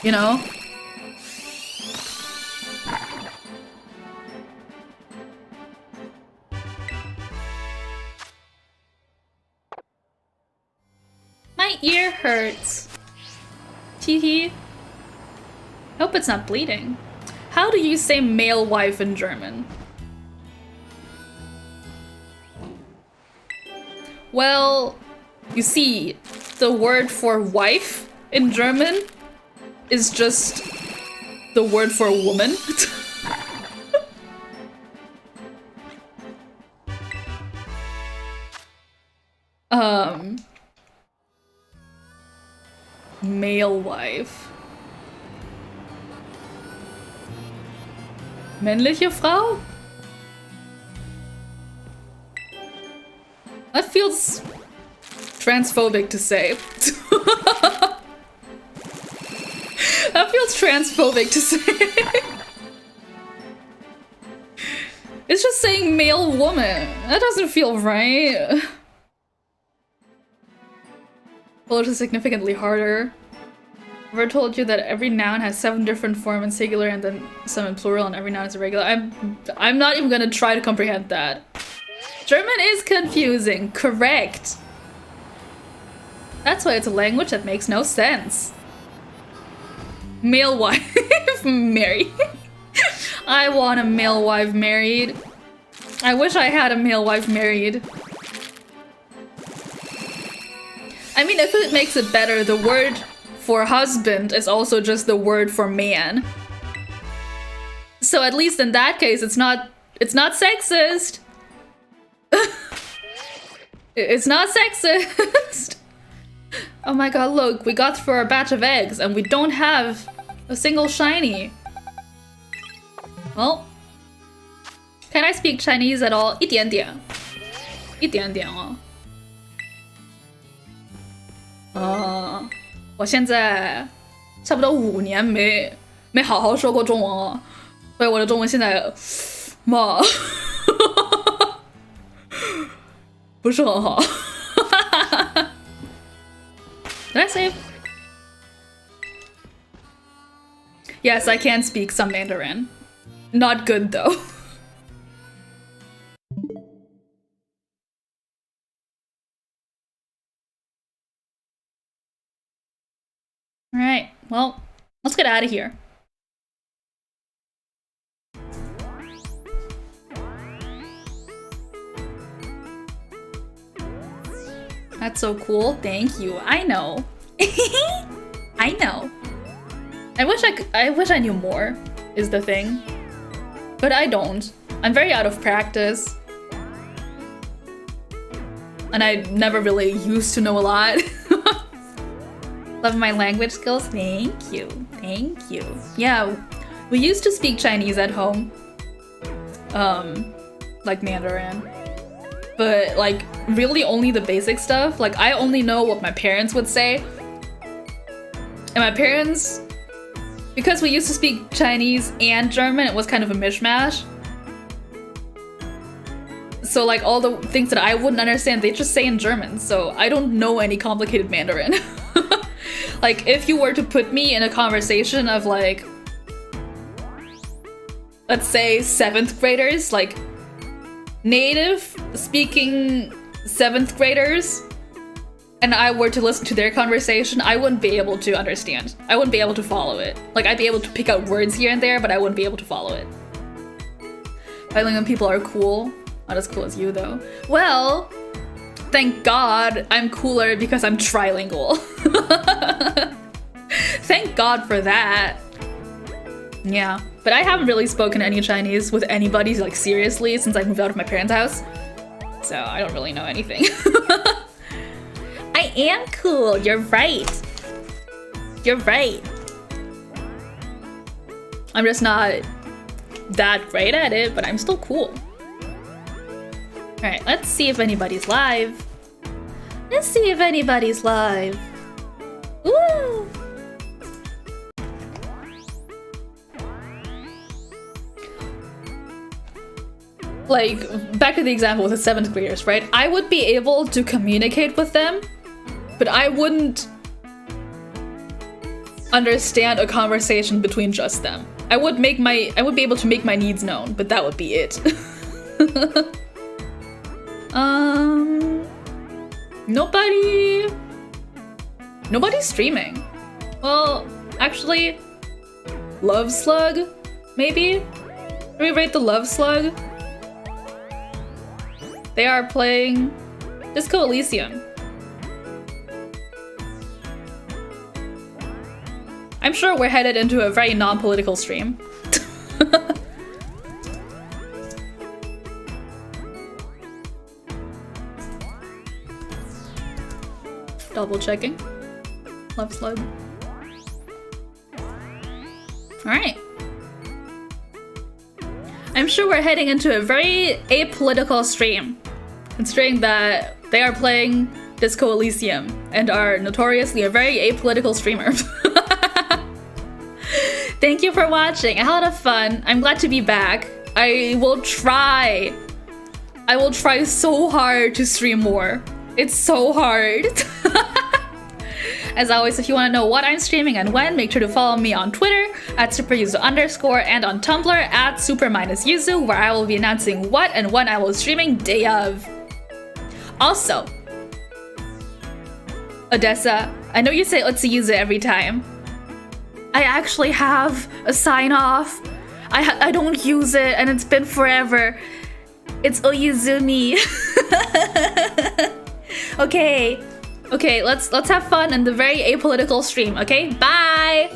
You know? My ear hurts. Teehee. Hope it's not bleeding. How do you say male wife in German? Well, you see, the word for wife in German is just the word for woman. Male wife. Männliche Frau? That feels transphobic to say. That feels transphobic to say. It's just saying male woman. That doesn't feel right. Polish is significantly harder. Ever told you that every noun has 7 different forms in singular and then some in plural and every noun is irregular? I'm not even gonna try to comprehend that. German is confusing, correct. That's why it's a language that makes no sense. Male wife married. I want a male wife married. I wish I had a male wife married. I mean, if it makes it better, the word for husband is also just the word for man. So at least in that case, it's not sexist. It's not sexist. Oh my god, look, we got through our batch of eggs and we don't have a single shiny. Well, can I speak Chinese at all? 一点点。一点点哦。我现在差不多5年没好好说过中文了，所以我的中文现在嘛不是很好。Did I save? Yes, I can speak some Mandarin. Not good though. Alright, well, let's get out of here. That's so cool. Thank you. I know. I know. I wish I knew more, is the thing. But I don't. I'm very out of practice. And I never really used to know a lot. Love my language skills. Thank you. Thank you. Yeah, we used to speak Chinese at home. Like Mandarin. But like really only the basic stuff. Like I only know what my parents would say. And my parents, because we used to speak Chinese and German, it was kind of a mishmash. So like all the things that I wouldn't understand, they just say in German. So I don't know any complicated Mandarin. Like if you were to put me in a conversation of like, let's say 7th graders, like native speaking 7th graders, and I were to listen to their conversation, I wouldn't be able to understand. I wouldn't be able to follow it. Like I'd be able to pick out words here and there, but I wouldn't be able to follow it. Bilingual people are cool. Not as cool as you though. Well, thank God I'm cooler because I'm trilingual. Thank God for that. Yeah, but I haven't really spoken any Chinese with anybody like seriously since I moved out of my parents' house. So I don't really know anything. I am cool, you're right. You're right. I'm just not that great at it, but I'm still cool. Alright, let's see if anybody's live. Let's see if anybody's live. Woo! Like, back to the example with the 7th graders, right? I would be able to communicate with them, but I wouldn't understand a conversation between just them. I would be able to make my needs known, but that would be it. Nobody's streaming. Well, actually, Love Slug, maybe? Let me rate the Love Slug. They are playing Disco Elysium. I'm sure we're headed into a very non-political stream. Double checking. Love Slug. Alright. I'm sure we're heading into a very apolitical stream, considering that they are playing Disco Elysium and are notoriously a very apolitical streamer. Thank you for watching. I had a lot of fun. I'm glad to be back. I will try so hard to stream more. It's so hard. As always, if you want to know what I'm streaming and when, make sure to follow me on Twitter at SUPERYUZU_ and on Tumblr at super-yuzu, where I will be announcing what and when I will be streaming day of. Also, Odessa, I know you say SUPERYUZU every time. I actually have a sign-off. I don't use it and it's been forever. It's Oyuzumi. Okay, let's have fun in the very apolitical stream, okay? Bye!